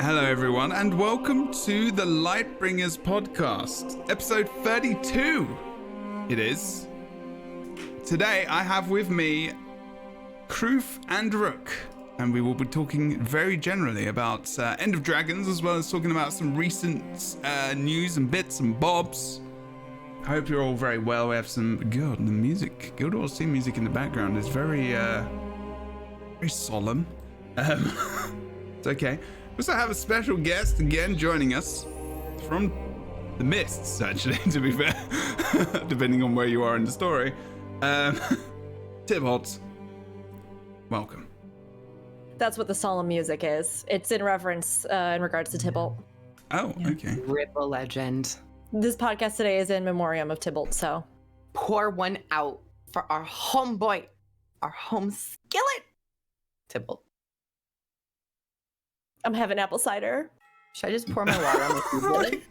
Hello, everyone, and welcome to the LightBringers podcast, episode 32. It is. Today, I have with me Kroof and Rook, and we will be talking very generally about End of Dragons, as well as talking about some recent news and bits and bobs. I hope you're all very well. We have some the music, Guild Wars theme music in the background is very solemn. It's okay. We also have a special guest again joining us from the Mists, actually, to be fair, depending on where you are in the story. Tybalt, welcome. That's what the solemn music is. It's in reverence in regards to Tybalt. Oh, okay. Ripple legend. This podcast today is in memoriam of Tybalt, so. Pour one out for our homeboy, our home skillet, Tybalt. I'm having apple cider. Should I just pour my water on the food?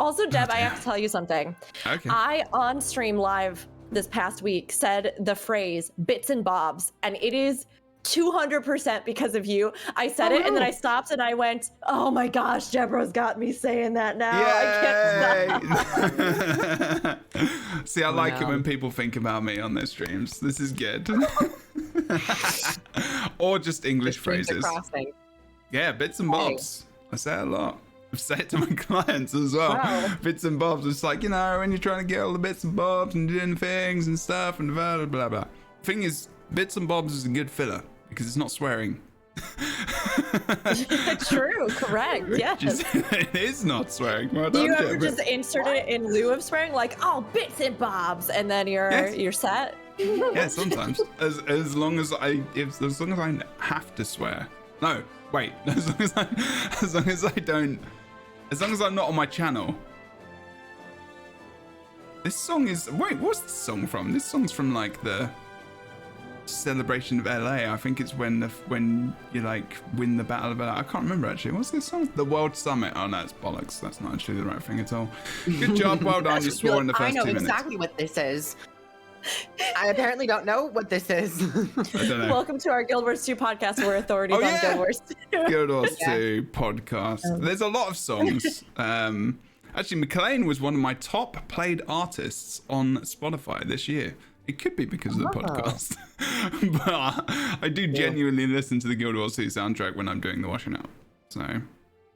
Also, Deb, I have to tell you something. Okay. I, on stream live this past week, said the phrase bits and bobs, and it is 200% because of you. I said it, and then I stopped, and I went, oh my gosh, Jebro's got me saying that now. I can't stop. See, I like it when people think about me on their streams. This is good. Or just English phrases. Yeah, bits and bobs. I say it a lot. I've said it to my clients as well. Wow. Bits and bobs. It's like, you know, when you're trying to get all the bits and bobs and doing things and stuff and blah, blah, blah, blah. Thing is, bits and bobs is a good filler because it's not swearing. True, correct, yes. It is not swearing. Well Do done, you ever Jebro. just insert it in lieu of swearing? Like, oh, bits and bobs, and then you're set? Yeah, sometimes. As long as I have to swear. No, wait. As long as I'm not on my channel. This song is. Wait, what's this song from? This song's from like the celebration of LA. I think it's when you like win the battle of LA. I can't remember actually. What's this song? The World Summit. Oh no, it's bollocks. That's not actually the right thing at all. Good job. Well done. You swore in the first 2 minutes. I know exactly what this is. I apparently don't know what this is. I don't know. Welcome to our Guild Wars 2 podcast. We're authorities on Guild Wars 2. Guild Wars 2 podcast. There's a lot of songs. Actually, McLean was one of my top played artists on Spotify this year. It could be because of the podcast. But I do genuinely listen to the Guild Wars 2 soundtrack when I'm doing the washing up. So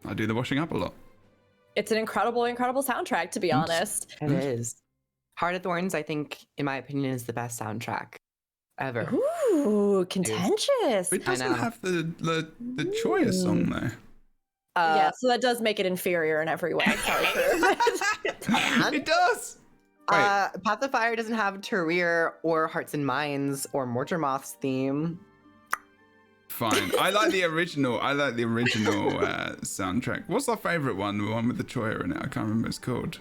I do the washing up a lot. It's an incredible soundtrack, to be honest. It is. Heart of Thorns, I think, in my opinion, is the best soundtrack ever. Ooh, contentious. It doesn't have the Choya song though. Yeah, so that does make it inferior in every way. Sorry, It does. Path of Fire doesn't have Tarir or Hearts and Minds or Mortarmoth's theme. Fine. I like the original soundtrack. What's our favorite one? The one with the Choya in it. I can't remember what it's called.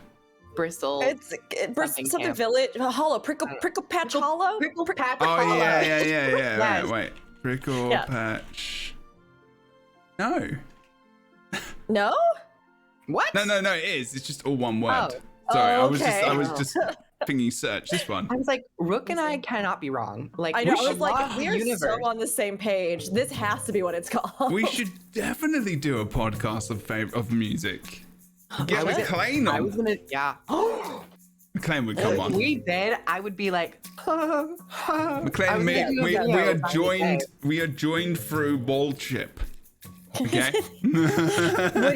Bristol. It's something village. Hollow. Prickle Patch Hollow? Prickle Patch Oh, Hollow. yeah. Yes. Wait. Prickle Patch. No. No? What? No, it is. It's just all one word. Oh. Sorry, Okay. I was just thinking search this one. I was like, Rook and I cannot be wrong. Like, I know. I was like, love we the are universe. so on the same page. This has to be what it's called. We should definitely do a podcast of music. Get McLean I was on. gonna, yeah. McLean would come on. We did. I would be like, McLean, we are joined through baldship. Okay. Would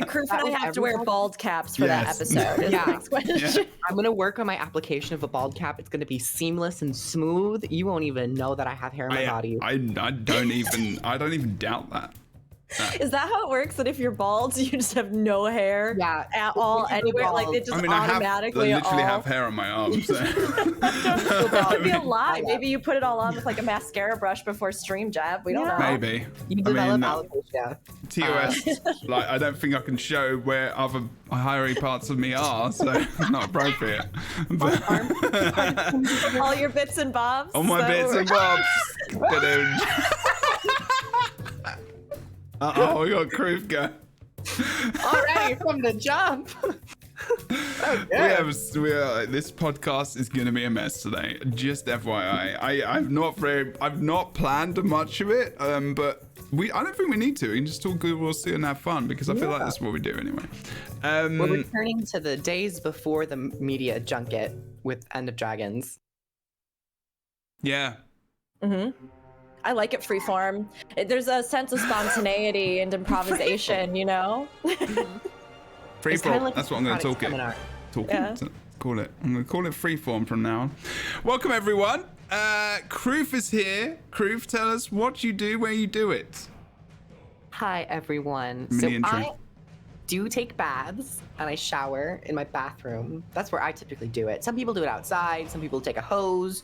Kroof and I have to wear bald caps for that episode? Is the next question. Yeah. I'm gonna work on my application of a bald cap. It's gonna be seamless and smooth. You won't even know that I have hair in my body. I don't even doubt that. Is that how it works? That if you're bald, you just have no hair at all anywhere? Like it just automatically I literally have hair on my arms. So. That would be a lie. Maybe you put it all on with like a mascara brush before stream, Jeb. We don't know. Maybe. You develop alopecia. TOS, like I don't think I can show where other hairy parts of me are, so it's not appropriate. But All your bits and bobs. all my bits and bobs. We got Kroof go. Already from the jump. This podcast is gonna be a mess today. Just FYI, I've not planned much of it, but I don't think we need to. We can just talk good, we'll see and have fun, because I feel like that's what we do anyway. We're returning to the days before the media junket with End of Dragons. Yeah. I like it freeform. There's a sense of spontaneity and improvisation, you know? Freeform. Like That's what I'm going to talk it. Call it. I'm going to call it freeform from now on. Welcome, everyone. Kroof is here. Kroof, tell us what you do, where you do it. Hi, everyone. Mini intro. I do take baths and I shower in my bathroom. That's where I typically do it. Some people do it outside. Some people take a hose.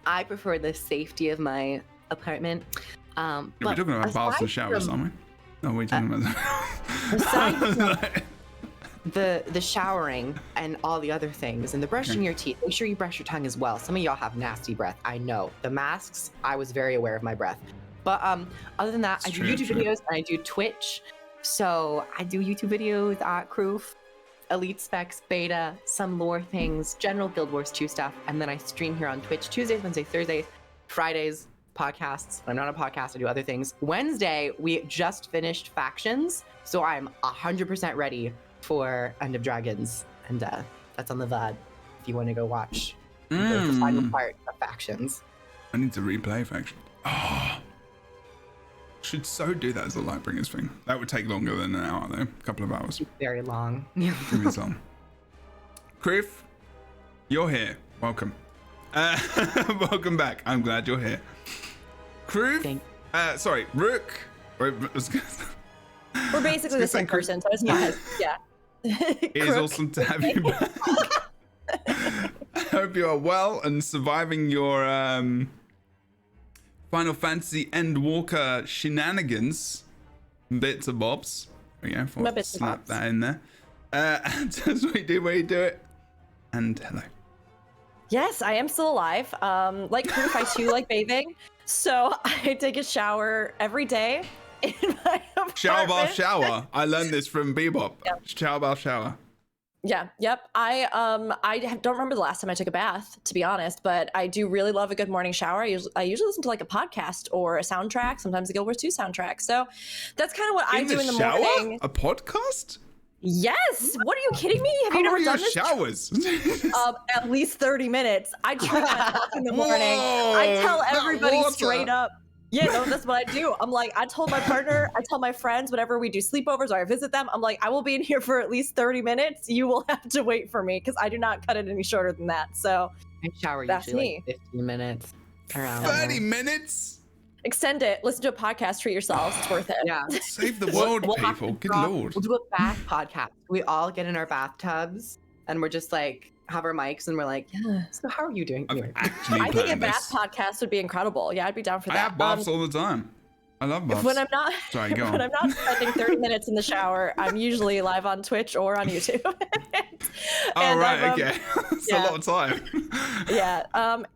I prefer the safety of my apartment. We're talking about baths and showers, aren't we? No, we're talking about that. The showering and all the other things and the brushing your teeth, make sure you brush your tongue as well. Some of y'all have nasty breath. I know. The masks, I was very aware of my breath. But other than that, I do YouTube videos and I do Twitch. So I do YouTube videos at Kroof, Elite Specs, Beta, some lore things, general Guild Wars 2 stuff. And then I stream here on Twitch Tuesdays, Wednesdays, Thursdays, Fridays, podcasts. When I'm not a podcast, I do other things. Wednesday, we just finished Factions. So I'm 100% ready for End of Dragons, and that's on the VOD if you want to go watch the final part of Factions. I need to replay Factions. Oh, should so do that as a Lightbringers thing. That would take longer than an hour though, a couple of hours. Very long. Give some. Kroof, you're here. Welcome. Welcome back. I'm glad you're here. Kroof, sorry, Rook. We're basically the same person, so it's not. Yeah. It is awesome to have you back. I hope you are well and surviving your Final Fantasy Endwalker shenanigans, bits and bobs. There we go. Slap that in there. As we do, where you do it. And hello. Yes, I am still alive. Like Kroof, I too like bathing, so I take a shower every day. In my apartment. Shower bath shower. I learned this from Bebop. Yep. Shower bath shower. Yeah. Yep. I don't remember the last time I took a bath, to be honest, but I do really love a good morning shower. I usually listen to like a podcast or a soundtrack, sometimes a Guild Wars 2 soundtrack. So that's kind of what I do in the morning. A podcast? Yes. What are you kidding me? Have you never done this? Showers? At least 30 minutes. I drink my coffee in the morning. I tell everybody straight up. Yeah, no, that's what I do. I'm like, I told my partner, I tell my friends, whenever we do sleepovers or I visit them, I'm like, I will be in here for at least 30 minutes. You will have to wait for me because I do not cut it any shorter than that. So I shower usually like 15 minutes. Around 30 minutes? Extend it. Listen to a podcast. Treat yourselves. It's worth it. Yeah. Save the world, people. Good Lord. We'll do a bath podcast. We all get in our bathtubs and we're just like, have our mics and we're like, yeah, so how are you doing here? I think a bath podcast would be incredible. Yeah, I'd be down for that. I have baths all the time. I love baths. When I'm not spending 30 minutes in the shower, I'm usually live on Twitch or on YouTube. Okay. That's a lot of time. Yeah. And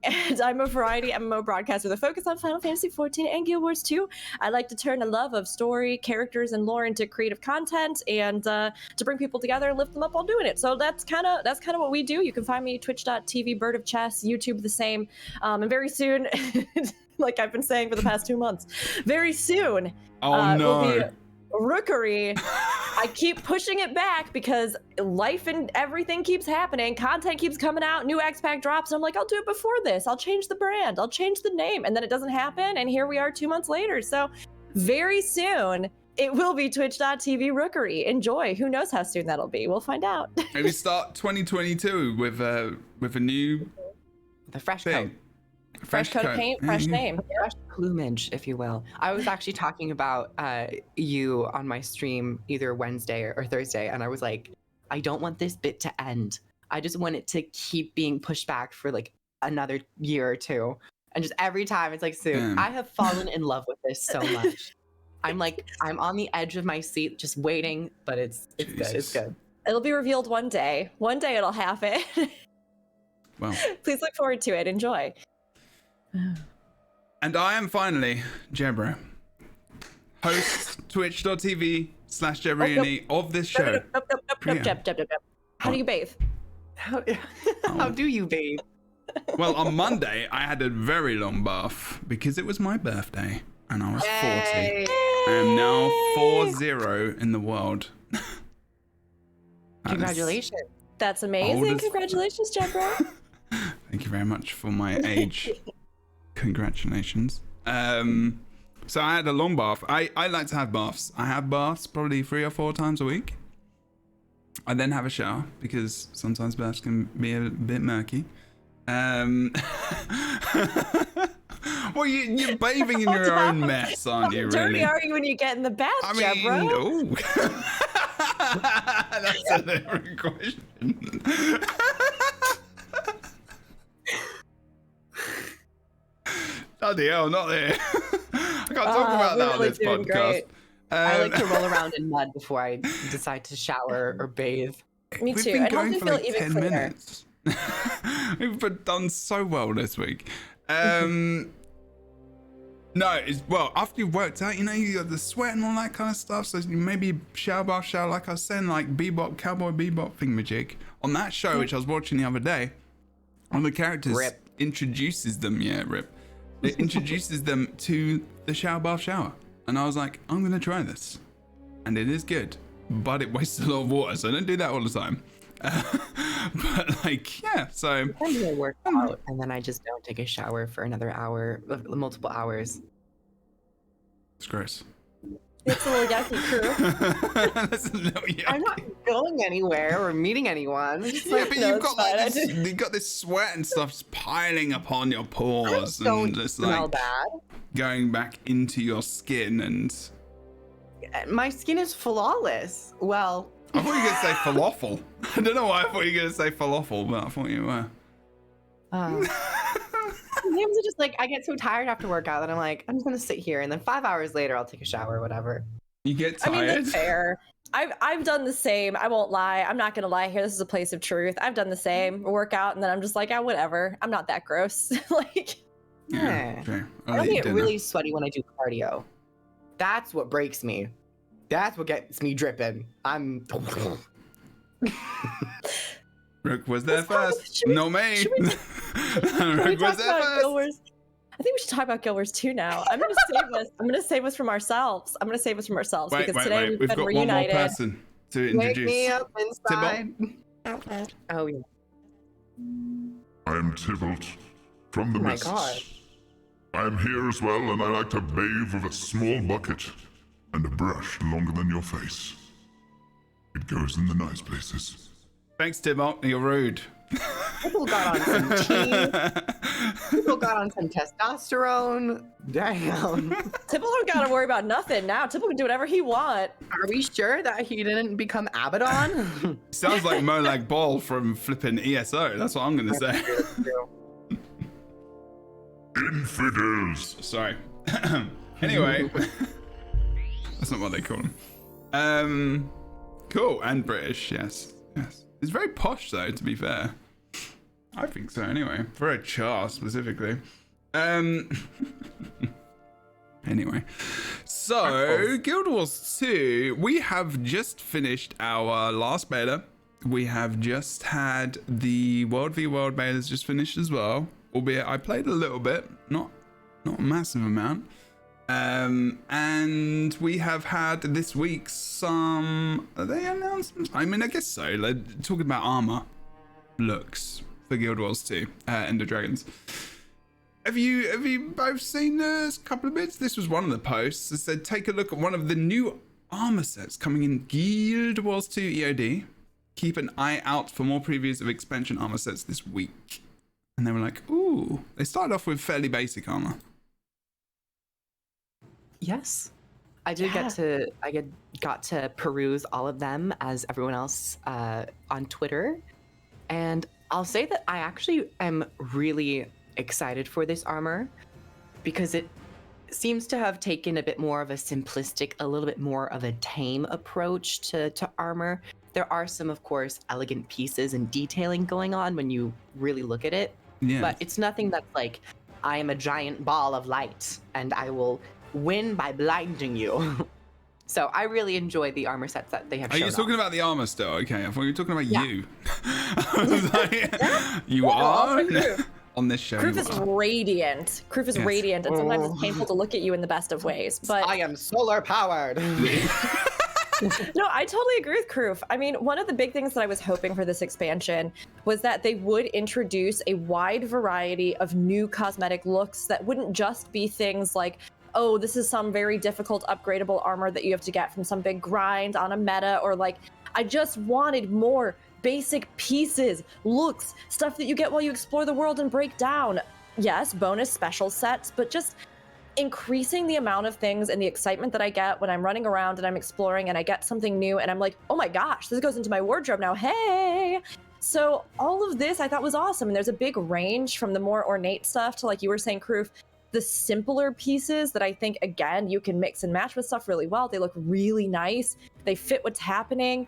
I'm a variety MMO broadcaster with a focus on Final Fantasy XIV and Guild Wars 2. I like to turn a love of story, characters, and lore into creative content and to bring people together and lift them up while doing it. So that's kind of what we do. You can find me twitch.tv, Bird of Chess, YouTube the same. And very soon, like I've been saying for the past 2 months, very soon. Oh no. Will be Rookery. I keep pushing it back because life and everything keeps happening. Content keeps coming out. New X Pack drops. And I'm like, I'll do it before this. I'll change the brand. I'll change the name. And then it doesn't happen. And here we are 2 months later. So very soon it will be twitch.tv Rookery. Enjoy. Who knows how soon that'll be? We'll find out. Maybe start 2022 with a new fresh thing. coat. Fresh coat of paint, fresh name. Fresh plumage, if you will. I was actually talking about you on my stream either Wednesday or Thursday, and I was like, I don't want this bit to end. I just want it to keep being pushed back for like another year or two. And just every time it's like, soon. I have fallen in love with this so much. I'm on the edge of my seat just waiting, but it's good. It's good. It'll be revealed one day. One day it'll happen. Well, please look forward to it. Enjoy. And I am finally Jebro, host twitch.tv/Jebro of this show. How do you bathe? How do you bathe? Well, on Monday I had a very long bath because it was my birthday and I was 40. I am now 4-0 in the world. Congratulations. That's Old amazing. as- Congratulations, Jebro. Thank you very much for my age. Congratulations. So I had a long bath. I like to have baths. I have baths probably 3 or 4 times a week. I then have a shower because sometimes baths can be a bit murky. Well, you're bathing in your own mess, aren't you, How really? dirty are you when you get in the bath, I mean, Jebro? oh. That's a different question. Bloody hell, not there. I can't talk about that on really this doing podcast. great. I like to roll around in mud before I decide to shower or bathe. Me We've too. been It helps going me for feel like even 10 cleaner. minutes. We've done so well this week. No, it's, well, after you've worked out, you know, you got the sweat and all that kind of stuff. So you maybe shower, like I was saying, like Bebop, Cowboy Bebop thingamajig. On that show, which I was watching the other day, one of the characters introduces them, it introduces them to the shower. And I was like, I'm going to try this. And it is good, but it wastes a lot of water. So I don't do that all the time. But like, yeah, so Sometimes I work out and then I just don't take a shower for another hour, multiple hours. it's gross. It's a little yucky, crew. That's a little yucky. I'm not going anywhere or meeting anyone. It's just Yeah, like, but No, you've it's got fine. I like this, did- you've got this sweat and stuff just piling upon your pores don't and just smell like bad. going back into your skin. And My skin is flawless. Well, I thought you were gonna say falafel. I don't know why I thought you were gonna say falafel, but I thought you were. sometimes I just like I get so tired after workout that I'm like, I'm just gonna sit here, and then 5 hours later I'll take a shower or whatever. You get I tired. mean, that's fair. I've done the same. I won't lie. I'm not gonna lie here. This is a place of truth. I've done the same. Work out, and then I'm just like, whatever. I'm not that gross. Like, Yeah, okay. I'll I let you get do really sweaty when I do cardio. That's what breaks me. That's what gets me dripping. I'm. Rook was there Let's talk- first. should we- No me. should we- Can we Rook was talk there about first. Gilwers? I think we should talk about Gilwers too now. I'm gonna save us. I'm gonna save us from ourselves. Wait, Because today wait. we've We've been got reunited. one more person to Wake introduce. me up inside. Oh yeah. I am Tybalt from the Oh my mists. God. I am here as well, and I like to bathe with a small bucket and a brush longer than your face. It goes in the nice places. Thanks, Tybalt. You're rude. People got on some tea. People got on some testosterone. Damn. Tipple don't gotta worry about nothing now. Tipple can do whatever he want. Are we sure that he didn't become Abaddon? Sounds like Molag Ball from flipping ESO. That's what I'm gonna say. Infidels! Sorry. Anyway, that's not what they call them. Cool, and British, yes. It's very posh though, to be fair. I think so. Anyway, for a char specifically. Anyway, so Guild Wars 2, we have just finished our last beta. We have just had the World v World betas just finished as well. Albeit I played a little bit, not a massive amount. And we have had this week some, are they announcements? I mean, I guess so. Like, talking about armor looks for Guild Wars 2, Ender Dragons. Have you both seen this couple of bits? This was one of the posts that said, take a look at one of the new armor sets coming in Guild Wars 2 EOD. Keep an eye out for more previews of expansion armor sets this week. And they were like, ooh, they started off with fairly basic armor. Yes. I did got to peruse all of them as everyone else on Twitter. And I'll say that I actually am really excited for this armor because it seems to have taken a bit more of a simplistic, a little bit more of a tame approach to armor. There are some, of course, elegant pieces and detailing going on when you really look at it. Yeah. But it's nothing that's like, I am a giant ball of light and I will win by blinding you. So I really enjoy the armor sets that they have Are shown you talking off. about the armor still? Okay, I thought you were talking about Yeah. you. I was like, you All are? for you. on this show. Kroof you is are. radiant. Kroof is Yes. radiant, and sometimes it's painful to look at you in the best of ways. But I am solar powered. no, I totally agree with Kroof. I mean, one of the big things that I was hoping for this expansion was that they would introduce a wide variety of new cosmetic looks that wouldn't just be things like, oh, this is some very difficult upgradable armor that you have to get from some big grind on a meta, or like, I just wanted more basic pieces, looks, stuff that you get while you explore the world and break down. Yes, bonus special sets, but just increasing the amount of things and the excitement that I get when I'm running around and I'm exploring and I get something new and I'm like, oh my gosh, this goes into my wardrobe now, hey! So all of this I thought was awesome, and there's a big range from the more ornate stuff to, like you were saying, Kroof, the simpler pieces that I think, again, you can mix and match with stuff really well. They look really nice. They fit what's happening.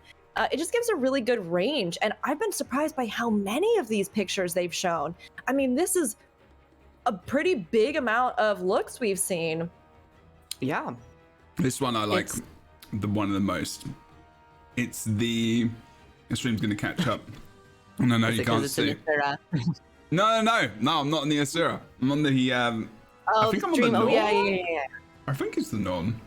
It just gives a really good range, and I've been surprised by how many of these pictures they've shown. I mean, this is a pretty big amount of looks we've seen. Yeah. This one I like the one of the most. It's the stream's gonna catch up. And I know you can't see. No, I'm not on the Asura. I'm on the I think I'm on the Norm. Yeah. I think it's the Norm.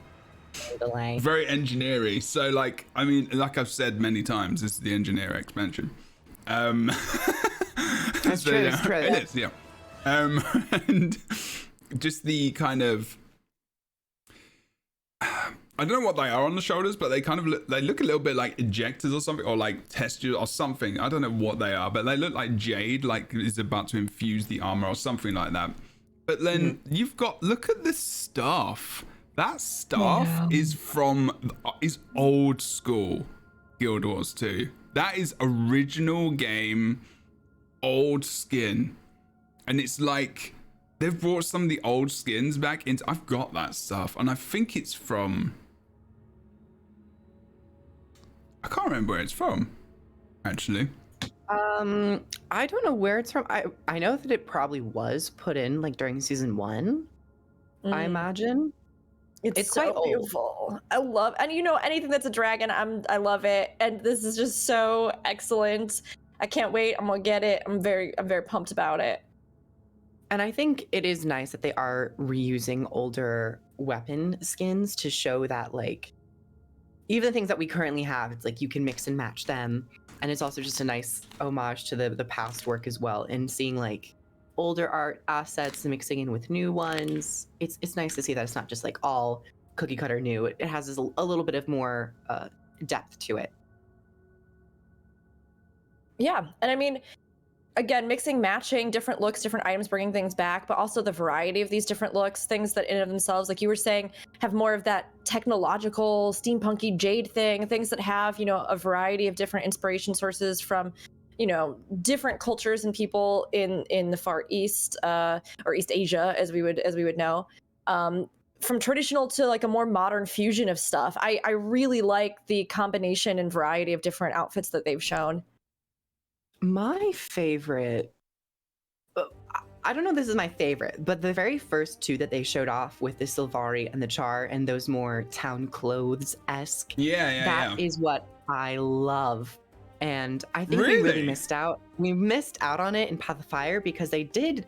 Delay. Very engineery. So like, I mean, like I've said many times, this is the engineer expansion. That's so, true, yeah, it's true. It is, yeah. And just the kind of, I don't know what they are on the shoulders, but they kind of look a little bit like ejectors or something, or like testures or something. I don't know what they are, but they look like jade, like is about to infuse the armor or something like that. But then you've got, look at this staff. That staff is old school Guild Wars 2. That is original game, old skin. And it's like, they've brought some of the old skins back into, I've got that stuff, and I think it's from, I can't remember where it's from, actually. I don't know where it's from. I know that it probably was put in like during season 1, I imagine. It's so quite old. beautiful. I love, and you know, anything that's a dragon, I love it. And this is just so excellent. I can't wait. I'm gonna get it. I'm very pumped about it. And I think it is nice that they are reusing older weapon skins to show that, like, even the things that we currently have, it's like you can mix and match them. And it's also just a nice homage to the past work as well, and seeing like older art assets mixing in with new ones. It's nice to see that it's not just like all cookie cutter new. It has a little bit of more depth to it. Yeah, and I mean, again, mixing, matching, different looks, different items, bringing things back, but also the variety of these different looks, things that in and of themselves, like you were saying, have more of that technological, steampunky jade thing, things that have, you know, a variety of different inspiration sources from, you know, different cultures and people in the Far East, or East Asia, as we would know. From traditional to like a more modern fusion of stuff. I really like the combination and variety of different outfits that they've shown. My favorite, I don't know if this is my favorite, but the very first two that they showed off with the Sylvari and the Char and those more town clothes-esque, that is what I love. And I think we really missed out. We missed out on it in Path of Fire because they did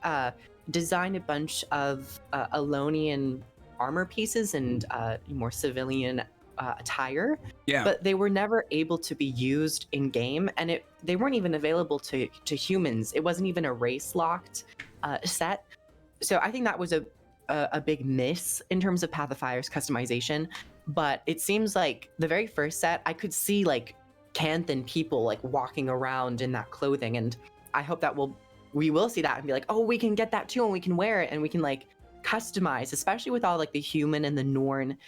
design a bunch of Alonian armor pieces and more civilian attire, but they were never able to be used in game, and they weren't even available to humans. It wasn't even a race locked set. So I think that was a big miss in terms of Path of Fire's customization. But it seems like the very first set, I could see like Canthan people like walking around in that clothing, and I hope that we will see that and be like, oh, we can get that too, and we can wear it, and we can like customize, especially with all like the human and the Norn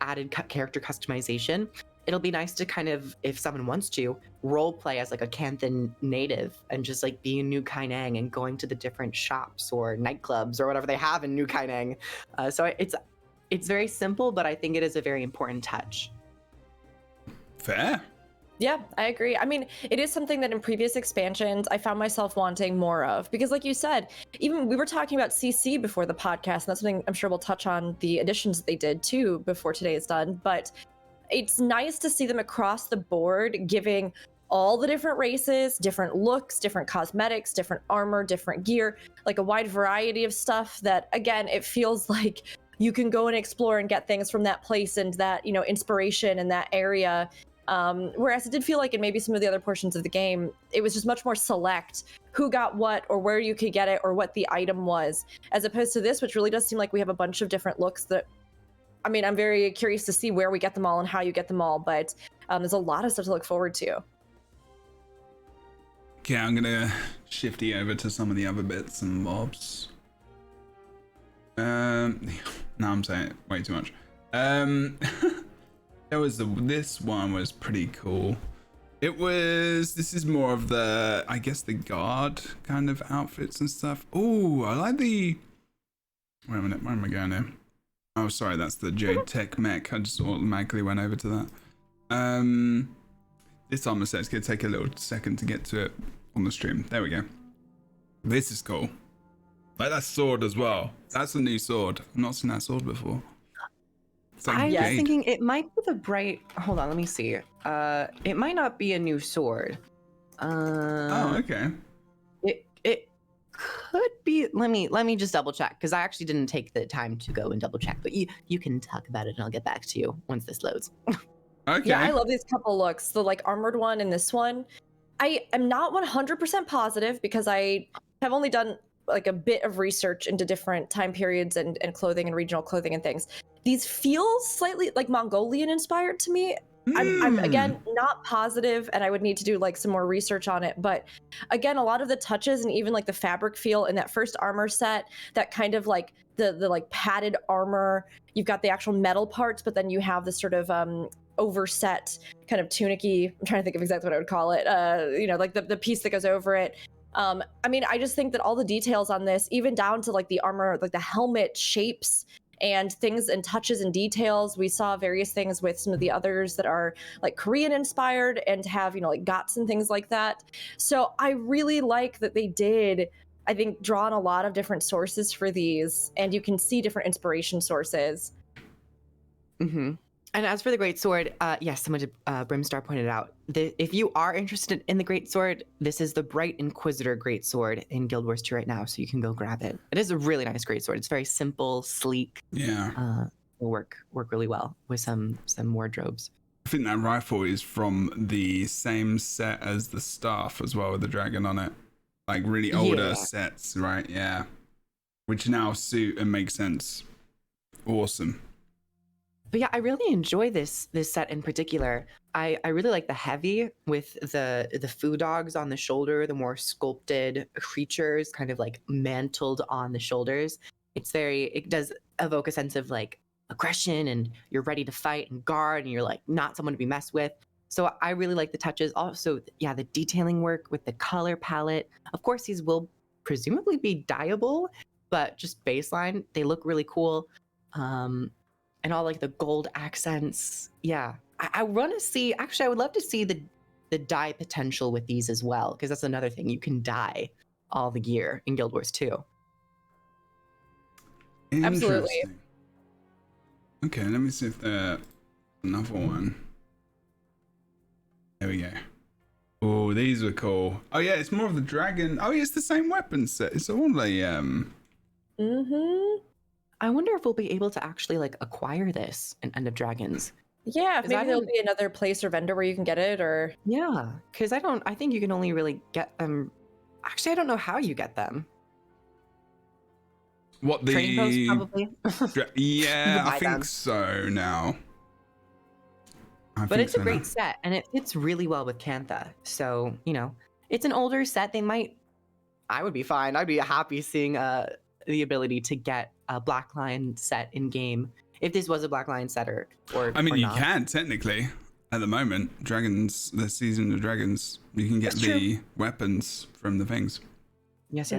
added character customization. It'll be nice to kind of, if someone wants to, role play as like a Canthan native and just like be in New Kainang and going to the different shops or nightclubs or whatever they have in New Kainang. So it's very simple, but I think it is a very important touch. Fair. Yeah, I agree. I mean, it is something that in previous expansions I found myself wanting more of, because like you said, even we were talking about CC before the podcast, and that's something I'm sure we'll touch on the additions that they did too before today is done. But it's nice to see them across the board giving all the different races, different looks, different cosmetics, different armor, different gear, like a wide variety of stuff that, again, it feels like you can go and explore and get things from that place and that, you know, inspiration in that area. Whereas it did feel like in maybe some of the other portions of the game, it was just much more select who got what or where you could get it or what the item was, as opposed to this, which really does seem like we have a bunch of different looks that, I mean, I'm very curious to see where we get them all and how you get them all, but there's a lot of stuff to look forward to. Okay, I'm gonna shift you over to some of the other bits and bobs. No, I'm saying way too much. There was this one was pretty cool. This is more of the, I guess, the guard kind of outfits and stuff. Oh, I like the, wait a minute, where am I going here? Oh, sorry, that's the Jade Tech mech. I just automatically went over to that. This armor set's gonna take a little second to get to it on the stream. There we go. This is cool. Like that sword as well. That's a new sword. I've not seen that sword before. It's like I was jade. thinking it might be the bright. Hold on, let me see. It might not be a new sword. Oh, okay. It could be. Let me just double check because I actually didn't take the time to go and double check. But you can talk about it and I'll get back to you once this loads. Okay. Yeah, I love these couple looks. The like armored one and this one. I am not 100% positive because I have only done like a bit of research into different time periods and clothing and regional clothing and things. These feel slightly like Mongolian inspired to me. I'm again not positive and I would need to do like some more research on it, but again, a lot of the touches and even like the fabric feel in that first armor set, that kind of like the like padded armor, you've got the actual metal parts, but then you have this sort of overset kind of tunicky, I'm trying to think of exactly what I would call it, you know, like the piece that goes over it. I mean, I just think that all the details on this, even down to like the armor, like the helmet shapes and things and touches and details. We saw various things with some of the others that are like Korean inspired and have, you know, like GOTS and things like that. So I really like that they did, I think, draw on a lot of different sources for these, and you can see different inspiration sources. Mm-hmm. And as for the Great Sword, yes, someone did, Brimstar pointed out, if you are interested in the Great Sword, this is the Bright Inquisitor Great Sword in Guild Wars 2 right now, so you can go grab it. It is a really nice Great Sword. It's very simple, sleek. Yeah. Will work really well with some wardrobes. I think that rifle is from the same set as the staff as well, with the dragon on it. Like really older sets, right? Yeah. Which now suit and make sense. Awesome. But yeah, I really enjoy this set in particular. I really like the heavy with the foo dogs on the shoulder, the more sculpted creatures kind of like mantled on the shoulders. It does evoke a sense of like aggression and you're ready to fight and guard and you're like not someone to be messed with. So I really like the touches. Also, yeah, the detailing work with the color palette. Of course, these will presumably be dyeable, but just baseline, they look really cool. And all like the gold accents. Yeah, I want to see, actually, I would love to see the dye potential with these as well, because that's another thing. You can dye all the gear in Guild Wars 2. Absolutely. Okay, let me see if there's another one. There we go. Oh, these are cool. Oh yeah, it's more of the dragon. Oh yeah, it's the same weapon set. It's all like Mm-hmm. I wonder if we'll be able to actually like acquire this in End of Dragons. Yeah, if 'Cause maybe there'll be another place or vendor where you can get it, or Yeah, because I think you can only really get them. Actually, I don't know how you get them. what the Trading post, probably. Yeah, buy I think them. so now. But it's a great set, and it fits really well with Cantha. So, you know, it's an older set. I would be fine. I'd be happy seeing the ability to get a Black Lion set in game if this was a Black Lion set or I mean, or you not. can technically at the moment. Dragons, the season of dragons, you can get That's the weapons from the things. Yes.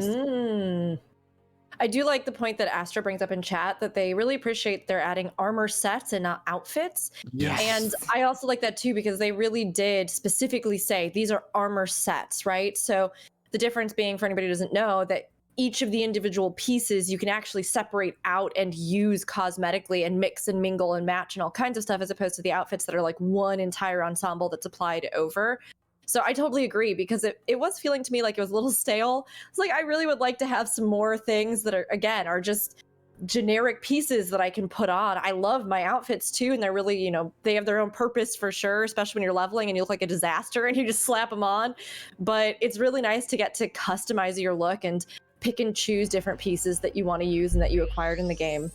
I do like the point that Astra brings up in chat that they really appreciate they're adding armor sets and not outfits. Yes. And I also like that too, because they really did specifically say these are armor sets, right? So the difference being, for anybody who doesn't know, that each of the individual pieces you can actually separate out and use cosmetically and mix and mingle and match and all kinds of stuff, as opposed to the outfits that are like one entire ensemble that's applied over. So I totally agree, because it was feeling to me like it was a little stale. It's like, I really would like to have some more things that are just generic pieces that I can put on. I love my outfits too, and they're really, they have their own purpose for sure, especially when you're leveling and you look like a disaster and you just slap them on. But it's really nice to get to customize your look and pick and choose different pieces that you want to use and that you acquired in the game.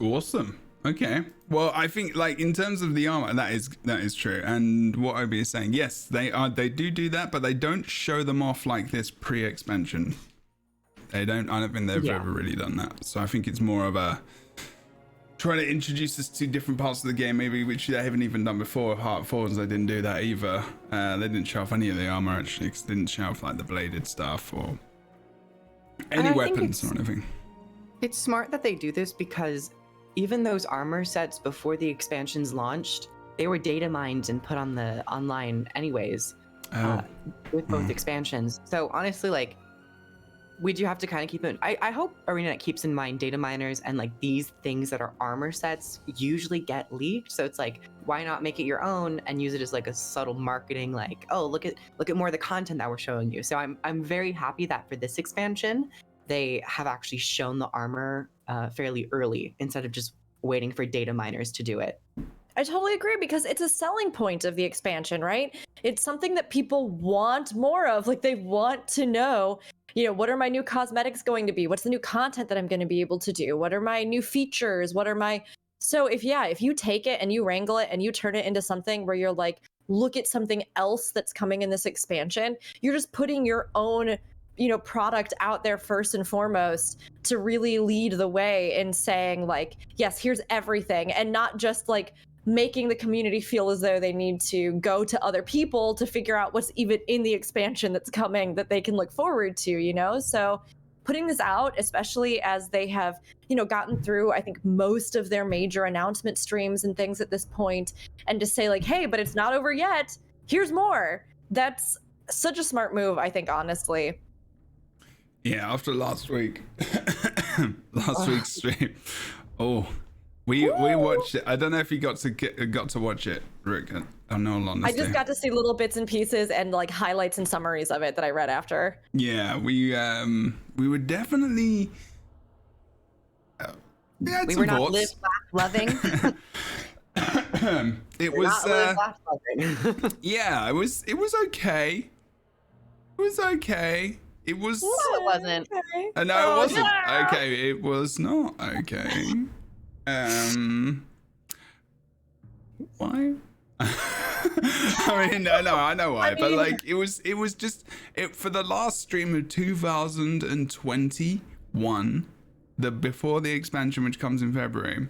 Awesome. Okay. Well, I think like in terms of the armor, that is true. And what Obi is saying, yes, they do that, but they don't show them off like this pre-expansion. I don't think they've ever really done that. So I think it's more of a trying to introduce us to different parts of the game, maybe, which they haven't even done before. Heart Falls, they didn't do that either. They didn't show off any of the armor, actually, because they didn't show off like the bladed stuff or any weapons or anything. It's smart that they do this, because even those armor sets before the expansions launched, they were data mined and put on the online anyways, with both expansions. So honestly, like, we do have to kind of keep it. I hope ArenaNet keeps in mind data miners, and like these things that are armor sets usually get leaked. So it's like, why not make it your own and use it as like a subtle marketing, like, oh, look at more of the content that we're showing you. So I'm very happy that for this expansion, they have actually shown the armor fairly early instead of just waiting for data miners to do it. I totally agree, because it's a selling point of the expansion, right? It's something that people want more of. Like, they want to know, what are my new cosmetics going to be? What's the new content that I'm going to be able to do? What are my new features? So if you take it and you wrangle it and you turn it into something where you're like, look at something else that's coming in this expansion, you're just putting your own product out there first and foremost to really lead the way in saying like, yes, here's everything, and not just like making the community feel as though they need to go to other people to figure out what's even in the expansion that's coming that they can look forward to, So putting this out, especially as they have, gotten through, I think, most of their major announcement streams and things at this point, and to say like, hey, but it's not over yet, here's more. That's such a smart move, I think, honestly. Yeah, after last week's stream. We watched it. I don't know if you got to watch it, Rick. In all honesty, I just got to see little bits and pieces and like highlights and summaries of it that I read after. Yeah, we were definitely. We were not live, laugh, loving. It was. Yeah, it was okay. It was okay. It was. No, it wasn't. Okay. No, it wasn't. Okay, it was not okay. Why? I mean, no, I know why, but like it was just for the last stream of 2021, before the expansion, which comes in February.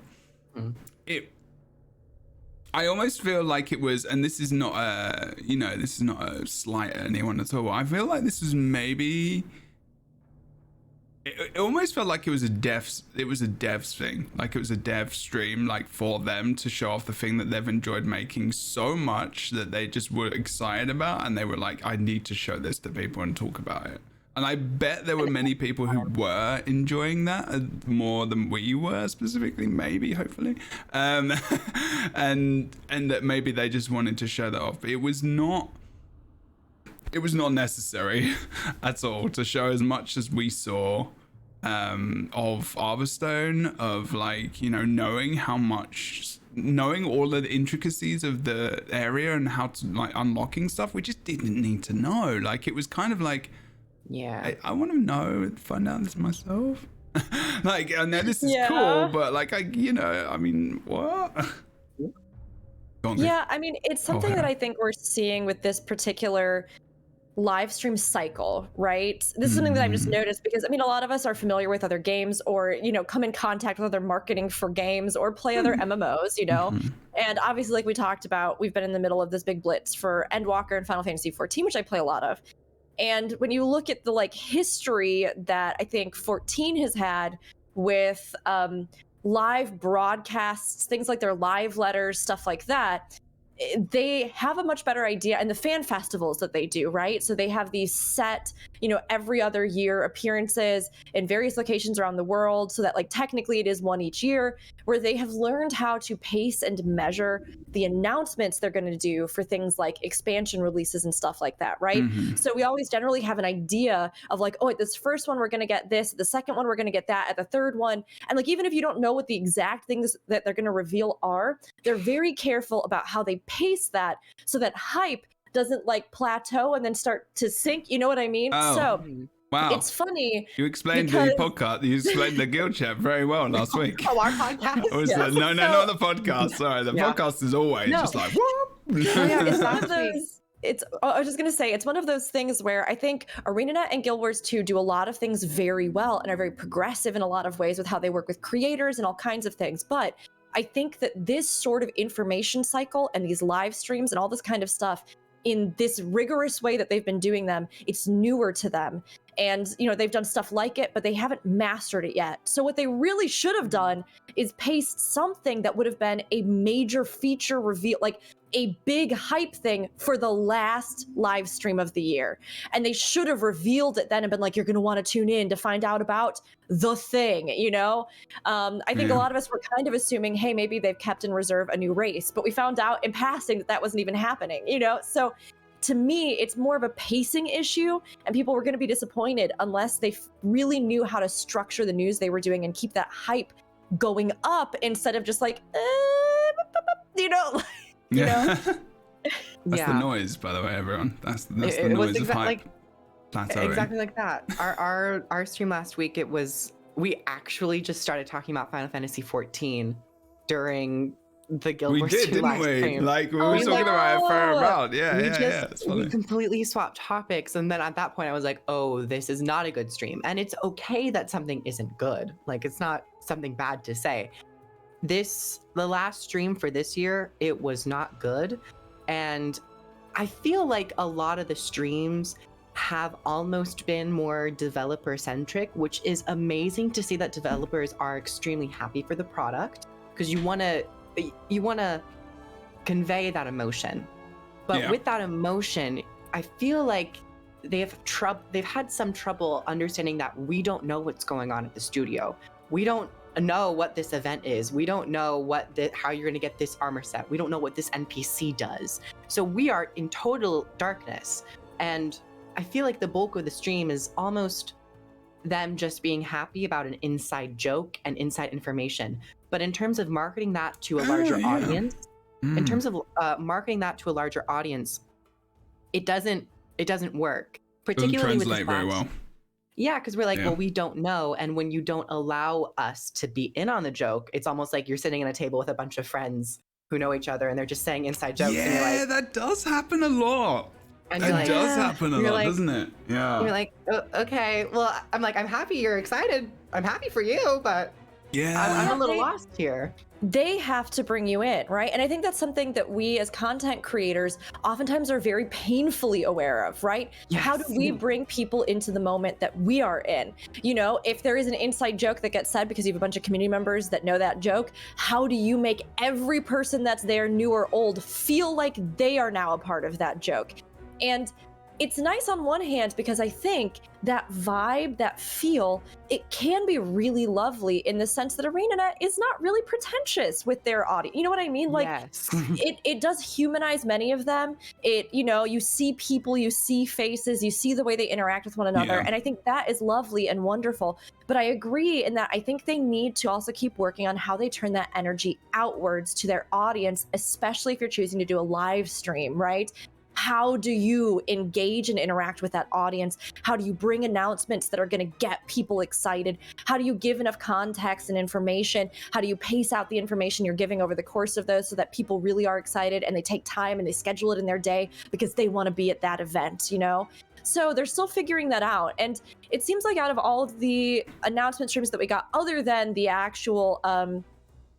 I almost feel like it was, and this is not a slight at anyone at all. I feel like this was maybe. It almost felt like it was a devs thing. Like it was a dev stream, like for them to show off the thing that they've enjoyed making so much that they just were excited about, and they were like, I need to show this to people and talk about it. And I bet there were many people who were enjoying that more than we were, specifically, maybe, hopefully. And that maybe they just wanted to show that off. It was not necessary at all to show as much as we saw of Arborstone, of like, knowing all of the intricacies of the area and how to like unlocking stuff. We just didn't need to know. Like, it was kind of like, yeah, I want to know, find out this myself. Like, I know this is cool, but like, I mean, what? Yeah, I mean, it's something that I think we're seeing with this particular live stream cycle, right? This is something that I've just noticed, because I mean, a lot of us are familiar with other games, or come in contact with other marketing for games, or play other MMOs, and obviously, like we talked about, we've been in the middle of this big blitz for Endwalker and Final Fantasy 14, which I play a lot of. And when you look at the like history that I think 14 has had with live broadcasts, things like their live letters, stuff like that, they have a much better idea, and the fan festivals that they do, right? So they have these set, every other year appearances in various locations around the world, so that like technically it is one each year, where they have learned how to pace and measure the announcements they're going to do for things like expansion releases and stuff like that, right? So we always generally have an idea of like, oh, at this first one we're going to get this, the second one we're going to get that, at the third one, and like even if you don't know what the exact things that they're going to reveal are, they're very careful about how they pace that so that hype doesn't like plateau and then start to sink. You know what I mean? Oh. So Wow. it's funny. You explained the podcast. You explained the guild chat very well last week. Oh, our podcast? No, not the podcast. Sorry, the podcast is always just like, whoop. It's one of those. I was just going to say, it's one of those things where I think ArenaNet and Guild Wars 2 do a lot of things very well and are very progressive in a lot of ways with how they work with creators and all kinds of things. But I think that this sort of information cycle and these live streams and all this kind of stuff, in this rigorous way that they've been doing them, it's newer to them. And, they've done stuff like it, but they haven't mastered it yet. So what they really should have done is paced something that would have been a major feature reveal, like a big hype thing for the last live stream of the year. And they should have revealed it then and been like, you're going to want to tune in to find out about the thing, I think a lot of us were kind of assuming, hey, maybe they've kept in reserve a new race, but we found out in passing that wasn't even happening, So to me, it's more of a pacing issue, and people were going to be disappointed unless they really knew how to structure the news they were doing and keep that hype going up instead of just like, That's the noise, by the way, everyone. That's the noise of hype. Plateauing. Exactly like that. Our stream last week, we actually just started talking about Final Fantasy 14 during the Guild Wars 2 didn't live we? stream. Like we were talking about it for about it's funny. We completely swapped topics, and then at that point I was like, oh, this is not a good stream. And it's okay that something isn't good. Like, it's not something bad to say. The last stream for this year, it was not good. And I feel like a lot of the streams have almost been more developer centric, which is amazing to see that developers are extremely happy for the product, because you want to convey that emotion. But with that emotion, I feel like they've had some trouble understanding that we don't know what's going on at the studio. We don't know what this event is. We don't know how you're going to get this armor set. We don't know what this NPC does. So we are in total darkness. And I feel like the bulk of the stream is almost them just being happy about an inside joke and inside information. But in terms of marketing that to a larger audience, it doesn't work. Particularly with this very well. Yeah, because we're like, well, we don't know. And when you don't allow us to be in on the joke, it's almost like you're sitting at a table with a bunch of friends who know each other and they're just saying inside jokes. Yeah, and you're like, that does happen a lot. And it does happen a lot, doesn't it? Yeah. You're like, oh, okay, well, I'm happy you're excited. I'm happy for you, but I'm a little lost here. They have to bring you in, right? And I think that's something that we as content creators oftentimes are very painfully aware of, right? Yes. How do we bring people into the moment that we are in? If there is an inside joke that gets said because you have a bunch of community members that know that joke, how do you make every person that's there, new or old, feel like they are now a part of that joke? And it's nice on one hand because I think that vibe, that feel, it can be really lovely in the sense that ArenaNet is not really pretentious with their audience. You know what I mean? Like, yes. it does humanize many of them. You see people, you see faces, you see the way they interact with one another. Yeah. And I think that is lovely and wonderful. But I agree in that I think they need to also keep working on how they turn that energy outwards to their audience, especially if you're choosing to do a live stream, right? How do you engage and interact with that audience? How do you bring announcements that are going to get people excited? How do you give enough context and information? How do you pace out the information you're giving over the course of those so that people really are excited and they take time and they schedule it in their day because they want to be at that event, So they're still figuring that out. And it seems like out of all of the announcement streams that we got, other than the actual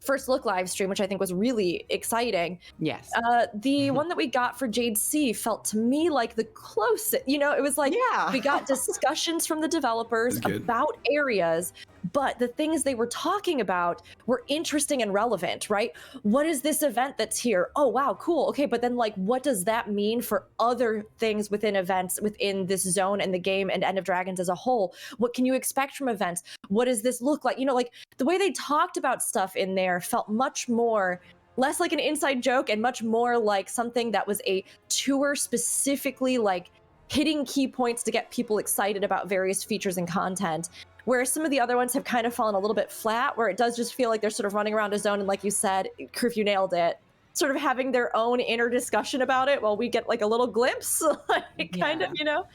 first look live stream, which I think was really exciting. Yes. The one that we got for Jade C felt to me like the closest, it was like we got discussions from the developers about areas, but the things they were talking about were interesting and relevant, right? What is this event that's here? Oh, wow, cool. Okay, but then like, what does that mean for other things within events within this zone and the game and End of Dragons as a whole? What can you expect from events? What does this look like? You know, like the way they talked about stuff in there felt much more less like an inside joke and much more like something that was a tour specifically like hitting key points to get people excited about various features and content. Whereas some of the other ones have kind of fallen a little bit flat, where it does just feel like they're sort of running around a zone. And like you said, Kroof, you nailed it, sort of having their own inner discussion about it while we get like a little glimpse, like kind of, you know?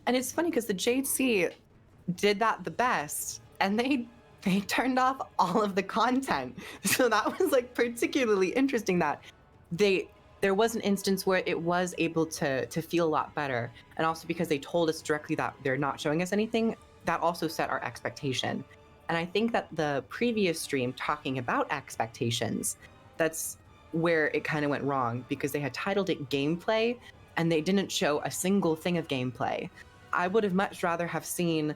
And it's funny because the JC did that the best, and they turned off all of the content. So that was like particularly interesting that there was an instance where it was able to feel a lot better. And also because they told us directly that they're not showing us anything, that also set our expectation. And I think that the previous stream talking about expectations, that's where it kind of went wrong, because they had titled it gameplay and they didn't show a single thing of gameplay. I would have much rather have seen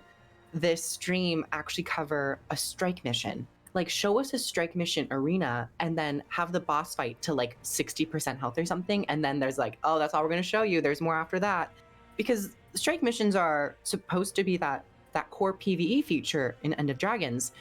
this stream actually cover a strike mission. Like, show us a strike mission arena and then have the boss fight to like 60% health or something. And then there's like, oh, that's all we're going to show you. There's more after that. Because strike missions are supposed to be that core PvE feature in End of Dragons.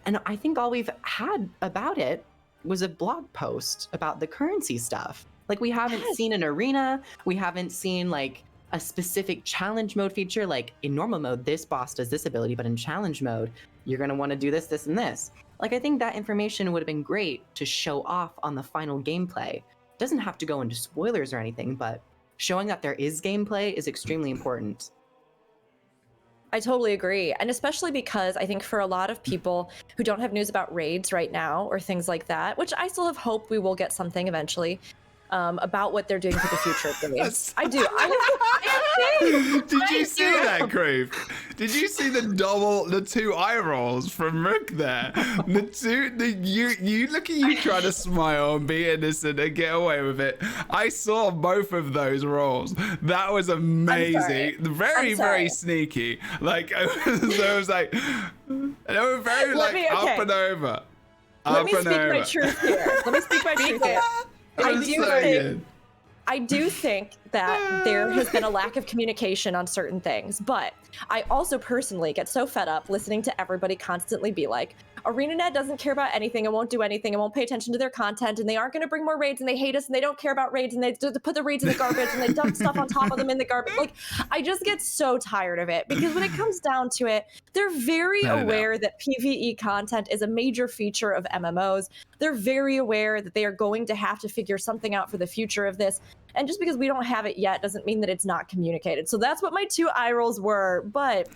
And I think all we've had about it was a blog post about the currency stuff. Like, we haven't seen an arena. We haven't seen like a specific challenge mode feature. Like in normal mode, this boss does this ability, but in challenge mode, you're going to want to do this, this, and this. Like, I think that information would have been great to show off on the final gameplay. It doesn't have to go into spoilers or anything, but showing that there is gameplay is extremely important. I totally agree. And especially because I think for a lot of people who don't have news about raids right now or things like that, which I still have hope we will get something eventually, about what they're doing for the future of the game. I do. Did you see that, Kroof? Did you see the two eye rolls from Rook there? You look at you trying to smile and be innocent and get away with it. I saw both of those rolls. That was amazing. Very sneaky. Like, so it was like, they were very like up and over. Let me speak my truth here. I do think that there has been a lack of communication on certain things, but I also personally get so fed up listening to everybody constantly be like, ArenaNet doesn't care about anything and won't do anything and won't pay attention to their content, and they aren't going to bring more raids, and they hate us, and they don't care about raids, and they put the raids in the garbage, and they dump stuff on top of them in the garbage. Like, I just get so tired of it, because when it comes down to it, they're very aware that PvE content is a major feature of MMOs. They're very aware that they are going to have to figure something out for the future of this. And just because we don't have it yet doesn't mean that it's not communicated. So that's what my two eye rolls were. But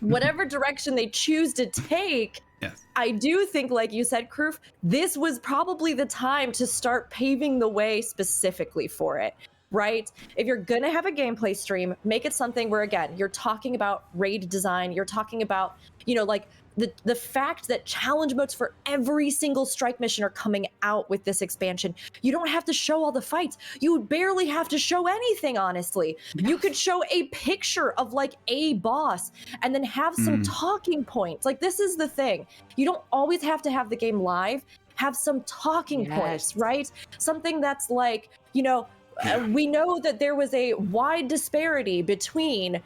whatever direction they choose to take, yes. I do think, like you said, Kroof, this was probably the time to start paving the way specifically for it, right? If you're going to have a gameplay stream, make it something where, again, you're talking about raid design, you're talking about, you know, like the fact that challenge modes for every single strike mission are coming out with this expansion. You don't have to show all the fights. You barely have to show anything, honestly. You could show a picture of like a boss and then have some talking points. Like, this is the thing. You don't always have to have the game live. Have some talking points, right? Something that's like, you know, we know that there was a wide disparity between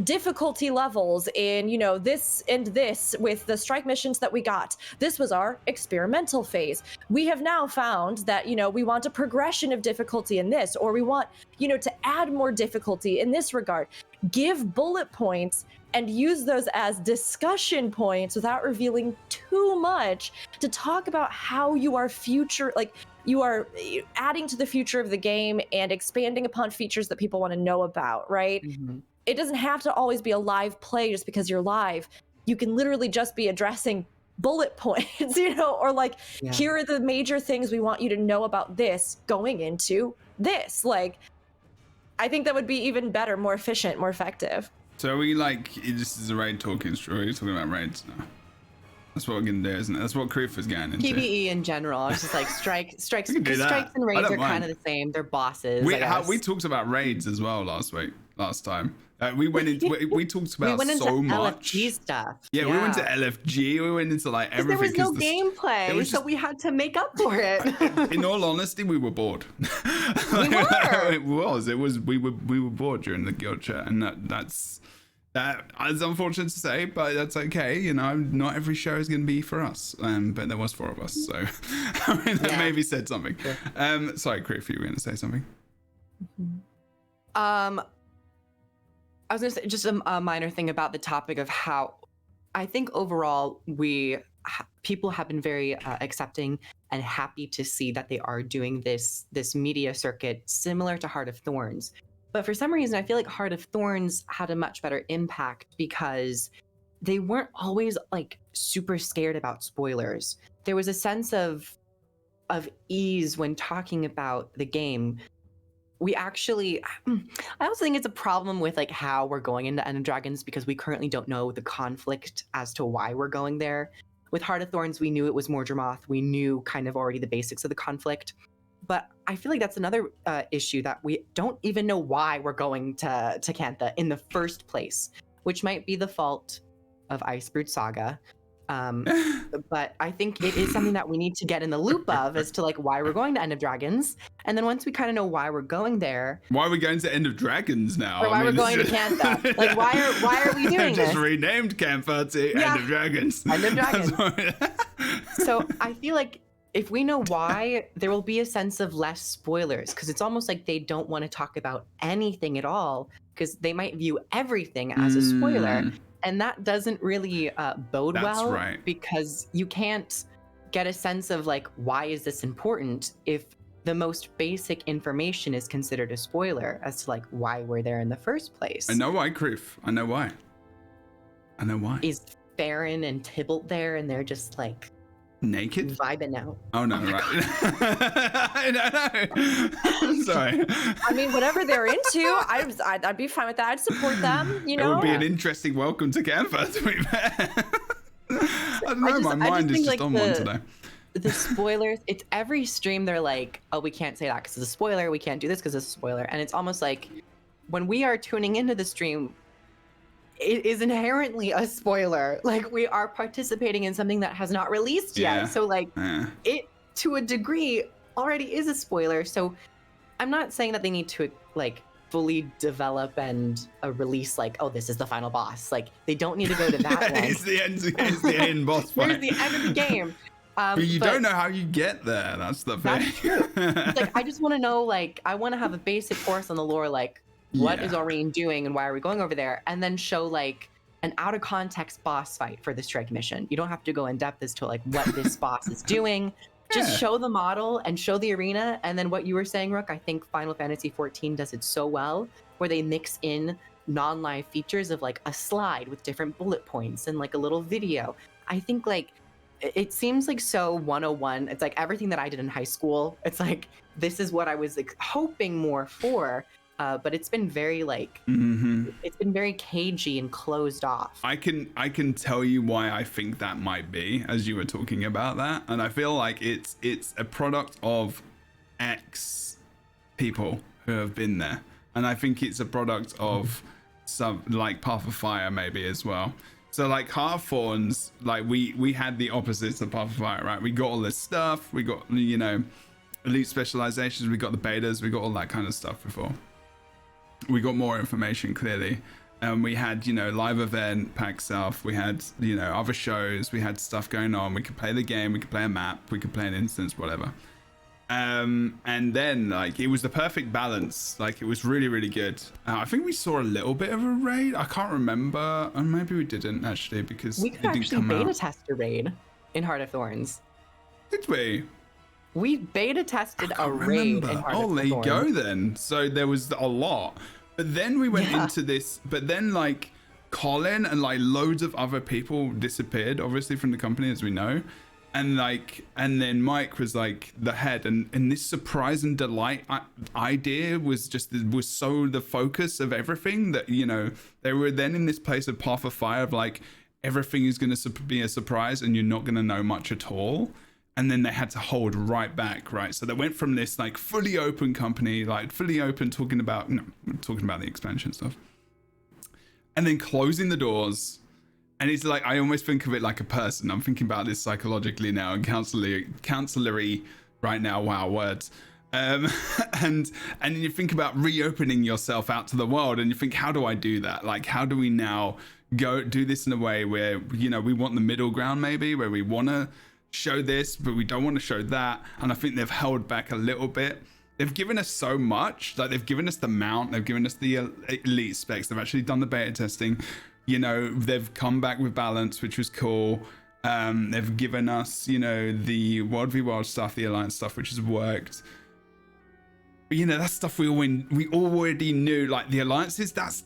difficulty levels in, you know, this and this with the strike missions that we got. This was our experimental phase. We have now found that, you know, we want a progression of difficulty in this, or we want, you know, to add more difficulty in this regard. Give bullet points and use those as discussion points without revealing too much to talk about how you are you are adding to the future of the game and expanding upon features that people want to know about, right? Mm-hmm. It doesn't have to always be a live play just because you're live. You can literally just be addressing bullet points, you know, or like, here are the major things we want you to know about this going into this. Like, I think that would be even better, more efficient, more effective. So are we like, this is a raid talking story, we're talking about raids now. That's what we're gonna do, isn't it? That's what Kroof was getting into. PvE in general. It's just like strikes and raids are kind of the same. They're bosses. We talked about raids as well last time. We went into we talked about we went into so much LFG stuff. Yeah, we went to LFG. We went into like everything. There was no gameplay, so we had to make up for it. In all honesty, we were bored. We were. It was. We were bored during the guild chat, and that's unfortunate to say, but that's okay. You know, not every show is going to be for us. But there was 4 of us, so I mean, that maybe said something. Sorry, Criff, you were going to say something. I was going to say just a minor thing about the topic of how I think overall people have been very accepting and happy to see that they are doing this media circuit similar to Heart of Thorns. But for some reason, I feel like Heart of Thorns had a much better impact because they weren't always like super scared about spoilers. There was a sense of ease when talking about the game. I also think it's a problem with like how we're going into End of Dragons because we currently don't know the conflict as to why we're going there. With Heart of Thorns, we knew it was Mordremoth. We knew kind of already the basics of the conflict. But I feel like that's another issue that we don't even know why we're going to Cantha in the first place, which might be the fault of Icebrood Saga. But I think it is something that we need to get in the loop of as to like why we're going to End of Dragons. And then once we kind of know why we're going there. Why are we going to End of Dragons now? Or why we're going to Cantha. Like why are we doing this? Just renamed Cantha to End of Dragons. End of Dragons. So I feel like if we know why, there will be a sense of less spoilers because it's almost like they don't want to talk about anything at all because they might view everything as a spoiler. And that doesn't really bode well, right. Because you can't get a sense of like, why is this important if the most basic information is considered a spoiler as to like why we're there in the first place. I know why, Criff. I know why. Is Farron and Tybalt there and they're just like naked vibing out? Oh no, right. No. Sorry. I mean, whatever they're into, I'd be fine with that. I'd support them. You know, it would be an interesting welcome to Cantha, to be fair. I don't know. My mind is just like on one today. The spoilers. It's every stream. They're like, oh, we can't say that because it's a spoiler. We can't do this because it's a spoiler. And it's almost like when we are tuning into the stream, it is inherently a spoiler. Like we are participating in something that has not released yet. So like it to a degree already is a spoiler. So I'm not saying that they need to like fully develop and release like, oh, this is the final boss. Like they don't need to go to that one. It's the end boss fight. Here's the end of the game. But you don't know how you get there. That's the thing. That's true. It's like I just want to know, like, I want to have a basic course on the lore, like, what is Aurene doing and why are we going over there? And then show like an out of context boss fight for the strike mission. You don't have to go in depth as to like what this boss is doing. Just show the model and show the arena. And then what you were saying, Rook, I think Final Fantasy XIV does it so well, where they mix in non-live features of like a slide with different bullet points and like a little video. I think like it seems like so 101. It's like everything that I did in high school. It's like, this is what I was like, hoping more for. But it's been very like, it's been very cagey and closed off. I can tell you why I think that might be, as you were talking about that. And I feel like it's a product of X people who have been there. And I think it's a product of some like Path of Fire maybe as well. So like Heart of Thorns, like we had the opposites of Path of Fire, right? We got all this stuff, we got, you know, elite specializations, we got the betas, we got all that kind of stuff before. We got more information clearly. We had, you know, live event, pack stuff, we had, you know, other shows, we had stuff going on, we could play the game, we could play a map, we could play an instance, whatever. And then like it was the perfect balance. Like it was really, really good. I think we saw a little bit of a raid. I can't remember, and maybe we didn't actually because we could actually beta test a raid in Heart of Thorns. Did we? We beta tested a raid in Heart of Thorns. Oh, there you go then. So there was a lot, but then we went into this. But then like Colin and like loads of other people disappeared, obviously from the company as we know. And then Mike was like the head, and this surprise and delight idea was so the focus of everything that, you know, they were then in this place of Path of Fire of like everything is going to be a surprise and you're not going to know much at all. And then they had to hold right back, right? So they went from this like fully open company, like fully open talking about the expansion stuff, and then closing the doors. And it's like, I almost think of it like a person. I'm thinking about this psychologically now and counsellery right now. Wow, words. And you think about reopening yourself out to the world, and you think, how do I do that? Like, how do we now go do this in a way where, you know, we want the middle ground, maybe, where we want to show this, but we don't want to show that. And I think they've held back a little bit. They've given us so much. Like, they've given us the mount, they've given us the elite specs, they've actually done the beta testing. You know, they've come back with balance, which was cool. They've given us, you know, the World v World stuff, the Alliance stuff, which has worked. But, you know, that's stuff we already knew. Like, the alliances, that's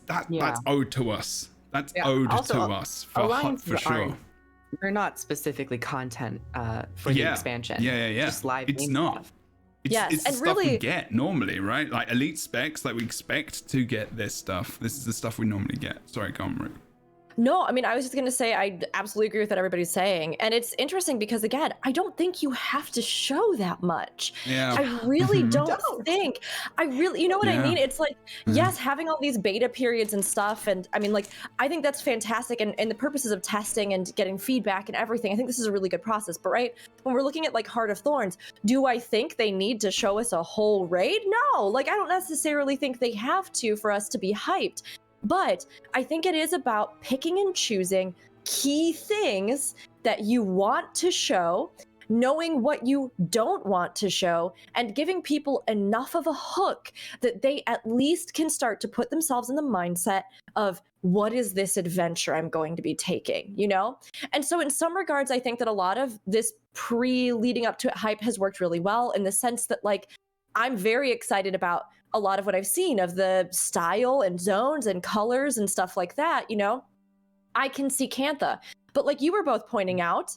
owed to us. That's owed also, to us for sure. They're not specifically content for the expansion. Yeah. Just live. It's not. Stuff. It's the stuff we get normally, right? Like elite specs, like we expect to get this stuff. This is the stuff we normally get. Sorry, go on, Rick. No, I mean, I was just going to say, I absolutely agree with what everybody's saying. And it's interesting because, again, I don't think you have to show that much. Yeah. I really don't think. You know what I mean? It's like, yes, having all these beta periods and stuff. And I mean, like, I think that's fantastic. And the purposes of testing and getting feedback and everything, I think this is a really good process. But right, when we're looking at like Heart of Thorns, do I think they need to show us a whole raid? No, like, I don't necessarily think they have to for us to be hyped. But I think it is about picking and choosing key things that you want to show, knowing what you don't want to show, and giving people enough of a hook that they at least can start to put themselves in the mindset of, what is this adventure I'm going to be taking, you know? And so in some regards, I think that a lot of this leading up to it hype has worked really well, in the sense that, like, I'm very excited about a lot of what I've seen of the style and zones and colors and stuff like that, you know? I can see Cantha, but like you were both pointing out,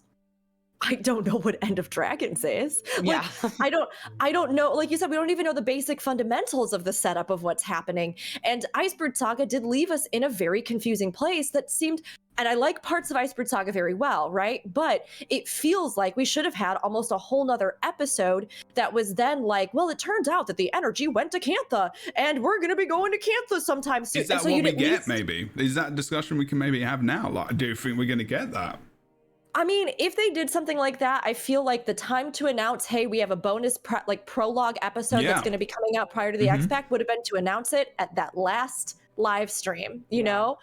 I don't know what End of Dragons is. Like, I don't know. Like you said, we don't even know the basic fundamentals of the setup of what's happening. And Icebird Saga did leave us in a very confusing place that seemed, and I like parts of Icebird Saga very well, right? But it feels like we should have had almost a whole nother episode that was then like, well, it turns out that the energy went to Cantha, and we're going to be going to Cantha sometime soon. Is that what we get, maybe? Is that a discussion we can maybe have now? Like, do you think we're going to get that? I mean, if they did something like that, I feel like the time to announce, hey, we have a bonus prologue episode that's going to be coming out prior to the X-Pack would have been to announce it at that last live stream, you know,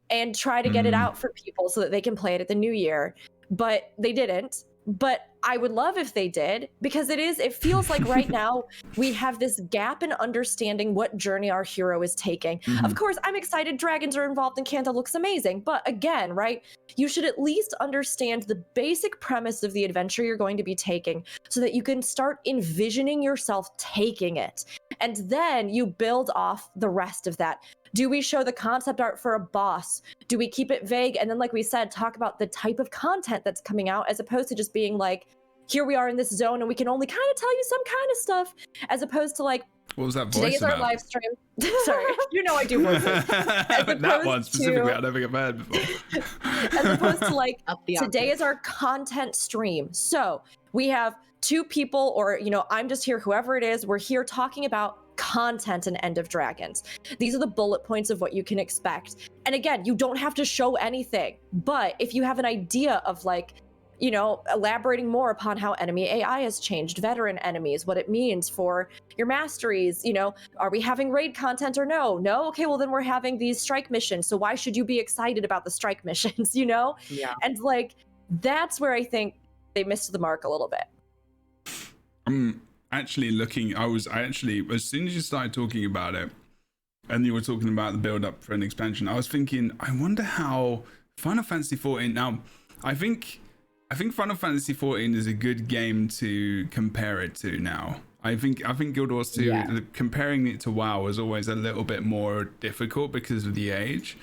and try to get it out for people so that they can play it at the new year. But they didn't. But I would love if they did, because it feels like right now we have this gap in understanding what journey our hero is taking. Of course, I'm excited dragons are involved and Cantha looks amazing. But again, right, you should at least understand the basic premise of the adventure you're going to be taking so that you can start envisioning yourself taking it. And then you build off the rest of that. Do we show the concept art for a boss? Do we keep it vague? And then, like we said, talk about the type of content that's coming out, as opposed to just being like, here we are in this zone and we can only kind of tell you some kind of stuff, as opposed to like, what was that voice today is about? our live stream. Sorry, you know I do voices. That one specifically, I don't think I've heard before. As opposed to like, today is our content stream. So we have two people, or, you know, I'm just here, whoever it is, we're here talking about content and End of Dragons. These are the bullet points of what you can expect. And again, you don't have to show anything, but if you have an idea of like, you know, elaborating more upon how enemy AI has changed, veteran enemies, what it means for your masteries, you know, are we having raid content or no? No? Okay, well then we're having these strike missions. So why should you be excited about the strike missions, you know? Yeah. And like, that's where I think they missed the mark a little bit. Actually looking, I actually, as soon as you started talking about it and you were talking about the build up for an expansion, I was thinking, I wonder how Final Fantasy 14, now I think Final Fantasy 14 is a good game to compare it to now. I think Guild Wars 2, comparing it to WoW was always a little bit more difficult because of the age.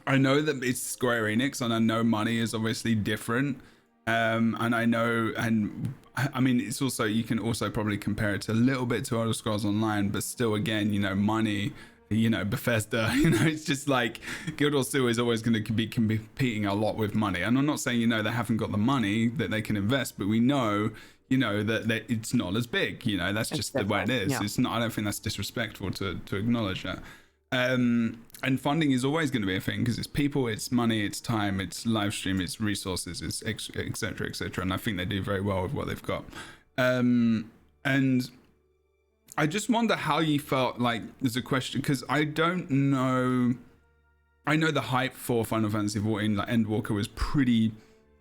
I know that it's Square Enix, and I know money is obviously different. And I know, and I mean, it's also, you can also probably compare it to a little bit to Elder Scrolls Online, but still, again, you know, money, you know, Bethesda, you know, it's just like Guild Wars 2 is always going to be competing a lot with money. And I'm not saying, you know, they haven't got the money that they can invest, but we know, you know, that it's not as big, you know, that's just the way it is. Yeah. It's not, I don't think that's disrespectful to acknowledge that. And funding is always going to be a thing because it's people, it's money, it's time, it's live stream, it's resources, it's et cetera, et cetera. And I think they do very well with what they've got. And I just wonder how you felt, like, there's a question, because I don't know. I know the hype for Final Fantasy XIV, like Endwalker, was pretty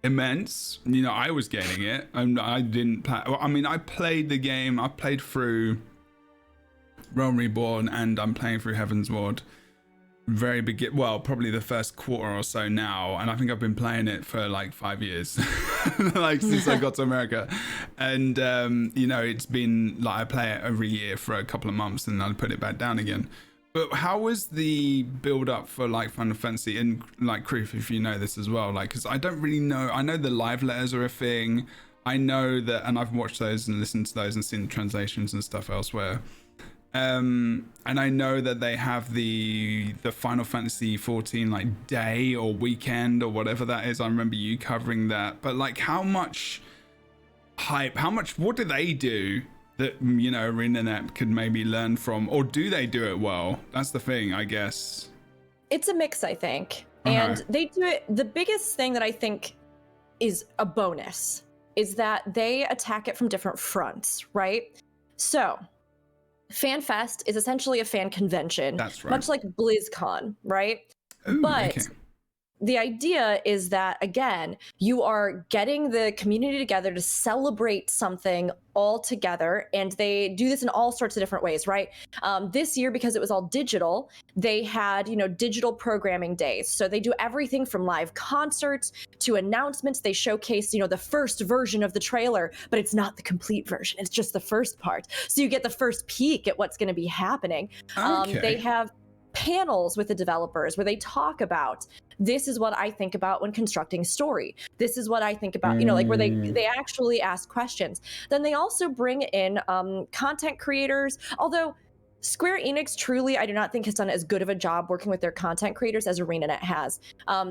immense. You know, I was getting it, and I didn't play. Well, I mean, I played the game. I played through Realm Reborn, and I'm playing through Heaven's Ward. Well, probably the first quarter or so now, and I think I've been playing it for like 5 years, like since I got to America. And you know, it's been like I play it every year for a couple of months, and I put it back down again. But how was the build up for like Final Fantasy, and like Kroof, if you know this as well, like, because I don't really know. I know the live letters are a thing. I know that, and I've watched those and listened to those and seen the translations and stuff elsewhere. And I know that they have the Final Fantasy 14 like day or weekend or whatever that is. I remember you covering that. But like, how much hype? What do they do that, you know, ArenaNet could maybe learn from, or do they do it well? That's the thing, I guess. It's a mix, I think. And they do it. The biggest thing that I think is a bonus is that they attack it from different fronts, right? So FanFest is essentially a fan convention. That's right. Much like BlizzCon, right? Ooh, but okay. The idea is that, again, you are getting the community together to celebrate something all together, and they do this in all sorts of different ways, right? This year, because it was all digital, they had, you know, digital programming days. So they do everything from live concerts to announcements. They showcase, you know, the first version of the trailer, but it's not the complete version. It's just the first part. So you get the first peek at what's going to be happening. Okay. They have panels with the developers where they talk about, this is what I think about when constructing story. This is what I think about, you know, like where they actually ask questions. Then they also bring in content creators, although Square Enix truly, I do not think, has done as good of a job working with their content creators as ArenaNet has.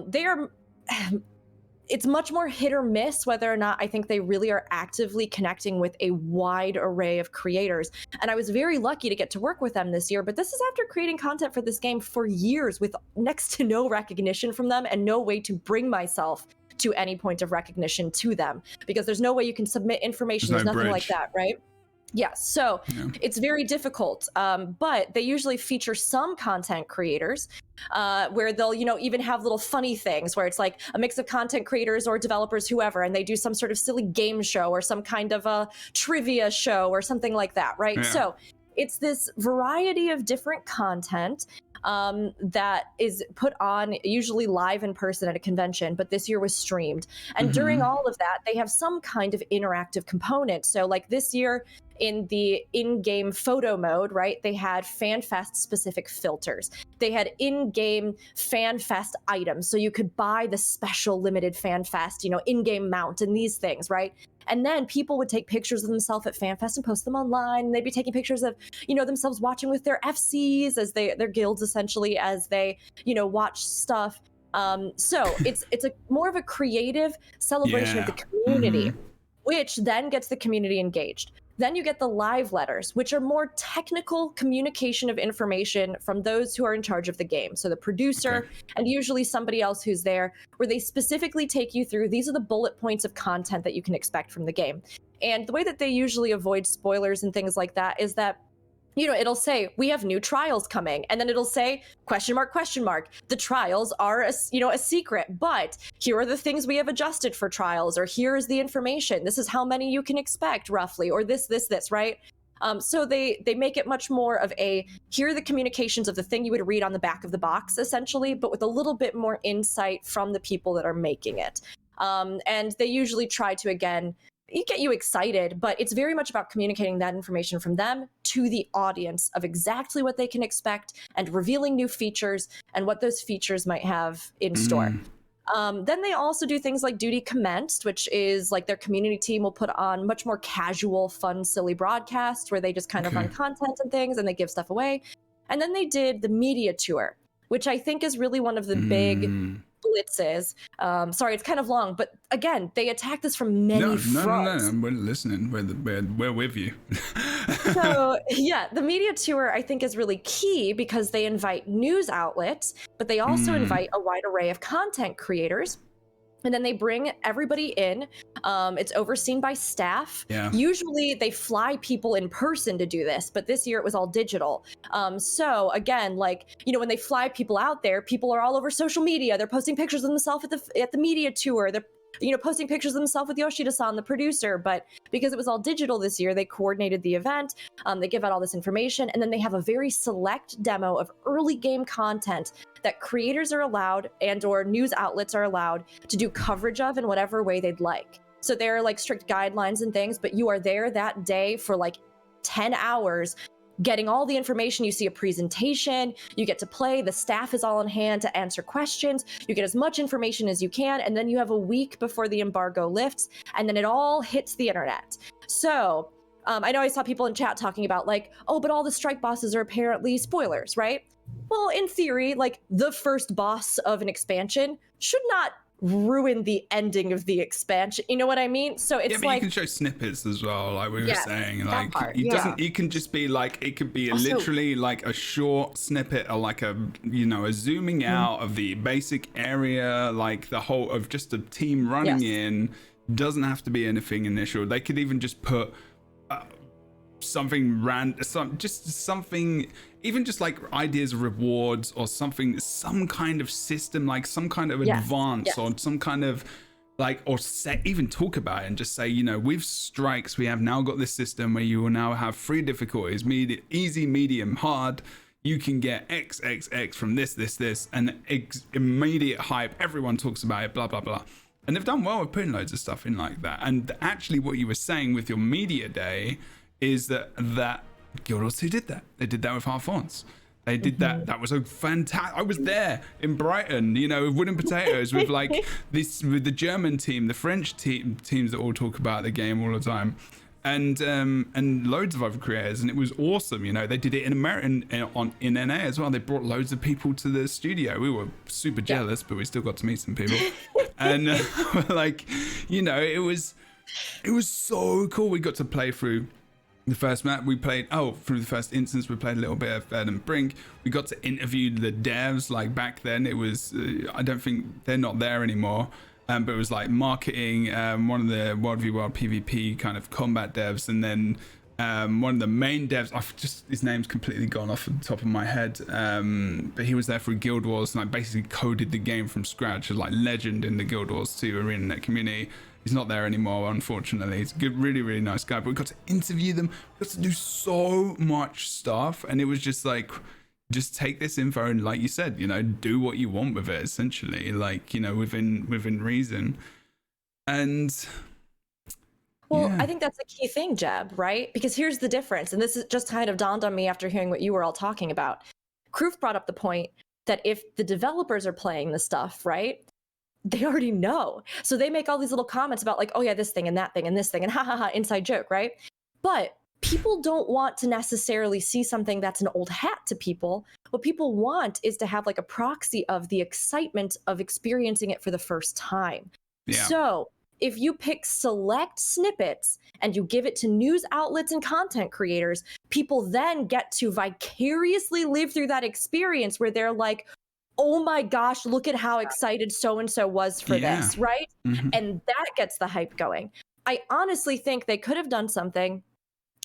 They are it's much more hit or miss whether or not I think they really are actively connecting with a wide array of creators. And I was very lucky to get to work with them this year, but this is after creating content for this game for years with next to no recognition from them and no way to bring myself to any point of recognition to them, because there's no way you can submit information. There's nothing like that, right? Yeah, so it's very difficult, but they usually feature some content creators where they'll, you know, even have little funny things where it's like a mix of content creators or developers, whoever, and they do some sort of silly game show or some kind of a trivia show or something like that, right? Yeah. So it's this variety of different content that is put on usually live in person at a convention, but this year was streamed. And during all of that, they have some kind of interactive component. So like this year in the in-game photo mode, right, they had FanFest specific filters. They had in-game FanFest items. So you could buy the special limited FanFest, you know, in-game mount and these things, right? And then people would take pictures of themselves at FanFest and post them online. And they'd be taking pictures of, you know, themselves watching with their FCs as their guilds essentially as they, you know, watch stuff. So it's a more of a creative celebration of the community, which then gets the community engaged. Then you get the live letters, which are more technical communication of information from those who are in charge of the game. So the producer and usually somebody else who's there, where they specifically take you through, these are the bullet points of content that you can expect from the game. And the way that they usually avoid spoilers and things like that is that, you know, it'll say, we have new trials coming. And then it'll say, question mark, the trials are, a secret, but here are the things we have adjusted for trials, or here is the information. This is how many you can expect roughly, or this, right? So they make it much more of a, here are the communications of the thing you would read on the back of the box, essentially, but with a little bit more insight from the people that are making it. And they usually try to, again, get you excited, but it's very much about communicating that information from them to the audience of exactly what they can expect and revealing new features and what those features might have in store. Then they also do things like Duty Commenced, which is like their community team will put on much more casual, fun, silly broadcasts where they just kind of run content and things and they give stuff away. And then they did the media tour, which I think is really one of the big blitzes. Sorry, it's kind of long, but again, they attack this from many fronts. No. We're listening. We're with you. So yeah, the media tour I think is really key because they invite news outlets, but they also invite a wide array of content creators. And then they bring everybody in. It's overseen by staff. Yeah. Usually they fly people in person to do this, but this year it was all digital. So again, like, when they fly people out there, people are all over social media. They're posting pictures of themselves at the media tour. They're posting pictures of themselves with Yoshida-san, the producer. But because it was all digital this year, they coordinated the event. They give out all this information, and then they have a very select demo of early game content that creators are allowed and/or news outlets are allowed to do coverage of in whatever way they'd like. So there are like strict guidelines and things, but you are there that day for like 10 hours getting all the information. You see a presentation, you get to play, the staff is all on hand to answer questions, you get as much information as you can, and then you have a week before the embargo lifts, and then it all hits the internet. So I know I saw people in chat talking about like, oh, but all the strike bosses are apparently spoilers, right? Well, in theory, like the first boss of an expansion should not ruin the ending of the expansion. You know what I mean? So it's but like you can show snippets as well, like we were saying. Like part, it doesn't. It can just be like it could be literally like a short snippet or like a a zooming out of the basic area, like the whole of just a team running in. Doesn't have to be anything initial. They could even just put something something, even just like ideas of rewards or something, some kind of system, like some kind of advance or some kind of like, or even talk about it and just say, with strikes, we have now got this system where you will now have 3 difficulties: easy, medium, hard. You can get XXX from this, and immediate hype. Everyone talks about it, blah, blah, blah. And they've done well with putting loads of stuff in like that. And actually what you were saying with your media day is that Guild Wars 2 did that. They did that with Half Fonts. They did that. That was a fantastic. I was there in Brighton, with wooden potatoes, with like with the German team, the French teams that all talk about the game all the time, and loads of other creators, and it was awesome. They did it in America, in NA as well. They brought loads of people to the studio. We were super jealous, but we still got to meet some people, and it was so cool. We got to play through the first map. We played through the first instance. We played a little bit of LightBringers. We got to interview the devs. Like back then, it was I don't think they're not there anymore. But it was like marketing, one of the World v World PvP kind of combat devs, and then one of the main devs. His name's completely gone off the top of my head. But he was there for Guild Wars, and I basically coded the game from scratch. As like legend in the Guild Wars 2 ArenaNet community. He's not there anymore, unfortunately. He's a good, really, really nice guy. But we got to interview them. We got to do so much stuff. And it was just like, just take this info and, like you said, do what you want with it, essentially. Like, within reason. And... Well, I think that's a key thing, Jeb, right? Because here's the difference. And this is just kind of dawned on me after hearing what you were all talking about. Kroof brought up the point that if the developers are playing the stuff, right? They already know. So they make all these little comments about like, oh yeah, this thing and that thing and this thing and ha ha ha, inside joke, right? But people don't want to necessarily see something that's an old hat to people. What people want is to have like a proxy of the excitement of experiencing it for the first time. Yeah. So if you pick select snippets and you give it to news outlets and content creators, people then get to vicariously live through that experience where they're like, oh my gosh, look at how excited so-and-so was for this, right? Mm-hmm. And that gets the hype going. I honestly think they could have done something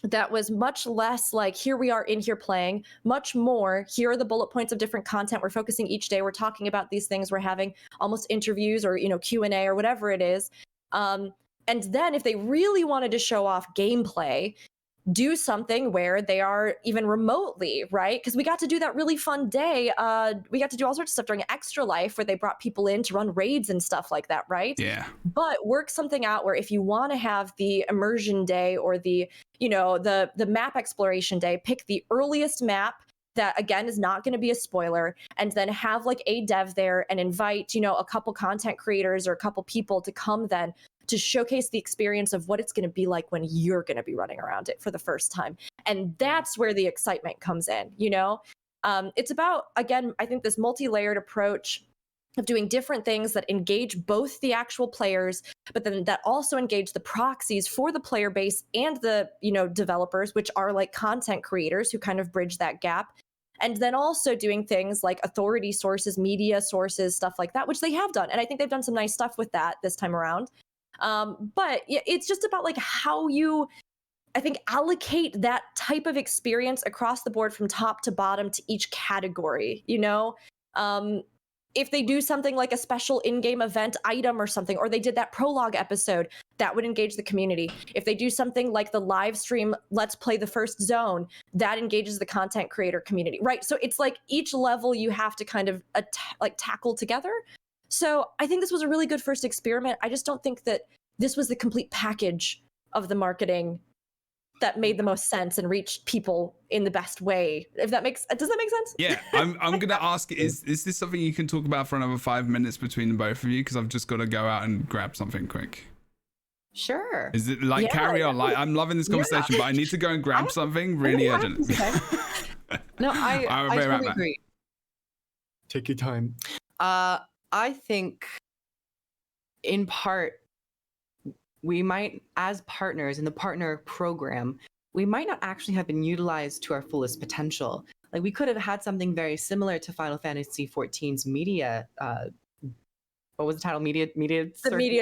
that was much less like, here we are in here playing, much more, here are the bullet points of different content we're focusing each day, we're talking about these things, we're having almost interviews or, Q&A or whatever it is. And then if they really wanted to show off gameplay, do something where they are even remotely, right? Because we got to do that really fun day. We got to do all sorts of stuff during Extra Life where they brought people in to run raids and stuff like that, right? Yeah. But work something out where if you want to have the immersion day or the, the map exploration day, pick the earliest map that, again, is not going to be a spoiler, and then have like a dev there and invite, a couple content creators or a couple people to come then to showcase the experience of what it's going to be like when you're going to be running around it for the first time. And that's where the excitement comes in, It's about, again, I think this multi-layered approach of doing different things that engage both the actual players, but then that also engage the proxies for the player base and the, developers, which are like content creators who kind of bridge that gap. And then also doing things like authority sources, media sources, stuff like that, which they have done. And I think they've done some nice stuff with that this time around. But yeah, it's just about like how you, I think, allocate that type of experience across the board from top to bottom to each category, if they do something like a special in-game event item or something, or they did that prologue episode, that would engage the community. If they do something like the live stream, let's play the first zone, that engages the content creator community, right? So it's like each level you have to kind of tackle together. So I think this was a really good first experiment. I just don't think that this was the complete package of the marketing that made the most sense and reached people in the best way. Does that make sense? Yeah, I'm gonna ask, is this something you can talk about for another 5 minutes between the both of you? Because I've just got to go out and grab something quick. Sure. Is it like carry on? Like, I'm loving this conversation, but I need to go and grab something really urgent. No, I totally agree. Take your time. I think in part, we might, as partners in the partner program, we might not actually have been utilized to our fullest potential. Like, we could have had something very similar to Final Fantasy XIV's media. What was the title? Media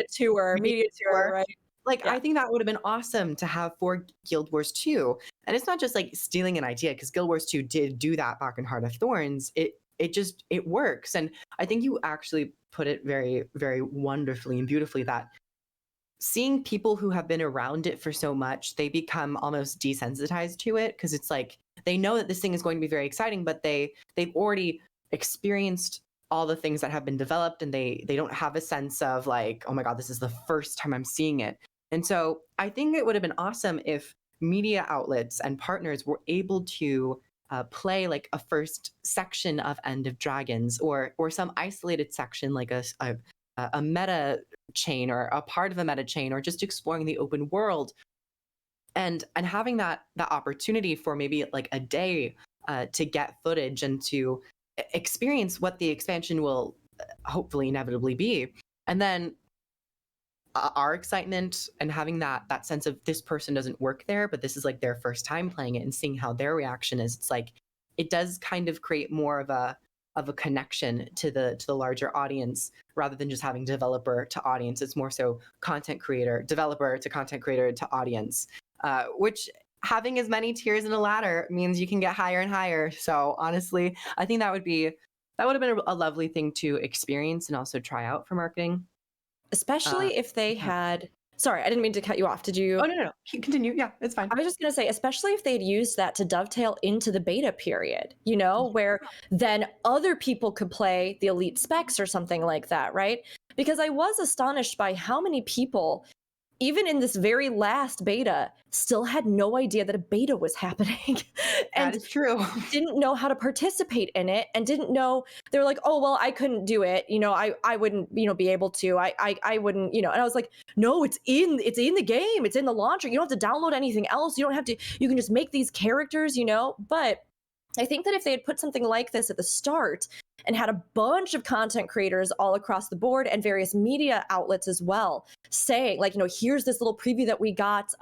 tour, right? Like, yeah. I think that would have been awesome to have for Guild Wars 2. And it's not just like stealing an idea, because Guild Wars 2 did do that back in Heart of Thorns. It works. And I think you actually put it very, very wonderfully and beautifully that seeing people who have been around it for so much, they become almost desensitized to it, because it's like they know that this thing is going to be very exciting, but they've already experienced all the things that have been developed, and they don't have a sense of like, oh my God, this is the first time I'm seeing it. And so I think it would have been awesome if media outlets and partners were able to play like a first section of End of Dragons, or some isolated section, like a meta chain or a part of a meta chain, or just exploring the open world, and having that opportunity for maybe like a day to get footage and to experience what the expansion will hopefully inevitably be. And then our excitement and having that sense of this person doesn't work there, but this is like their first time playing it, and seeing how their reaction is. It's like, it does kind of create more of a connection to the larger audience, rather than just having developer to audience. It's more so content creator, developer to content creator to audience, which having as many tiers in a ladder means you can get higher and higher. So honestly, I think that would have been a lovely thing to experience and also try out for marketing. Especially if they had, sorry, I didn't mean to cut you off. Did you? Oh, no. Continue. Yeah, it's fine. I was just going to say, especially if they'd used that to dovetail into the beta period, where then other people could play the elite specs or something like that, right? Because I was astonished by how many people, even in this very last beta, still had no idea that a beta was happening. And that is true. Didn't know how to participate in it, and didn't know, they were like, oh, well, I couldn't do it. I wouldn't, be able to, I wouldn't, and I was like, no, it's in the game. It's in the launcher. You don't have to download anything else. You don't have to, you can just make these characters, but I think that if they had put something like this at the start and had a bunch of content creators all across the board and various media outlets as well saying, like, here's this little preview that we got.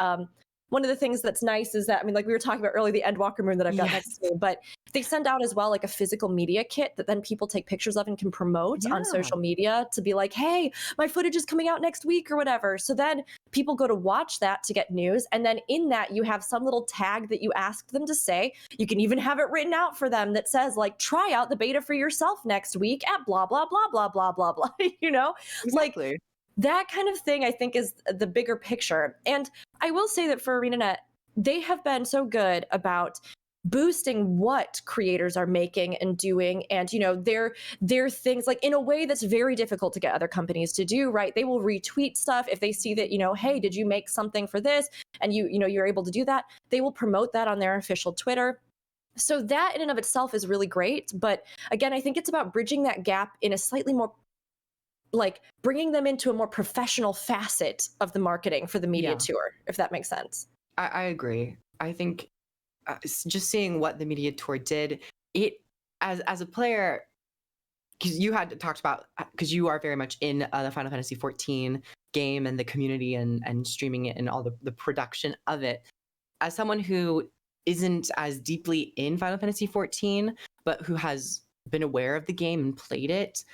One of the things that's nice is that, like we were talking about earlier, the Endwalker moon that I've got next to me, but they send out as well like a physical media kit that then people take pictures of and can promote on social media to be like, hey, my footage is coming out next week or whatever. So then people go to watch that to get news. And then in that, you have some little tag that you asked them to say. You can even have it written out for them that says, like, try out the beta for yourself next week at blah, blah, blah, blah, blah, blah, blah, Exactly. Like, that kind of thing, I think, is the bigger picture. And I will say that for ArenaNet, they have been so good about boosting what creators are making and doing, and their things, like, in a way that's very difficult to get other companies to do, right? They will retweet stuff if they see that, hey, did you make something for this, and you're able to do that. They will promote that on their official Twitter. So that in and of itself is really great. But again, I think it's about bridging that gap in a slightly more, like, bringing them into a more professional facet of the marketing for the media tour, if that makes sense. I agree. I think just seeing what the media tour did, it as a player, because you had talked about, because you are very much in the Final Fantasy 14 game and the community and streaming it and all the production of it. As someone who isn't as deeply in Final Fantasy 14, but who has been aware of the game and played it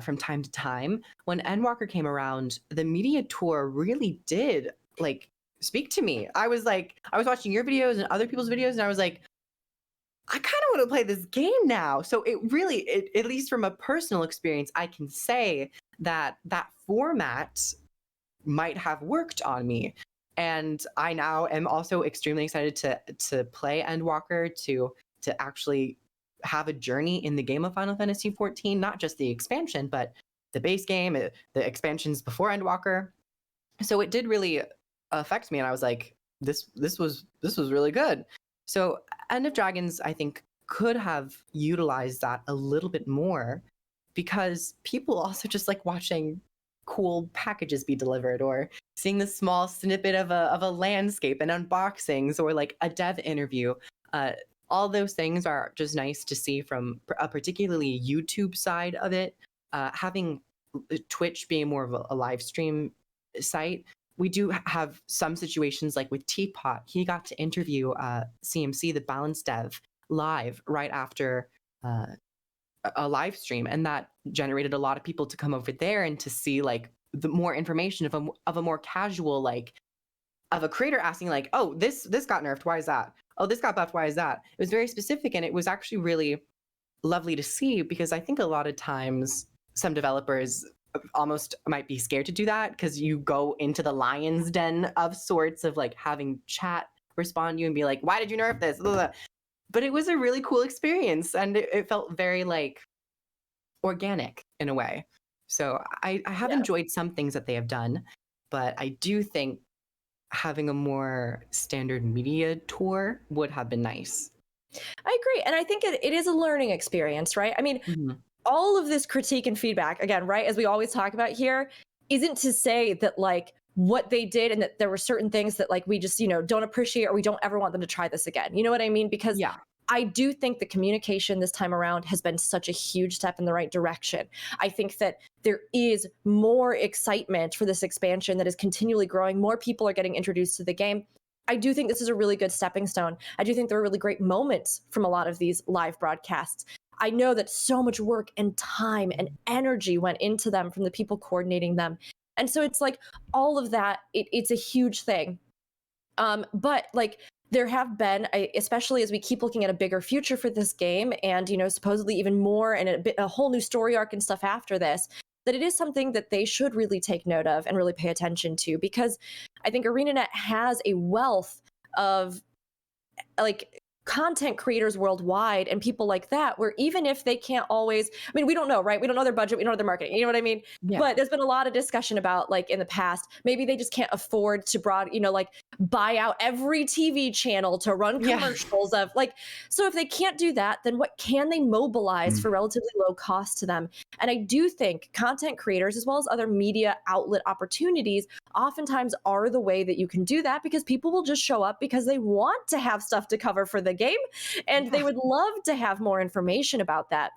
from time to time, when Endwalker came around, the media tour really did like speak to me. I was watching your videos and other people's videos, and I was like, I kind of want to play this game now. So it really, at least from a personal experience, I can say that format might have worked on me. And I now am also extremely excited to play Endwalker, to actually have a journey in the game of Final Fantasy 14, not just the expansion, but the base game, the expansions before Endwalker. So it did really affect me, and I was like, this was really good. So End of Dragons, I think, could have utilized that a little bit more, because people also just like watching cool packages be delivered, or seeing the small snippet of a landscape and unboxings, or like a dev interview. All those things are just nice to see from a particularly YouTube side of it. Having Twitch being more of a live stream site, we do have some situations like with Teapot. He got to interview CMC, the balance dev, live right after a live stream, and that generated a lot of people to come over there and to see like the more information of a more casual, like, of a creator asking like, oh, this got nerfed, why is that? Oh, this got buffed, why is that? It was very specific, and it was actually really lovely to see, because I think a lot of times some developers almost might be scared to do that, because you go into the lion's den of sorts of like having chat respond to you and be like, why did you nerf this? But it was a really cool experience, and it felt very like organic in a way. So I have enjoyed some things that they have done, but I do think having a more standard media tour would have been nice. I agree. And I think it is a learning experience, right? I mean, all of this critique and feedback, again, right, as we always talk about here, isn't to say that like what they did and that there were certain things that like we just, don't appreciate, or we don't ever want them to try this again. You know what I mean? Because I do think the communication this time around has been such a huge step in the right direction. I think that there is more excitement for this expansion that is continually growing. More people are getting introduced to the game. I do think this is a really good stepping stone. I do think there are really great moments from a lot of these live broadcasts. I know that so much work and time and energy went into them from the people coordinating them. And so it's like all of that, it's a huge thing. But like, there have been, especially as we keep looking at a bigger future for this game, and supposedly even more, and a whole new story arc and stuff after this, that it is something that they should really take note of and really pay attention to, because I think ArenaNet has a wealth of like content creators worldwide and people like that, where even if they can't always, I mean, we don't know, right? We don't know their budget, we don't know their marketing, you know what I mean? Yeah. But there's been a lot of discussion about like in the past, maybe they just can't afford to like buy out every TV channel to run commercials of like, so if they can't do that, then what can they mobilize for relatively low cost to them? And I do think content creators, as well as other media outlet opportunities, oftentimes are the way that you can do that, because people will just show up because they want to have stuff to cover for the game, and they would love to have more information about that.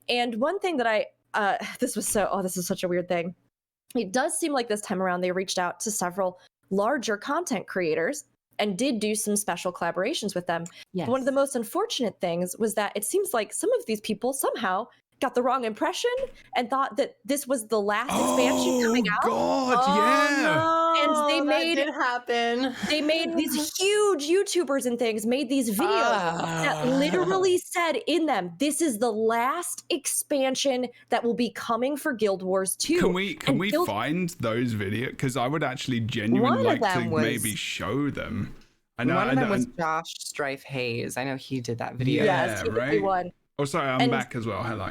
And one thing that this is such a weird thing. It does seem like this time around they reached out to several larger content creators and did do some special collaborations with them. Yes. One of the most unfortunate things was that it seems like some of these people somehow got the wrong impression and thought that this was the last expansion coming out. And that did happen. They made these huge YouTubers and things made these videos that literally said in them, this is the last expansion that will be coming for Guild Wars 2. Can we find those videos? Because I would actually genuinely like to maybe show them. One of them was Josh Strife Hayes. I know he did that video. Yeah, right. One. Oh, sorry, I'm back as well. Hello.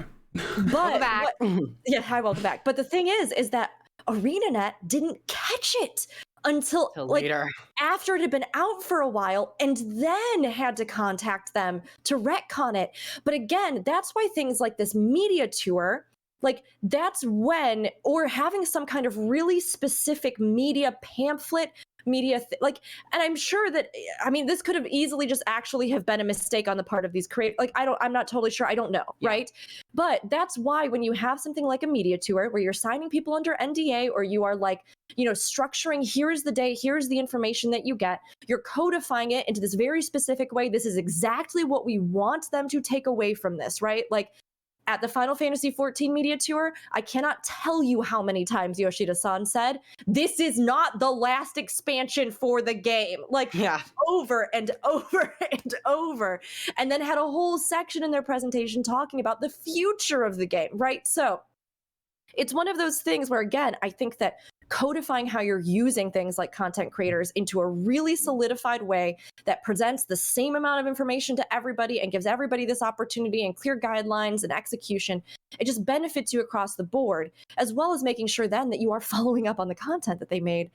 Welcome back. Hi, welcome back. But the thing is that ArenaNet didn't catch it until later, after it had been out for a while, and then had to contact them to retcon it. But again, that's why things like this media tour, like that's when, or having some kind of really specific media pamphlet, media like, and I'm sure that, I mean, this could have easily just actually have been a mistake on the part of these creators. Like, I'm not totally sure. I don't know. Yeah. Right. But that's why when you have something like a media tour where you're signing people under NDA, or you are like, structuring, here's the day, here's the information that you get, you're codifying it into this very specific way. This is exactly what we want them to take away from this, right? Like, at the Final Fantasy XIV media tour, I cannot tell you how many times Yoshida-san said, this is not the last expansion for the game. Like, over and over and over. And then had a whole section in their presentation talking about the future of the game, right? So it's one of those things where, again, I think that codifying how you're using things like content creators into a really solidified way that presents the same amount of information to everybody and gives everybody this opportunity and clear guidelines and execution, it just benefits you across the board, as well as making sure then that you are following up on the content that they made.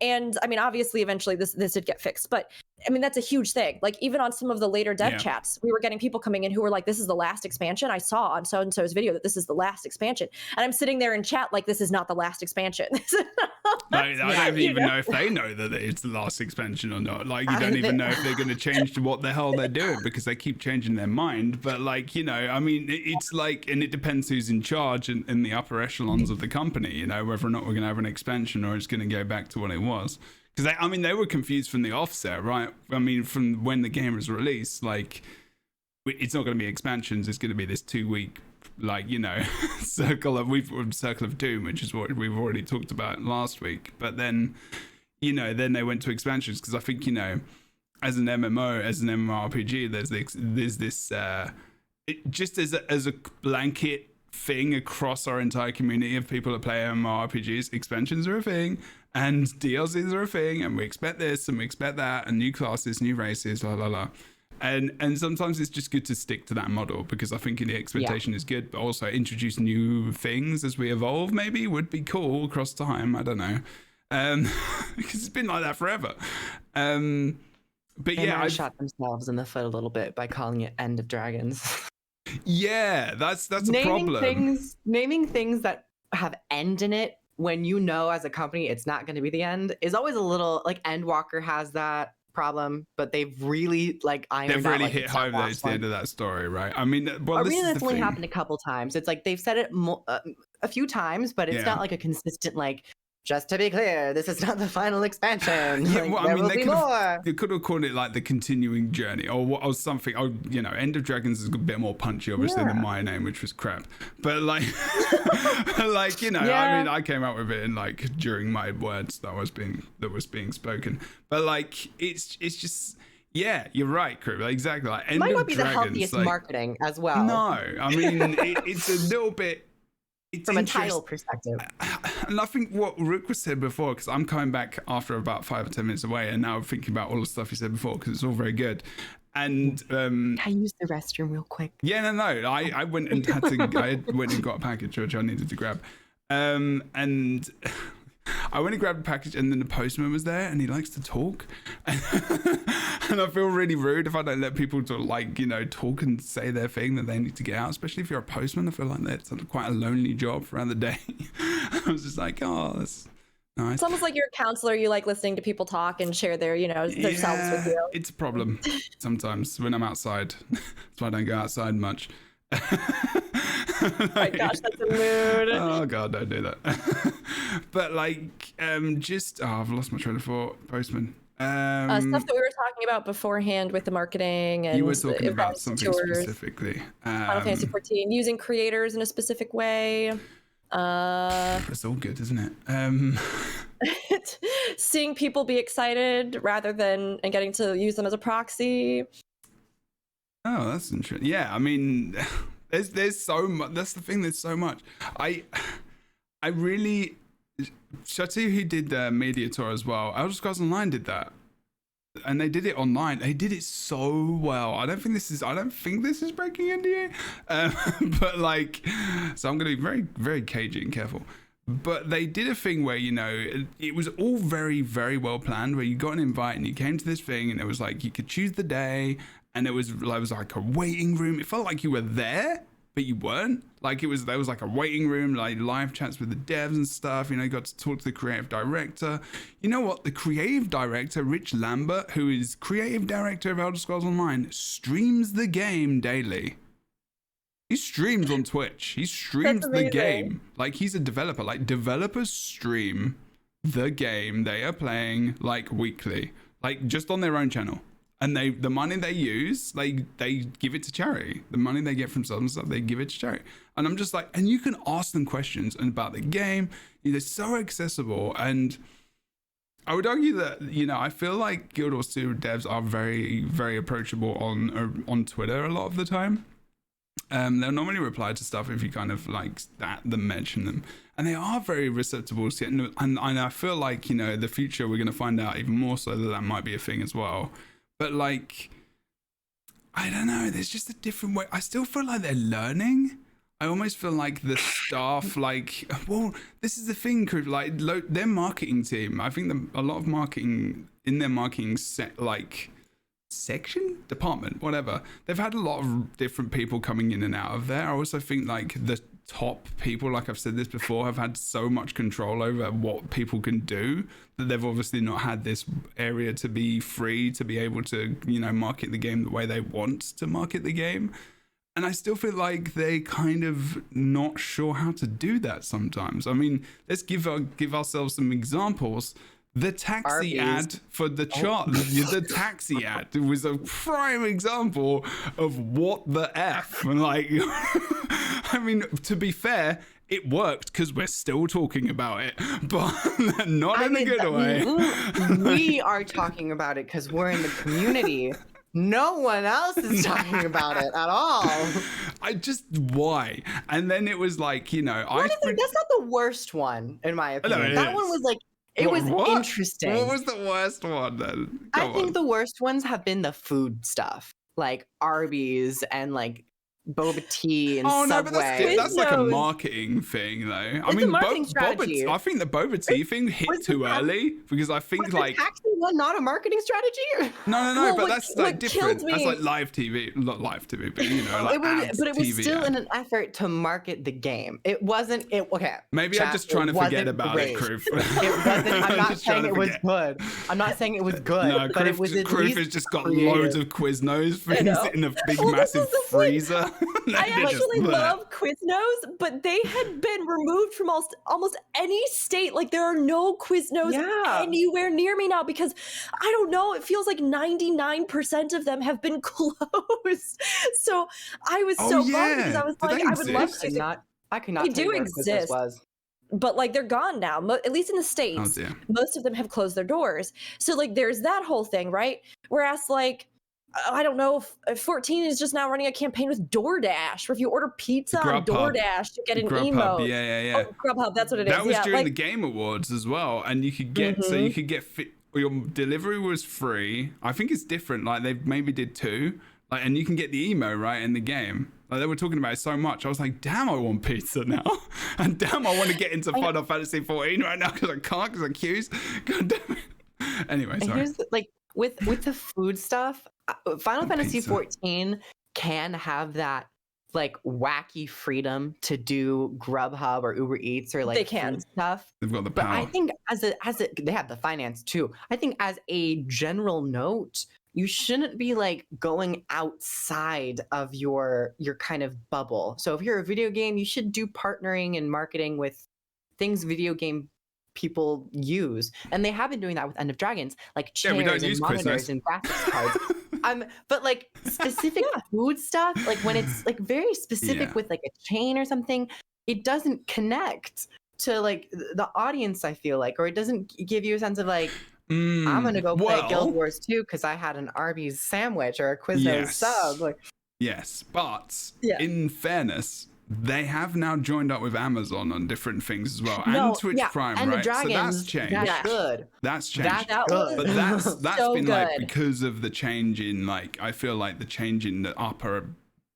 And I mean, obviously, eventually this did get fixed, but I mean, that's a huge thing. Like, even on some of the later dev chats, we were getting people coming in who were like, this is the last expansion. I saw on so-and-so's video that this is the last expansion. And I'm sitting there in chat like, this is not the last expansion. I don't even know if they know that it's the last expansion or not. Like, you don't even know if they're going to change to what the hell they're doing, because they keep changing their mind. But like, I mean, it's like, and it depends who's in charge in the upper echelons of the company, whether or not we're going to have an expansion or it's going to go back to what it was. Because they were confused from the offset, right? I mean, from when the game was released, like, it's not going to be expansions. It's going to be this 2-week, like, circle of doom, which is what we've already talked about last week. But then, then they went to expansions, because I think, as an MMO, as an MMORPG, there's this just as a blanket thing across our entire community of people that play MMORPGs, expansions are a thing. And DLCs are a thing, and we expect this and we expect that, and new classes, new races, la la la. And sometimes it's just good to stick to that model, because I think the expectation is good, but also introduce new things as we evolve maybe would be cool across time. I don't know. Because it's been like that forever. But they shot themselves in the foot a little bit by calling it End of Dragons. Yeah, that's a problem. Naming things that have end in it, when as a company it's not going to be the end, is always a little, like, Endwalker has that problem, but they've really hit home that it's the end of that story, right? I mean, that's only happened a couple times. It's like they've said it a few times, but it's not like a consistent, like, just to be clear, this is not the final expansion. Yeah, like, well, there will be more. They could have called it like the continuing journey, or something. Oh, End of Dragons is a bit more punchy, obviously, than my name, which was crap. But like, I mean, I came out with it in, like, during my words that was being spoken. But like, it's just. Yeah, you're right, Crew. Exactly. Like, End might of not be Dragons, the healthiest marketing as well. No, I mean, it's a little bit. It's from a title perspective. And I think what Rook was said before, because I'm coming back after about 5 or 10 minutes away, and now I'm thinking about all the stuff he said before, because it's all very good. And can I use the restroom real quick? Yeah, no. I went and went and got a package which I needed to grab. And I went and grabbed a package, and then the postman was there, and he likes to talk. And I feel really rude if I don't let people talk and say their thing that they need to get out, especially if you're a postman. I feel like that's quite a lonely job throughout the day. I was just like, oh, that's nice. It's almost like you're a counselor. You like listening to people talk and share their, themselves with you. It's a problem sometimes when I'm outside. That's why I don't go outside much. Oh my gosh, that's a mood. Oh god, don't do that. But like, I've lost my train of thought. Postman. Stuff that we were talking about beforehand with the marketing, and you were talking about something specifically. Final Fantasy XIV, using creators in a specific way. It's all good, isn't it? Seeing people be excited rather than and getting to use them as a proxy. Oh, that's interesting. Yeah, I mean, there's so much. That's the thing. There's so much. I really. Shatu, who did the media tour as well. Elder Scrolls Online did that, and they did it online. They did it so well. I don't think this is breaking NDA, but like, so I'm gonna be very, very cagey and careful. But they did a thing where, it was all very, very well planned, where you got an invite and you came to this thing, and it was like you could choose the day, and it was like a waiting room. It felt like you were there. but you weren't. Like there was like a waiting room, like live chats with the devs and stuff. You got to talk to the creative director. You know what? The creative director, Rich Lambert, who is creative director of Elder Scrolls Online, streams the game daily. He streams on Twitch. He streams the game. Like he's a developer. Like developers stream the game they are playing like weekly, like just on their own channel. And the money they use, they give it to charity. The money they get from some stuff, they give it to charity. And I'm just like, and you can ask them questions about the game. They're so accessible. And I would argue that, I feel like Guild Wars 2 devs are very, very approachable on Twitter a lot of the time. They'll normally reply to stuff if you kind of like them mention them. And they are very receptive to it. And I feel like, the future, we're going to find out even more so that might be a thing as well. But like, I don't know, there's just a different way. I still feel like they're learning. I almost feel like the staff, this is the thing, like their marketing team, I think a lot of marketing in their marketing department, whatever, they've had a lot of different people coming in and out of there. I also think like the top people, like I've said this before, have had so much control over what people can do that they've obviously not had this area to be free to be able to market the game the way they want to market the game. And I still feel like they kind of not sure how to do that sometimes. I mean, let's give ourselves some examples. The taxi ad for the chart, the taxi ad was a prime example of what the F. And like, I mean, to be fair, it worked because we're still talking about it, but not in a good way. We are talking about it because we're in the community. No one else is talking about it at all. Why? And then it was like, that's not the worst one, in my opinion. That one was like, it was interesting. What was the worst one then? I think the worst ones have been the food stuff, like Arby's and like boba tea and Subway. But that's like a marketing thing, though. I mean, I think the boba tea thing hit too early because I think like the taxi one not a marketing strategy. No, but that's like different. That's like live TV, not live TV, but it was still in an effort to market the game. It wasn't. Okay. Maybe I'm just trying to forget about it, Kroof. It wasn't. I'm not saying it was good. I'm not saying it was good. No, but it was at Kroof least has just got loads of Quiznos things in a big massive freezer. I actually love Quiznos, but they had been removed from almost any state. Like there are no Quiznos anywhere near me now because I don't know. It feels like 99% of them have been closed. So I was so bummed because I was like, I would love to. I could not. They do exist. But like they're gone now, at least in the States. Most of them have closed their doors. So like there's that whole thing, right? Whereas like, I don't know if 14 is just now running a campaign with DoorDash, where if you order pizza on DoorDash, you get an emote. Yeah. Oh, Grubhub, that's what it is. That was during the Game Awards as well, and you could get your delivery was free. I think it's different. Like they maybe did 2, like, and you can get the emo right in the game. Like they were talking about it so much. I was like, damn, I want pizza now, and damn, I want to get into Final Fantasy 14 right now because I can't because I'm queues. God damn it. Anyway, sorry. Here's with the food stuff. Final Fantasy 14 can have that like wacky freedom to do Grubhub or Uber Eats or like they can food stuff. They've got the power. But I think they have the finance too. I think as a general note, you shouldn't be like going outside of your kind of bubble. So if you're a video game, you should do partnering and marketing with things video game people use, and they have been doing that with End of Dragons, like chairs and monitors and graphics cards. But like specific food stuff, like when it's like very specific with like a chain or something, it doesn't connect to like the audience, I feel like, or it doesn't give you a sense of like, I'm gonna go play Guild Wars 2 because I had an Arby's sandwich or a Quiznos sub. Like, yes, but in fairness, they have now joined up with Amazon on different things as well, and Twitch Prime, and right? Dragons, so that's changed. That's good. That's changed. That's good. But that's so been good. like because of the change in like, I feel like the change in the upper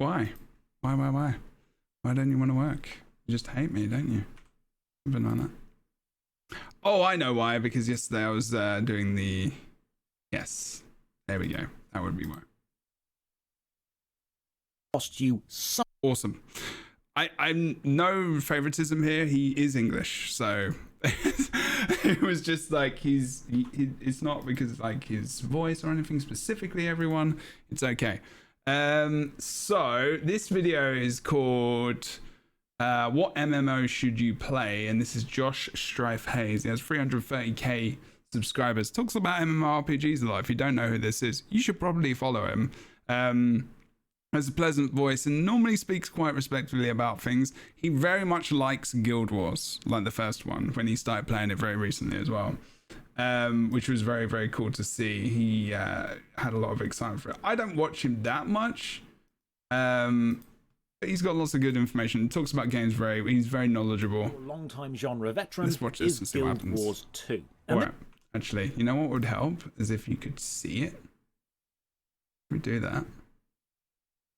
Why? Why? Why don't you want to work? You just hate me, don't you? Something like that. Oh, I know why. Because yesterday I was doing the... Yes. There we go. That would be why. Cost you some. Awesome. I'm no favoritism here. He is English, so it was just like it's not because like his voice or anything specifically. Everyone, it's okay. So this video is called "What MMO Should You Play?" and this is Josh Strife Hayes. He has 330k subscribers. Talks about MMORPGs a lot. If you don't know who this is, you should probably follow him. Has a pleasant voice and normally speaks quite respectfully about things. He very much likes Guild Wars, like the first one, when he started playing it very recently as well, which was very, very cool to see. He had a lot of excitement for it. I don't watch him that much, but he's got lots of good information. He talks about games he's very knowledgeable. Long-time genre veteran. Let's watch this and see what Guild happens. Wars 2. All right. Actually, you know what would help is if you could see it. We do that.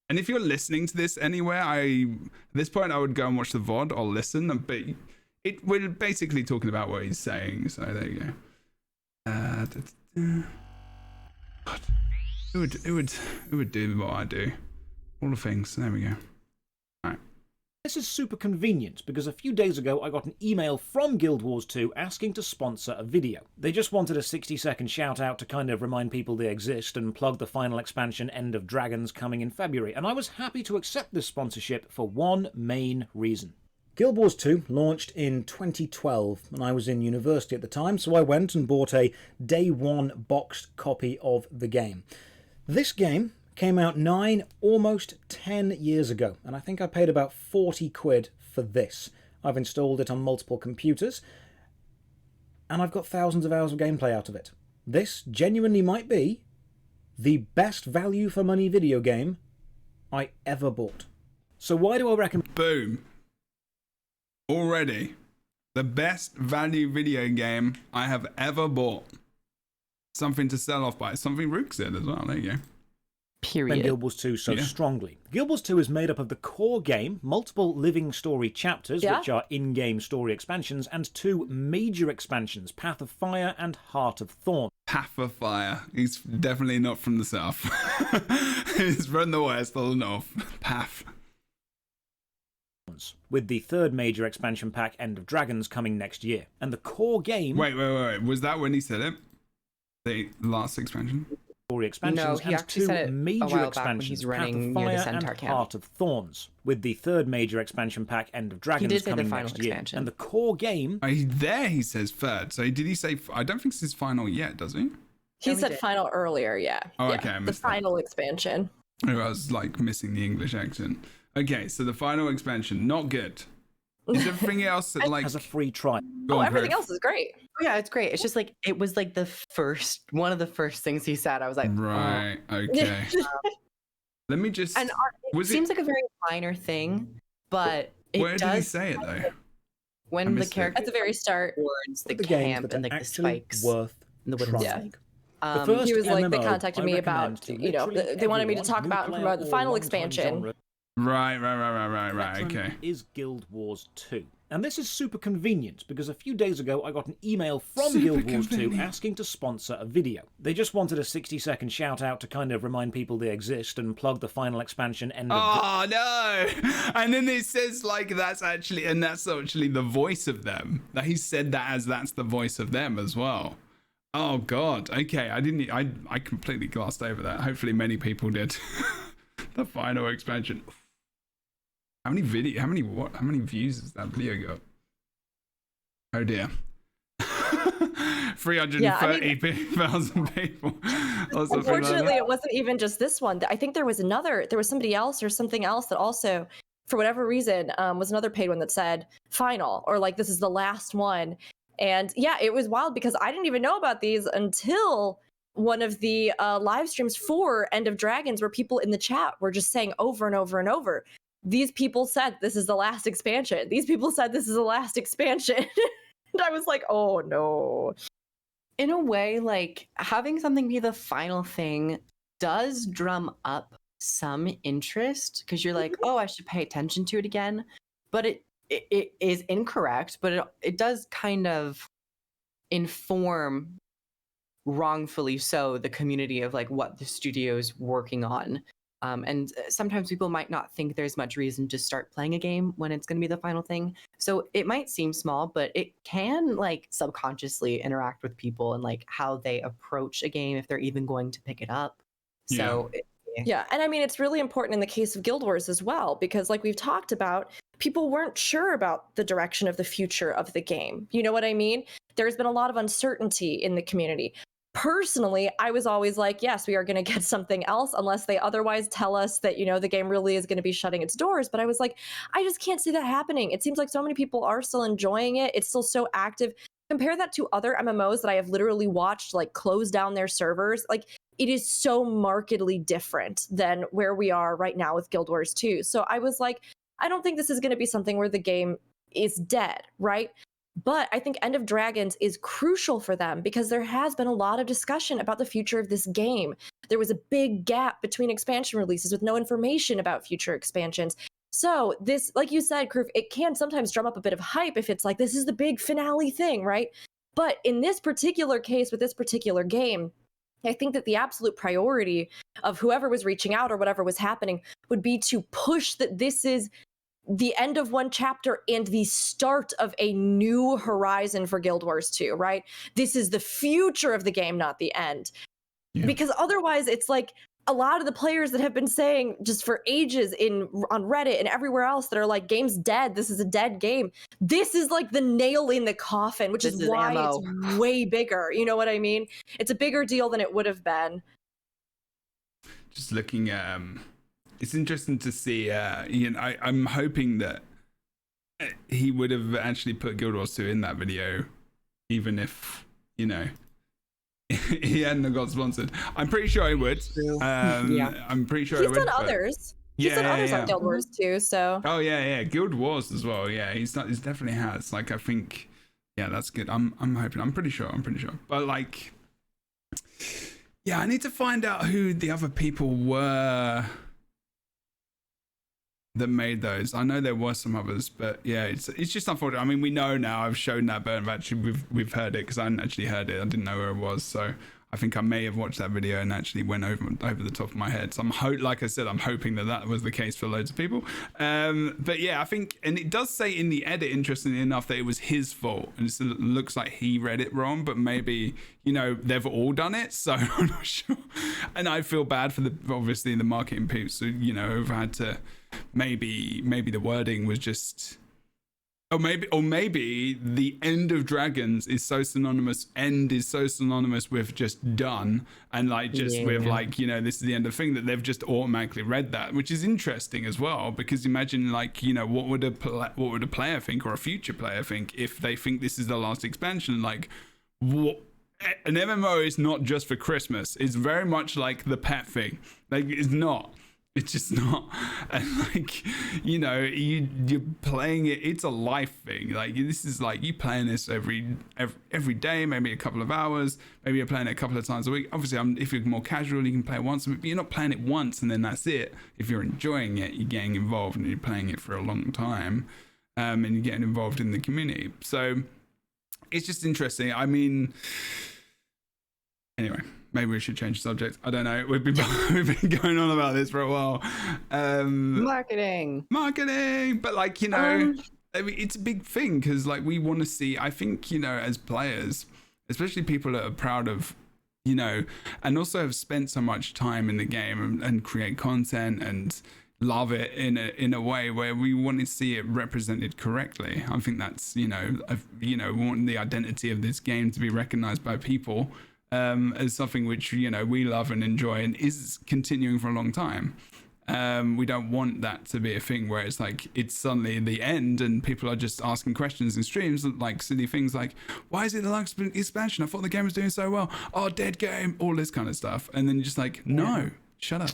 And if you're listening to this anywhere, at this point I would go and watch the VOD or listen, but we're basically talking about what he's saying, so there you go. God, it would do what I do. All the things. There we go. Alright. This is super convenient because a few days ago I got an email from Guild Wars 2 asking to sponsor a video. They just wanted a 60-second shout out to kind of remind people they exist and plug the final expansion End of Dragons coming in February, and I was happy to accept this sponsorship for one main reason. Guild Wars 2 launched in 2012 and I was in university at the time, so I went and bought a day one boxed copy of the game. This game came out 9, almost 10 years ago, and I think I paid about 40 quid for this. I've installed it on multiple computers, and I've got thousands of hours of gameplay out of it. This genuinely might be the best value for money video game I ever bought. So why do I recommend... Boom. Already. The best value video game I have ever bought. Something to sell off by. Something Rook said as well. There you go. Period. Guild Wars 2 so strongly. Guild Wars 2 is made up of the core game, multiple living story chapters, which are in-game story expansions, and 2 major expansions, Path of Fire and Heart of Thorn. Path of Fire. He's definitely not from the south. He's from the west or the north. Path. With the 3rd major expansion pack, End of Dragons, coming next year. And the core game... Wait. Was that when he said it? The last expansion? Expansions he and actually said 2 it major a while back when expansions, he's Path running of near the Fire Centaur and camp. Heart of Thorns, with the 3rd major expansion pack, End of Dragons, did say the coming final next year. expansion. And the core game... There he says 3rd. So did he say... I don't think this is final yet, does he? He said final earlier, yeah. Oh, yeah. okay, I The missed that. final expansion. I was like missing the English accent. Okay, so the final expansion, not good. Is everything else that like... As a free trial. Go on, Everything Chris. else is great. Yeah, it's great. It's just like, it was like one of the first things he said. I was like, Right, okay. Let me just... And it seems like a very minor thing, but it Where does. did he say it though? I When the missed it. character At the very start. towards the The games camp that and are like the actually spikes. worth And the wooden trying. spike. The first He was like, they MMO contacted I me recommend about, to you know, literally they wanted me to everyone, talk new about and player promote the or final long-time expansion. genre Right, veteran okay. is Guild Wars 2. And this is super convenient because a few days ago I got an email from Super Guild Wars 2 convenient. asking to sponsor a video. They just wanted a 60-second shout out to kind of remind people they exist and plug the final expansion End of Oh no! And then it says like that's actually the voice of them. That he said that as that's the voice of them as well. Oh god. Okay, I completely glossed over that. Hopefully many people did. The final expansion. How many views has that video got? Oh dear. 330,000 people. Or something like Unfortunately, that. it wasn't even just this one. I think there was somebody else or something else that also, for whatever reason, was another paid one that said final, or like this is the last one. And yeah, it was wild because I didn't even know about these until one of the live streams for End of Dragons, where people in the chat were just saying over and over and over, these people said this is the last expansion. These people said this is the last expansion. And I was like, oh no. In a way, like having something be the final thing does drum up some interest because you're like, oh, I should pay attention to it again. But it is incorrect, but it does kind of inform, wrongfully so, the community of like what the studio's working on. And sometimes people might not think there's much reason to start playing a game when it's going to be the final thing. So it might seem small, but it can like subconsciously interact with people and like how they approach a game if they're even going to pick it up. So yeah, and I mean, it's really important in the case of Guild Wars as well, because like we've talked about, people weren't sure about the direction of the future of the game. You know what I mean? There's been a lot of uncertainty in the community. Personally, I was always like, yes, we are going to get something else unless they otherwise tell us that, you know, the game really is going to be shutting its doors. But I was like, I just can't see that happening. It seems like so many people are still enjoying it. It's still so active. Compare that to other MMOs that I have literally watched like close down their servers. Like, it is so markedly different than where we are right now with Guild Wars 2. So I was like, I don't think this is going to be something where the game is dead, right? But I think End of Dragons is crucial for them because there has been a lot of discussion about the future of this game. There was a big gap between expansion releases with no information about future expansions. So this, like you said, Kroof, it can sometimes drum up a bit of hype if it's like, this is the big finale thing, right? But in this particular case, with this particular game, I think that the absolute priority of whoever was reaching out or whatever was happening would be to push that this is the end of one chapter and the start of a new horizon for Guild Wars 2, right? This is the future of the game, not the end. Yeah. Because otherwise, it's like a lot of the players that have been saying just for ages on Reddit and everywhere else that are like, game's dead, this is a dead game. This is like the nail in the coffin, which is why ammo. It's way bigger. You know what I mean? It's a bigger deal than it would have been. Just looking at... it's interesting to see, you know, I'm hoping that he would have actually put Guild Wars 2 in that video, even if, you know, he hadn't got sponsored. I'm pretty sure he would. I'm pretty sure he's he would. Done others. He's done others on Guild Wars 2, so. Oh, yeah. Guild Wars as well. Yeah, he definitely has. Like, I think, yeah, that's good. I'm hoping. I'm pretty sure. But, like, yeah, I need to find out who the other people were that made those. I know there were some others, but yeah, it's just unfortunate. I mean, we know now. I've shown that, but actually we've heard it because I hadn't actually heard it. I didn't know where it was, so I think I may have watched that video and actually went over the top of my head. So like I said, I'm hoping that was the case for loads of people. But yeah, I think, and it does say in the edit, interestingly enough, that it was his fault, and it looks like he read it wrong. But maybe, you know, they've all done it, so I'm not sure. And I feel bad for obviously the marketing peeps who, you know, have had to. Maybe the wording was just, or maybe the end of dragons is so synonymous. End is so synonymous with just done, and like just with like, you know, this is the end of the thing, that they've just automatically read that, which is interesting as well. Because imagine, like, you know, what would a player think, or a future player think, if they think this is the last expansion? Like, what? An MMO is not just for Christmas. It's very much like the pet thing. Like, it's not. It's just not. And like, you know, you're playing it. It's a life thing. Like, this is like you playing this every day, maybe a couple of hours. Maybe you're playing it a couple of times a week. Obviously, if you're more casual, you can play it once. But you're not playing it once and then that's it. If you're enjoying it, you're getting involved and you're playing it for a long time, and you're getting involved in the community. So it's just interesting. I mean, anyway. Maybe we should change the subject. I don't know. We've been going on about this for a while. Marketing. But like, you know, I mean, it's a big thing because like we want to see, I think, you know, as players, especially people that are proud of, you know, and also have spent so much time in the game and create content and love it in a way where we want to see it represented correctly. I think that's, you know, we want the identity of this game to be recognized by people. As something which, you know, we love and enjoy and is continuing for a long time. We don't want that to be a thing where it's like it's suddenly the end and people are just asking questions in streams like silly things like, why is it the last expansion? I thought the game was doing so well. Oh, dead game, all this kind of stuff. And then you're just like, no, shut up.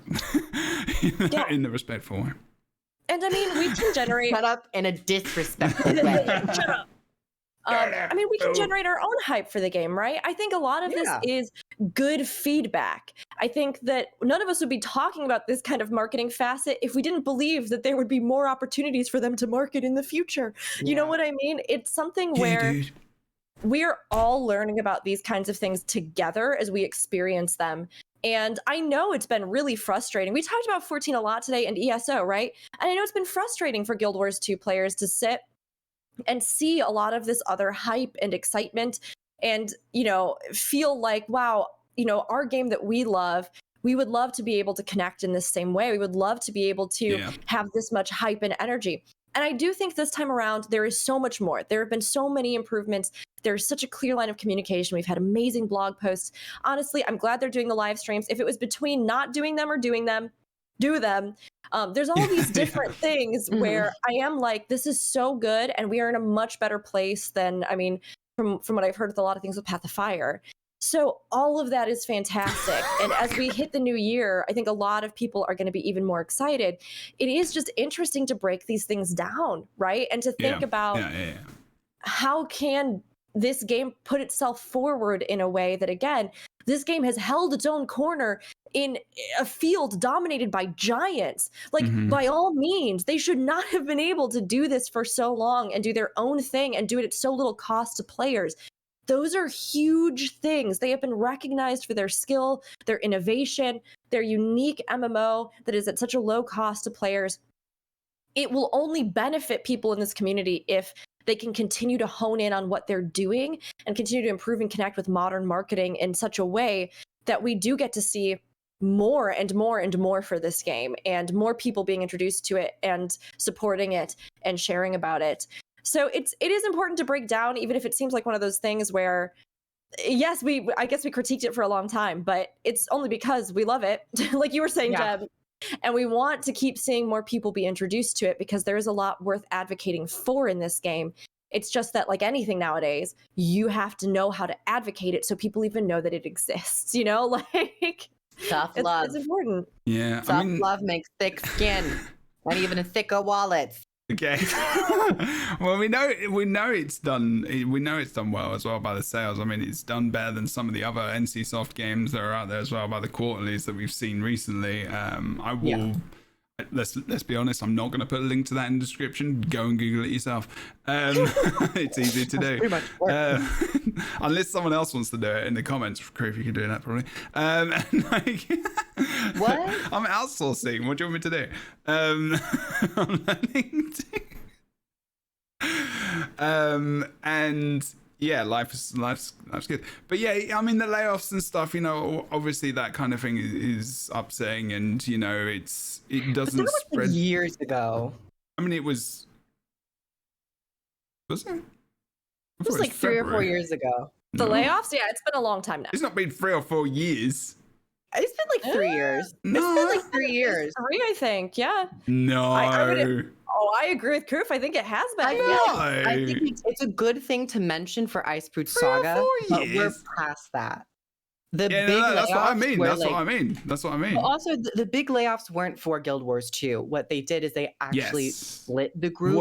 In the respectful way. And I mean, we can generate... Shut up in a disrespectful way. Shut up. I mean, we can generate our own hype for the game, right? I think a lot of this is good feedback. I think that none of us would be talking about this kind of marketing facet if we didn't believe that there would be more opportunities for them to market in the future. You know what I mean? It's something where we're all learning about these kinds of things together as we experience them. And I know it's been really frustrating. We talked about 14 a lot today and ESO, right? And I know it's been frustrating for Guild Wars 2 players to sit and see a lot of this other hype and excitement and, you know, feel like, wow, you know, our game that we love, we would love to be able to connect in the same way. We would love to be able to have this much hype and energy. And I do think this time around, there is so much more. There have been so many improvements. There's such a clear line of communication. We've had amazing blog posts. Honestly, I'm glad they're doing the live streams. If it was between not doing them or doing them, do them. There's all these different things where I am like, this is so good. And we are in a much better place than, I mean, from what I've heard with a lot of things with Path of Fire. So all of that is fantastic. And as we hit the new year, I think a lot of people are going to be even more excited. It is just interesting to break these things down, right? And to think about how can this game put itself forward in a way that, again, this game has held its own corner in a field dominated by giants. Like, by all means, they should not have been able to do this for so long and do their own thing and do it at so little cost to players. Those are huge things. They have been recognized for their skill, their innovation, their unique MMO that is at such a low cost to players. It will only benefit people in this community if they can continue to hone in on what they're doing and continue to improve and connect with modern marketing in such a way that we do get to see more and more and more for this game and more people being introduced to it and supporting it and sharing about it. So it is important to break down, even if it seems like one of those things where, yes, I guess we critiqued it for a long time, but it's only because we love it, like you were saying, Jeb, and we want to keep seeing more people be introduced to it because there is a lot worth advocating for in this game. It's just that, like anything nowadays, you have to know how to advocate it so people even know that it exists, you know, like tough love. It's important. Yeah. Tough love makes thick skin and even a thicker wallet. Okay. Well, we know it's done. We know it's done well as well by the sales. I mean, it's done better than some of the other NCSoft games that are out there as well by the quarterlies that we've seen recently. I will. Let's be honest. I'm not going to put a link to that in the description. Go and Google it yourself. It's easy to do. Pretty much work. Unless someone else wants to do it in the comments. Crew, if you can do that, probably. What? I'm outsourcing. What do you want me to do? I'm learning to. And yeah, life's good. But yeah, I mean the layoffs and stuff. You know, obviously that kind of thing is upsetting, and you know, it doesn't was spread. Years ago. I mean, was it? It was like 3 or 4 years ago. The layoffs? Yeah, it's been a long time now. It's not been 3 or 4 years. It's been like 3 years. No. It's been like 3 years. 3, I think. Yeah. No. I agree with Kroof. I think it has been. I think it's a good thing to mention for Icebrute Saga, but we're past that. That's what I mean. That's what I mean. But also, the big layoffs weren't for Guild Wars 2. What they did is they actually split the group,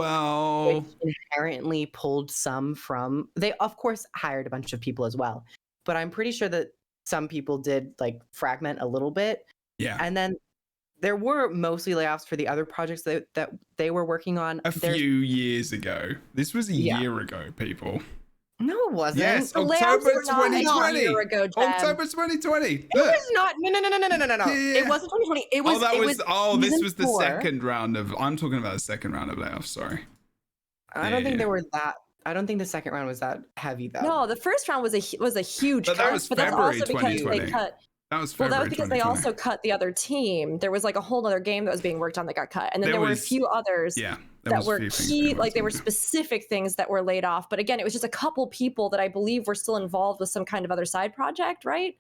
which inherently pulled some from. They, of course, hired a bunch of people as well. But I'm pretty sure that some people did like fragment a little bit. Yeah. And then there were mostly layoffs for the other projects that they were working on. A few years ago. This was a year ago, people. No, it wasn't. Yes, the October 2020. A year ago, October 2020. It was not. No. Yeah. It wasn't 2020. It was. This was the second round of. I'm talking about the second round of layoffs. Sorry. I don't think there were that. I don't think the second round was that heavy though. No, the first round was a huge cut, that was February that's also because they cut. That was February. Well, that was because they also cut the other team. There was like a whole other game that was being worked on that got cut, and then there were a few others that were key. Like there were specific things that were laid off. But again, it was just a couple people that I believe were still involved with some kind of other side project, right?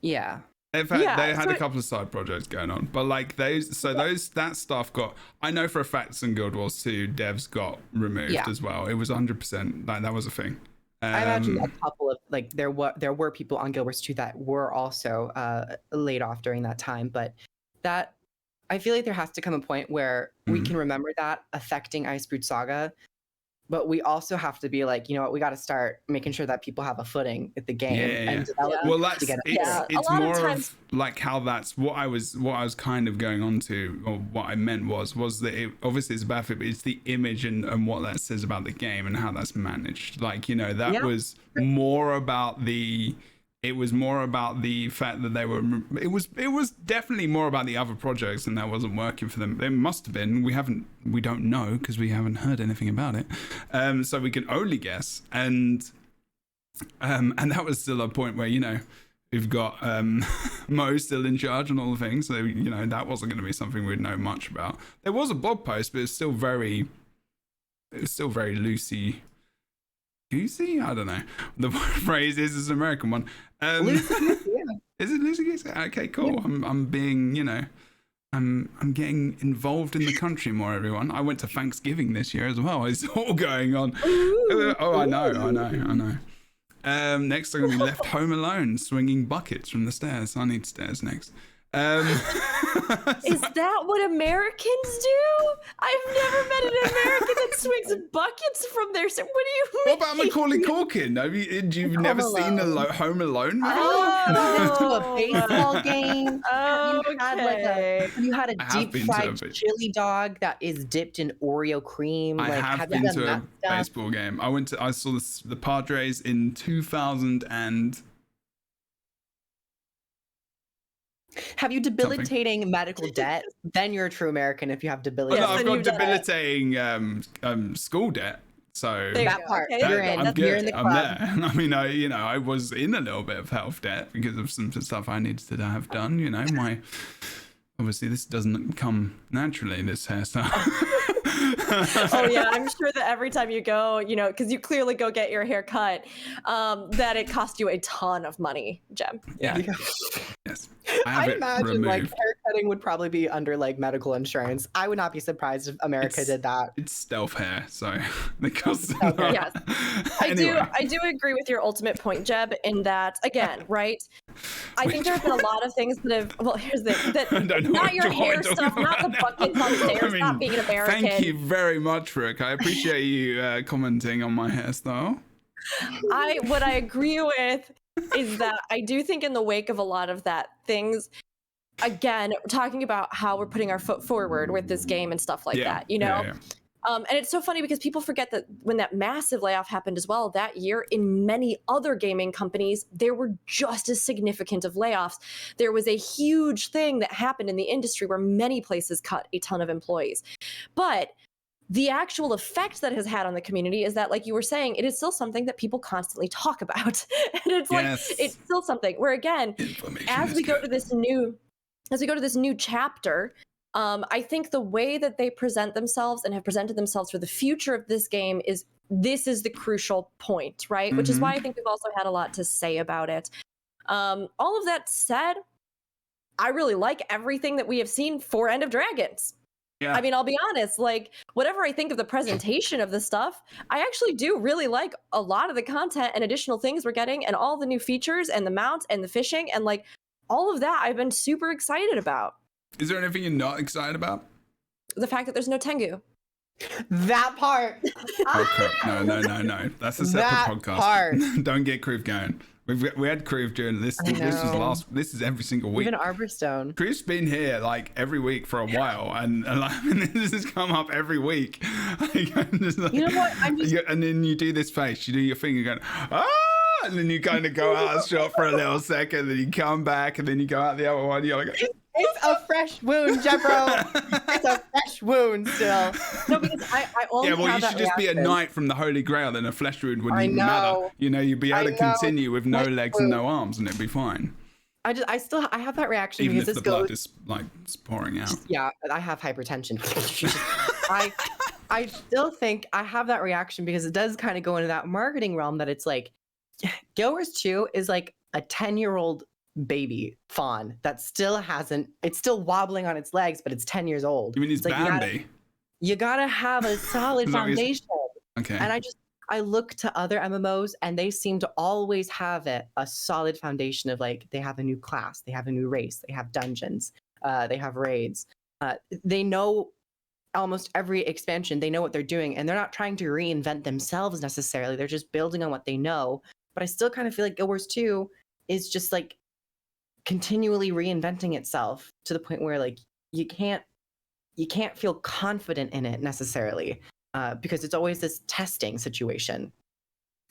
Yeah. In fact, they had a couple of side projects going on, but like that stuff got. I know for a fact some Guild Wars 2 devs got removed as well. It was 100%. Like that was a thing. I imagine a couple of like there were people on Guild Wars 2 that were also laid off during that time, but that I feel like there has to come a point where we can remember that affecting Icebrute Saga but we also have to be like, you know what, we got to start making sure that people have a footing at the game and develop Well, to get it's A lot of more times- of like how that's what I was kind of going on to, or what I meant was that obviously it's about it, but it's the image and what that says about the game and how that's managed. Like, you know, that was more about the. It was more about the fact that they were. It was definitely more about the other projects, and that wasn't working for them. It must have been. We don't know because we haven't heard anything about it. So we can only guess. And that was still a point where, you know, we've got Mo still in charge and all the things. So, you know, that wasn't going to be something we'd know much about. There was a blog post, but it's still very loosey goosey. I don't know. The phrase is an American one. Is it loosey goosey? Okay, cool. Yeah. I'm being, you know, I'm getting involved in the country more, everyone. I went to Thanksgiving this year as well. It's all going on. I know. Next, I'm going to be left home alone, swinging buckets from the stairs. I need stairs next. Is that what Americans do? I've never met an American that swings buckets from their. What do you mean? What about Macaulay Culkin? You've never seen Home Alone before? Been to a baseball game? Okay. You had a deep fried chili dog that is dipped in Oreo cream. I have been to a baseball game. I saw the Padres in 2000 and. Have you debilitating medical debt? Then you're a true American if you have debilitating. I've got debilitating school debt. So that part, okay. you're in. I'm good. You're in the club. I'm there. I mean, I was in a little bit of health debt because of some stuff I needed to have done. You know, obviously this doesn't come naturally. This hairstyle. Oh yeah, I'm sure that every time you go, you know, because you clearly go get your hair cut, that it cost you a ton of money, Jem. Yeah. Yes. I imagine like haircutting would probably be under like medical insurance. I would not be surprised if America did that. It's stealth hair, so it costs. Yes, Anyway. I do agree with your ultimate point, Jeb, in that again, right? I think there have been a lot of things that have. Well, here's the not your hair stuff, not the buckets on stairs, not being an American. Thank you very much, Rick. I appreciate you commenting on my hairstyle. What I agree with is that I do think in the wake of a lot of that things, again, talking about how we're putting our foot forward with this game and stuff like that, you know? Yeah. And it's so funny because people forget that when that massive layoff happened as well that year, in many other gaming companies, there were just as significant of layoffs. There was a huge thing that happened in the industry where many places cut a ton of employees. But the actual effect that has had on the community is that, like you were saying, it is still something that people constantly talk about. And it's like, it's still something where, again, as we go to this new chapter, I think the way that they present themselves and have presented themselves for the future of this game is the crucial point, right? Mm-hmm. Which is why I think we've also had a lot to say about it. All of that said, I really like everything that we have seen for End of Dragons. Yeah. I mean, I'll be honest, like, whatever I think of the presentation of the stuff, I actually do really like a lot of the content and additional things we're getting and all the new features and the mount and the fishing and, like, all of that I've been super excited about. Is there anything you're not excited about? The fact that there's no Tengu. That part. Okay. No. That's a separate podcast. Part. Don't get Crew going. We had Crew during this. This is every single week. Even Arborstone. Crew's been here like every week for a while, and I mean, this has come up every week. You know what? And then you do this face. You do your finger going, ah! And then you kind of go out of shot for a little second, then you come back, and then you go out the other one. You're like, it's a fresh wound, Jebro. It's a fresh wound still. No, because I only have you should just be a knight from the Holy Grail, then a flesh wound wouldn't even matter. You know, you'd be able to continue with no legs and no arms, and it'd be fine. I have that reaction even because if the blood is like pouring out. Yeah, I have hypertension. I still think I have that reaction because it does kind of go into that marketing realm that it's like Guild Wars 2 is like a 10-year-old baby fawn that still it's still wobbling on its legs, but it's 10 years old. You mean it's Bambi? You gotta have a solid foundation. Okay. And I look to other MMOs and they seem to always have a solid foundation of like, they have a new class, they have a new race, they have dungeons, they have raids. They know almost every expansion, they know what they're doing, and they're not trying to reinvent themselves necessarily. They're just building on what they know. But I still kind of feel like Guild Wars 2 is just like continually reinventing itself to the point where like you can't feel confident in it necessarily, because it's always this testing situation.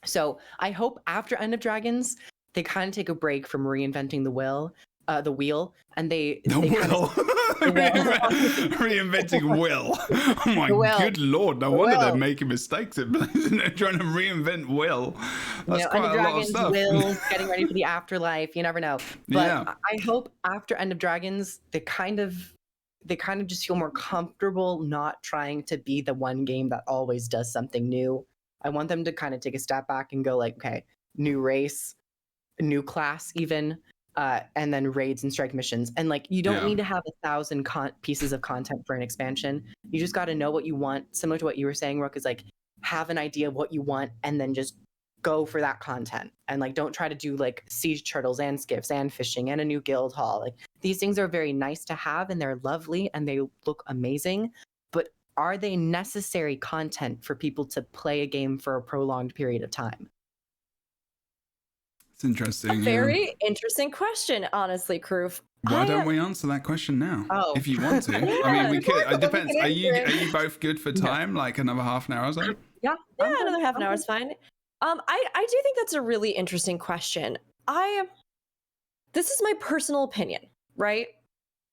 So I hope after End of Dragons, they kind of take a break from reinventing the wheel, and they reinventing Will. Oh my good lord! No wonder they're making mistakes. They're trying to reinvent Will. That's quite a lot of stuff. Will getting ready for the afterlife. You never know. But I hope after End of Dragons, they kind of just feel more comfortable not trying to be the one game that always does something new. I want them to kind of take a step back and go like, okay, new race, new class even, and then raids and strike missions. And like, you don't need to have 1,000 pieces of content for an expansion. You just got to know what you want. Similar to what you were saying, Rook, is like, have an idea of what you want and then just go for that content. And like, don't try to do like siege turtles and skiffs and fishing and a new guild hall. Like, these things are very nice to have and they're lovely and they look amazing, but are they necessary content for people to play a game for a prolonged period of time? It's interesting. Very interesting question, honestly, Kroof. Why don't we answer that question now? Oh. If you want to. I mean, we could. It depends. Are you both good for time? Like another half an hour or so? Yeah, another half an hour is fine. I do think that's a really interesting question. This is my personal opinion, right?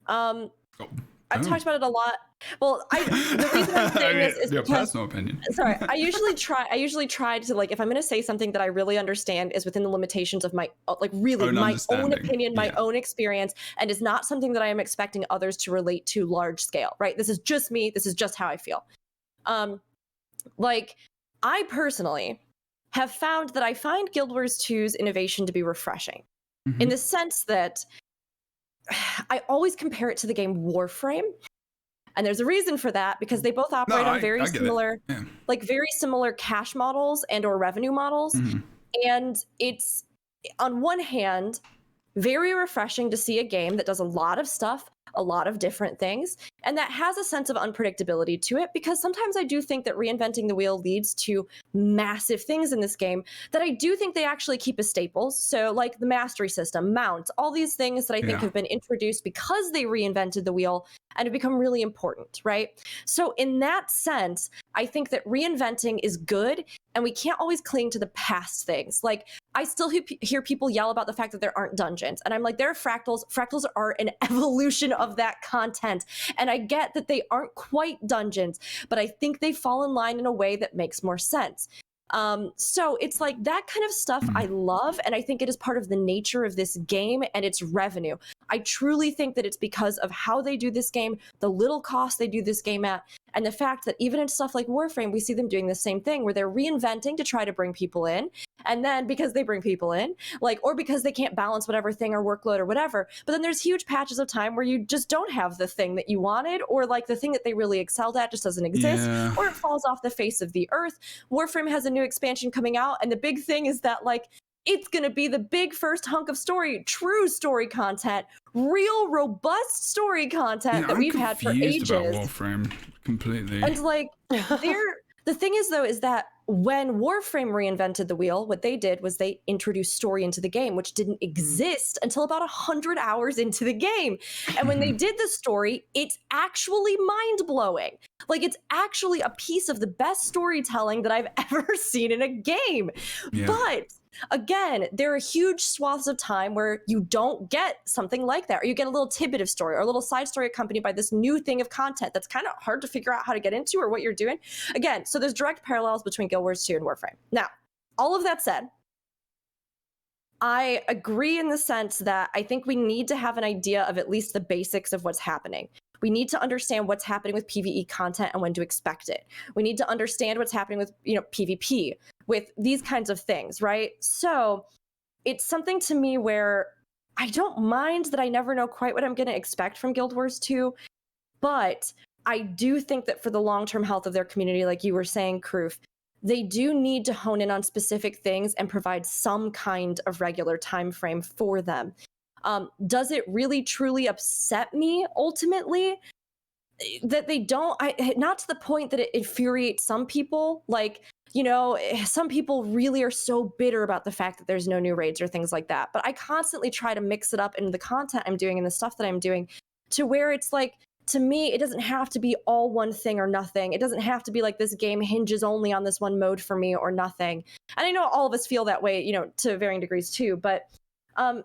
I've talked about it a lot. Well, the reason I'm saying this is your because, personal opinion. Sorry, I usually try to, like, if I'm going to say something that I really understand is within the limitations of my, like, really my own opinion, my own experience, and is not something that I am expecting others to relate to large scale, right? This is just me. This is just how I feel. Like, I personally have found that I find Guild Wars 2's innovation to be refreshing, in the sense that I always compare it to the game Warframe. And there's a reason for that, because they both operate on very similar, like very similar cash models and or revenue models. And it's, on one hand, very refreshing to see a game that does a lot of stuff, a lot of different things, and that has a sense of unpredictability to it, because sometimes I do think that reinventing the wheel leads to massive things in this game that I do think they actually keep as staples. So like the mastery system, mounts, all these things that I think have been introduced because they reinvented the wheel and have become really important, right? So in that sense, I think that reinventing is good, and we can't always cling to the past things. Like, I still hear people yell about the fact that there aren't dungeons, and I'm like, there are fractals. Fractals are an evolution of that content, and I get that they aren't quite dungeons, but I think they fall in line in a way that makes more sense. So it's like that kind of stuff I love, and I think it is part of the nature of this game and its revenue. I truly think that it's because of how they do this game, the little cost they do this game at, and the fact that even in stuff like Warframe, we see them doing the same thing, where they're reinventing to try to bring people in. And then because they bring people in, like, or because they can't balance whatever thing or workload or whatever, but then there's huge patches of time where you just don't have the thing that you wanted, or like the thing that they really excelled at just doesn't exist, or it falls off the face of the earth. Warframe has a new expansion coming out, and the big thing is that, like, it's going to be the big first hunk of true story content, real robust story content that we've had for ages. I'm confused about Warframe completely. And like, the thing is, though, is that when Warframe reinvented the wheel, what they did was they introduced story into the game, which didn't exist until about 100 hours into the game. And when they did the story, it's actually mind-blowing. Like, it's actually a piece of the best storytelling that I've ever seen in a game. But again, there are huge swaths of time where you don't get something like that, or you get a little tidbit of story or a little side story accompanied by this new thing of content that's kind of hard to figure out how to get into or what you're doing. Again, so there's direct parallels between Guild Wars 2 and Warframe. Now, all of that said, I agree in the sense that I think we need to have an idea of at least the basics of what's happening. We need to understand what's happening with PvE content and when to expect it. We need to understand what's happening with, PvP, with these kinds of things, right? So it's something to me where I don't mind that I never know quite what I'm going to expect from Guild Wars 2, but I do think that for the long-term health of their community, like you were saying, Kroof, they do need to hone in on specific things and provide some kind of regular time frame for them. Does it really truly upset me ultimately? that they don't, not to the point that it infuriates some people. Like, you know, some people really are so bitter about the fact that there's no new raids or things like that. But I constantly try to mix it up in the content I'm doing and the stuff that I'm doing to where it's like, to me, it doesn't have to be all one thing or nothing. It doesn't have to be like this game hinges only on this one mode for me or nothing. And I know all of us feel that way, you know, to varying degrees too. But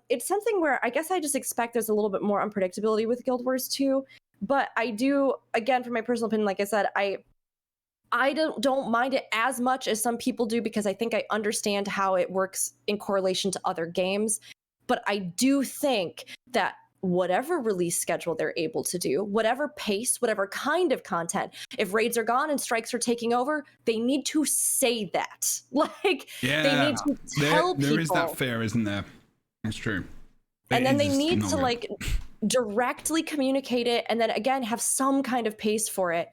it's something where I guess I just expect there's a little bit more unpredictability with Guild Wars 2. But I do, again, from my personal opinion, like I said, I don't mind it as much as some people do, because I think I understand how it works in correlation to other games. But I do think that whatever release schedule they're able to do, whatever pace, whatever kind of content, if raids are gone and strikes are taking over, they need to say that. Like, they need to tell people. There is that fear, isn't there? It's true. And then they need to like directly communicate it, and then again have some kind of pace for it.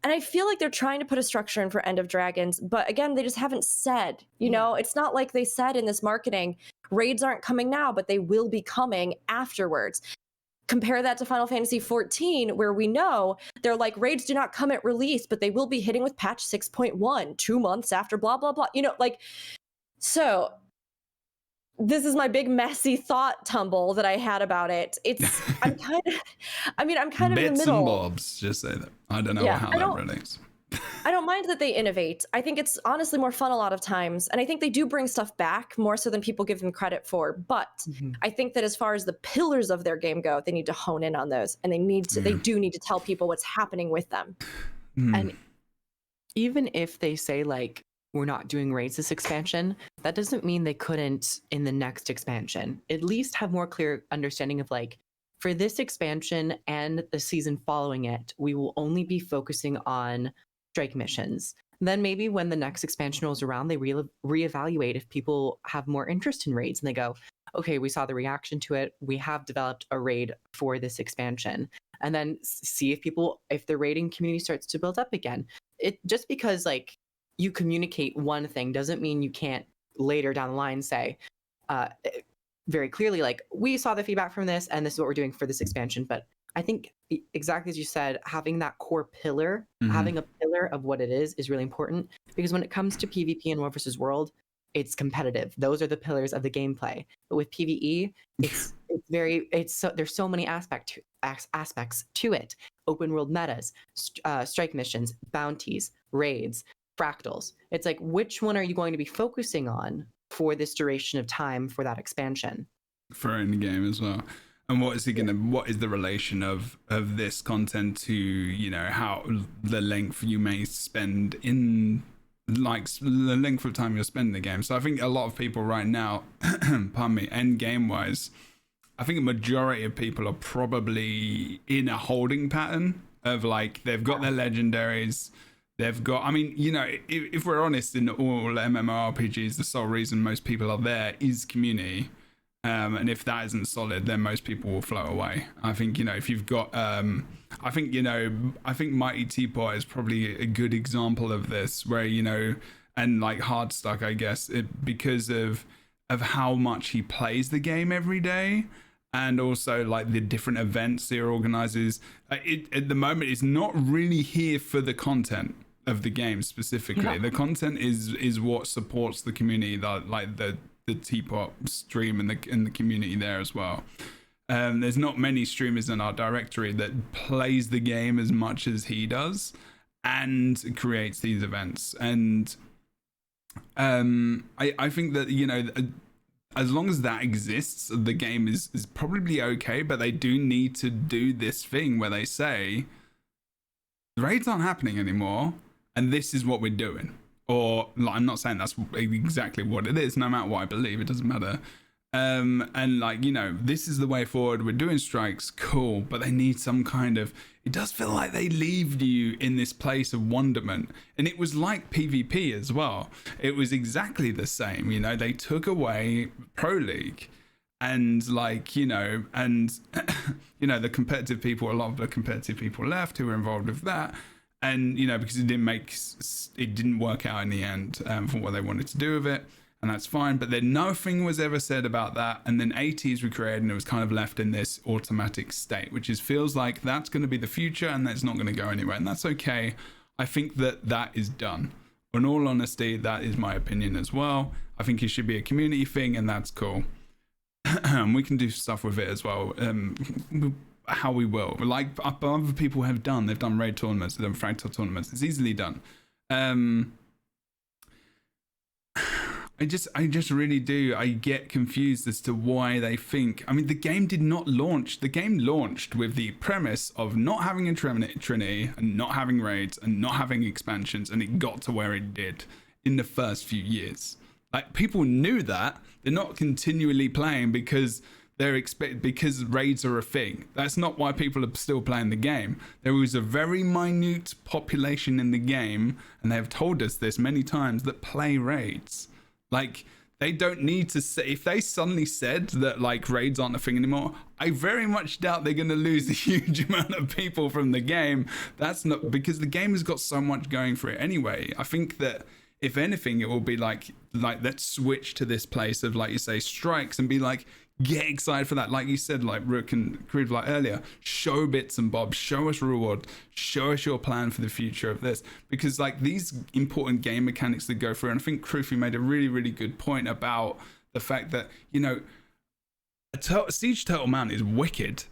And I feel like they're trying to put a structure in for End of Dragons, but again, they just haven't said, you know, it's not like they said in this marketing, raids aren't coming now, but they will be coming afterwards. Compare that to Final Fantasy XIV, where we know they're like, raids do not come at release, but they will be hitting with patch 6.1 2 months after blah, blah, blah. You know, like, so this is my big messy thought tumble that I had about it. I'm kind of in the middle. Bits and bobs, just say that. I don't know how that relates. I don't mind that they innovate. I think it's honestly more fun a lot of times. And I think they do bring stuff back more so than people give them credit for. But I think that as far as the pillars of their game go, they need to hone in on those. And they do need to tell people what's happening with them. And even if they say like, we're not doing raids this expansion, that doesn't mean they couldn't in the next expansion. At least have more clear understanding of like, for this expansion and the season following it, we will only be focusing on strike missions. Then maybe when the next expansion rolls around, they reevaluate if people have more interest in raids, and they go, okay, we saw the reaction to it. We have developed a raid for this expansion. And then see if the raiding community starts to build up again. It just because like, you communicate one thing doesn't mean you can't later down the line say very clearly, like, we saw the feedback from this and this is what we're doing for this expansion. But I think exactly as you said, having that core pillar, having a pillar of what it is really important, because when it comes to PvP and World versus World, it's competitive. Those are the pillars of the gameplay. But with PvE, there's so many aspects to it. Open world metas, strike missions, bounties, raids, fractals. It's like, which one are you going to be focusing on for this duration of time for that expansion? For in the game as well. And what is the relation of this content to, you know, how the length you may spend in, like, the length of time you're spending the game. So I think a lot of people right now, pardon me, end game wise, I think a majority of people are probably in a holding pattern of like, they've got their legendaries. They've got, I mean, you know, if we're honest, in all MMORPGs, the sole reason most people are there is community. And if that isn't solid, then most people will float away. I think, you know, if you've got, I think Mighty Teapot is probably a good example of this, where, you know, and like Hardstuck, I guess, because of how much he plays the game every day. And also like the different events he organizes. At the moment, it's not really here for the content of the game specifically. Yeah. The content is what supports the community, like the Teapot stream and the community there as well. There's not many streamers in our directory that plays the game as much as he does and creates these events. And I think that, you know, as long as that exists, the game is probably okay, but they do need to do this thing where they say, the raids aren't happening anymore, and this is what we're doing. Or, like, I'm not saying that's exactly what it is, no matter what I believe, it doesn't matter. And like, you know, this is the way forward, we're doing strikes, cool, but they need some kind of, it does feel like they leave you in this place of wonderment. And it was like PvP as well. It was exactly the same, you know, they took away Pro League and like, you know, and you know, the competitive people, a lot of the competitive people left who were involved with that. And, you know, because it didn't work out in the end for what they wanted to do with it. and that's fine. But then nothing was ever said about that. And then ATs were created, and it was kind of left in this automatic state, which feels like that's going to be the future, and that's not going to go anywhere, and that's okay. I think that is done. In all honesty, that is my opinion as well. I think it should be a community thing, and that's cool. We can do stuff with it as well. How we will, like other people have done. They've done raid tournaments, they've done fractal tournaments. It's easily done. I just really do. I get confused as to why they think. I mean, the game did not launch. The game launched with the premise of not having a Trinity and not having raids and not having expansions, and it got to where it did in the first few years. Like, people knew that. They're not continually playing because because raids are a thing. That's not why people are still playing the game. There was a very minute population in the game, and they have told us this many times, that play raids. Like, they don't need to say, if they suddenly said that like raids aren't a thing anymore, I very much doubt they're going to lose a huge amount of people from the game. That's not because the game has got so much going for it anyway. I think that if anything, it will be like let's switch to this place of, like you say, strikes, and be like, get excited for that. Like you said, like Rook and Creed like earlier, show bits and bobs, show us reward, show us your plan for the future of this, because like these important game mechanics that go through. And I think Krufy made a really, really good point about the fact that, you know, Siege Turtle Mountain is wicked,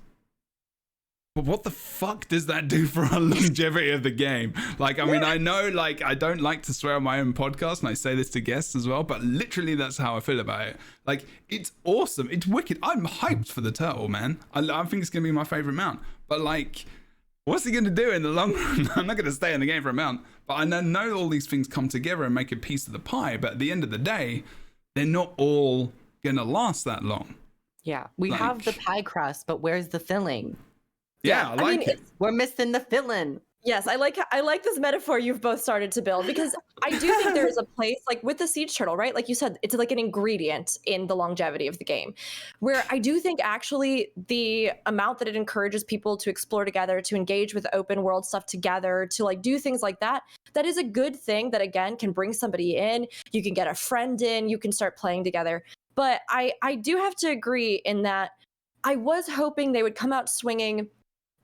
but what the fuck does that do for our longevity of the game? Like, I mean, I know, like, I don't like to swear on my own podcast, and I say this to guests as well, but literally that's how I feel about it. Like, it's awesome. It's wicked. I'm hyped for the turtle, man. I think it's going to be my favorite mount. But, like, what's he going to do in the long run? I'm not going to stay in the game for a mount. But I know all these things come together and make a piece of the pie. But at the end of the day, they're not all going to last that long. Yeah, we have the pie crust, but where's the filling? Yeah, I like it. We're missing the filling. Yes, I like this metaphor you've both started to build, because I do think there's a place, like with the siege turtle, right? Like you said, it's like an ingredient in the longevity of the game, where I do think actually the amount that it encourages people to explore together, to engage with open world stuff together, to like do things like that, that is a good thing that, again, can bring somebody in. You can get a friend in, you can start playing together. But I do have to agree in that I was hoping they would come out swinging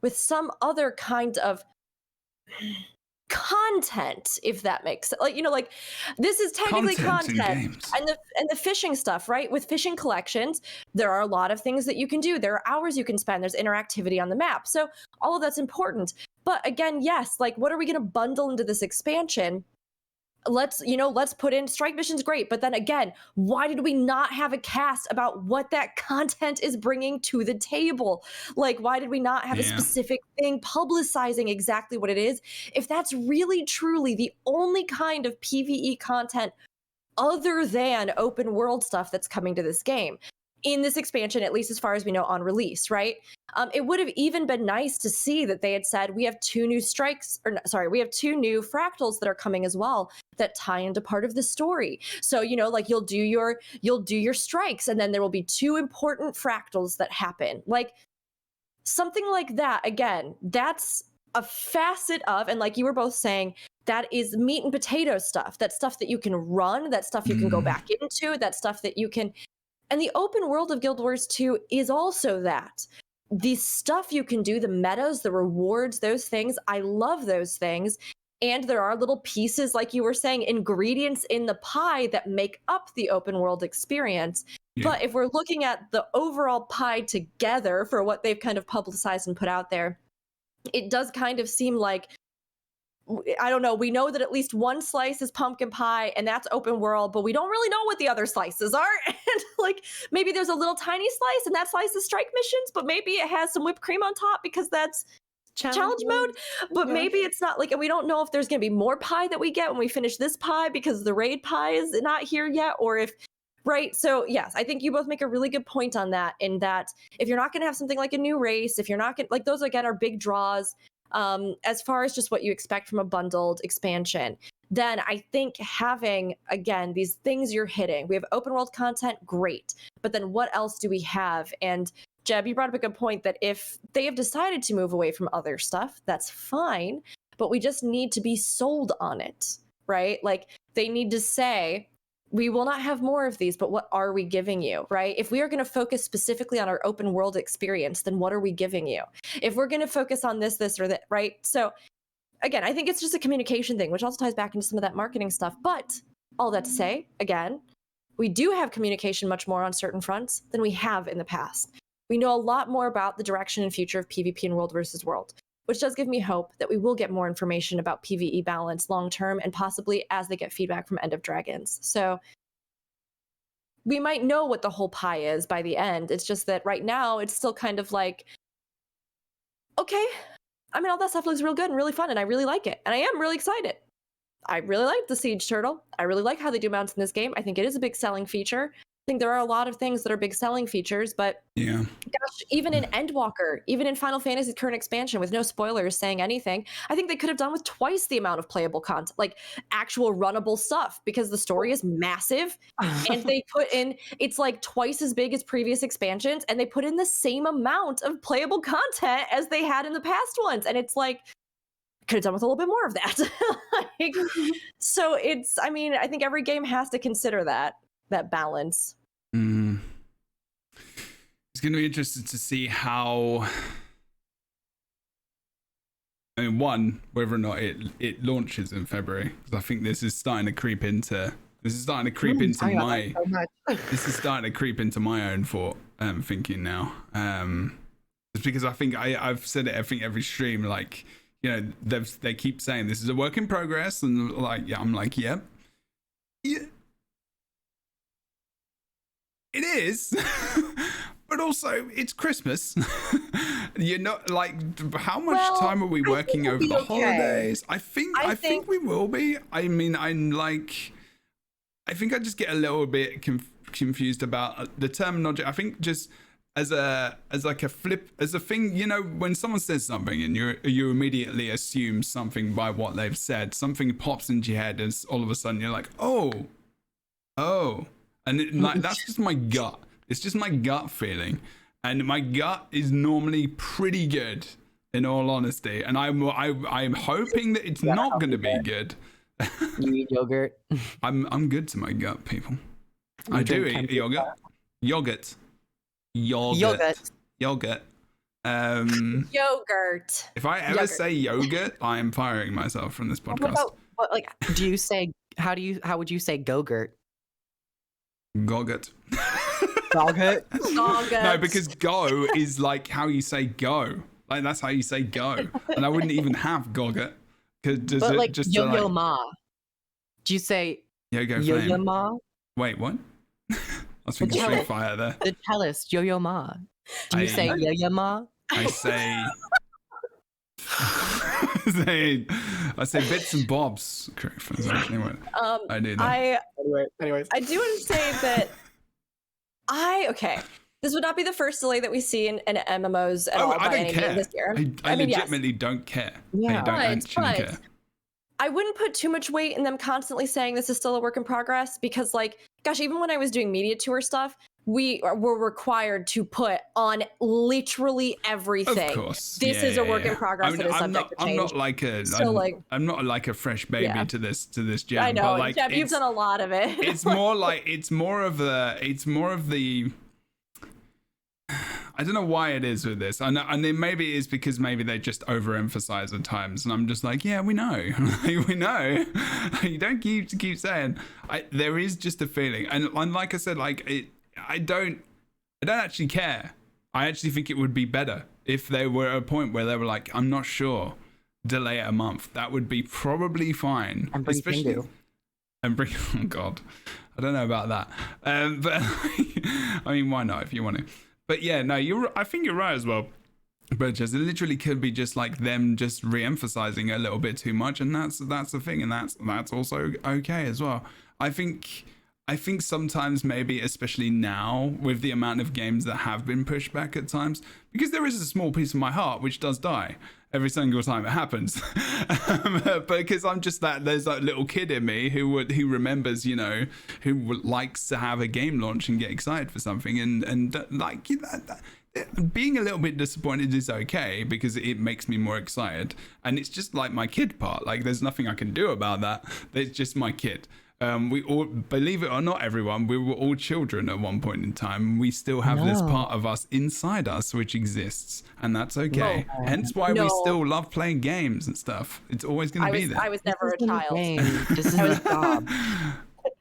with some other kind of content, if that makes sense. Like, you know, like this is technically content and the fishing stuff, right? With fishing collections, there are a lot of things that you can do. There are hours you can spend. There's interactivity on the map. So all of that's important. But again, yes, like what are we going to bundle into this expansion? Let's put in strike missions, great. But then again, why did we not have a cast about what that content is bringing to the table? Like, why did we not have a specific thing publicizing exactly what it is? If that's really truly the only kind of PvE content other than open world stuff that's coming to this game in this expansion, at least as far as we know on release, right? It would have even been nice to see that they had said we have two new fractals that are coming as well that tie into part of the story. So, you know, like you'll do your strikes, and then there will be two important fractals that happen. Like something like that. Again, that's a facet of, and like you were both saying, that is meat and potato stuff. That's stuff that you can run, that stuff you can go back into, that stuff that you can. And the open world of Guild Wars 2 is also that. The stuff you can do, the metas, the rewards, those things, I love those things. And there are little pieces, like you were saying, ingredients in the pie that make up the open world experience. Yeah. But if we're looking at the overall pie together for what they've kind of publicized and put out there, it does kind of seem like, I don't know, we know that at least one slice is pumpkin pie, and that's open world, but we don't really know what the other slices are. And like maybe there's a little tiny slice, and that slice is strike missions, but maybe it has some whipped cream on top because that's challenge mode. But maybe it's not, like, and we don't know if there's going to be more pie that we get when we finish this pie because the raid pie is not here yet, or if, right? So yes, I think you both make a really good point on that, in that if you're not going to have something like a new race, if you're not going to, like, those again are big draws. As far as just what you expect from a bundled expansion, then I think having, again, these things you're hitting, we have open world content, great, but then what else do we have? And Jeb, you brought up a good point that if they have decided to move away from other stuff, that's fine, but we just need to be sold on it, right? Like they need to say, we will not have more of these, but what are we giving you, right? If we are going to focus specifically on our open world experience, then what are we giving you? If we're going to focus on this, or that, right? So again, I think it's just a communication thing, which also ties back into some of that marketing stuff. But all that to say, again, we do have communication much more on certain fronts than we have in the past. We know a lot more about the direction and future of PvP in World versus World, which does give me hope that we will get more information about PvE balance long term and possibly as they get feedback from End of Dragons. So we might know what the whole pie is by the end. It's just that right now it's still kind of like, okay, I mean, all that stuff looks real good and really fun, and I really like it. And I am really excited. I really like the Siege Turtle. I really like how they do mounts in this game. I think it is a big selling feature. I think there are a lot of things that are big selling features, but yeah, gosh, even in Endwalker, even in Final Fantasy's current expansion, with no spoilers saying anything, I think they could have done with twice the amount of playable content, like actual runnable stuff, because the story is massive, and they put in, it's like twice as big as previous expansions, and they put in the same amount of playable content as they had in the past ones, and it's like, could have done with a little bit more of that. Like, so it's, I mean, I think every game has to consider that balance. It's going to be interesting to see how, I mean, one, whether or not it launches in February, because I think this is starting to creep into my own thought thinking now. It's because I think I've said it, I think every stream, like, you know, they keep saying this is a work in progress, and like, yeah, I'm like, yep. Yeah. It is, but also it's Christmas. You're not like, how much time are we working over the holidays? I think we will be. I mean, I think I just get a little bit confused about the terminology. I think just as a thing, you know, when someone says something and you immediately assume something by what they've said, something pops into your head, and all of a sudden you're like, oh. And like, that's just my gut. It's just my gut feeling. And my gut is normally pretty good, in all honesty. And I'm hoping that it's not going to be good. You eat yogurt? I'm good to my gut, people. I do eat yogurt. Yogurt. Yogurt. If I ever say yogurt, I am firing myself from this podcast. Do you say, how would you say go-gurt? Goggurt. Goggurt? No, because go is like how you say go. Like, that's how you say go. And I wouldn't even have goggurt. But like yo-yo ma. Do you say yo-yo ma? Wait, what? I was thinking Street Fighter there. The cellist, yo-yo ma. Do you say yo-yo ma? I say... I say bits and bobs. Anyway, I do that. Anyways. I do want to say that this would not be the first delay that we see in MMOs at all I don't care. This year. I legitimately don't care. Yeah. I don't actually care. I wouldn't put too much weight in them constantly saying this is still a work in progress, because, like, gosh, even when I was doing media tour stuff, we were required to put on literally everything. Of course. This is a work in progress. That is subject to change. I'm not like a fresh baby to this jam. I know, but like, Jeb, you've done a lot of it. It's more of the. I don't know why it is with this. And then maybe it is because maybe they just overemphasize at times, and I'm just like, yeah, we know, we know. You don't keep saying. There is just a feeling, and like I said, like I don't actually care. I actually think it would be better if they were at a point where they were like, I'm not sure, delay it a month. That would be probably fine. And bring Pingu. Oh God, I don't know about that. But I mean, why not if you want to? But yeah, no, I think you're right as well. But just it literally could be just like them just re-emphasizing a little bit too much, and that's the thing, and that's also okay as well. I think sometimes maybe, especially now with the amount of games that have been pushed back at times, because there is a small piece of my heart which does die every single time it happens. Because I'm just there's that little kid in me who remembers, you know, who likes to have a game launch and get excited for something, and like, you know, being a little bit disappointed is okay because it makes me more excited, and it's just like my kid part. Like, there's nothing I can do about that. It's just my kid. We all, believe it or not, everyone, we were all children at one point in time. We still have this No. part of us inside us which exists, and that's okay. No. Hence why we No. still love playing games and stuff. It's always going to be there. I was never a child. This is a job.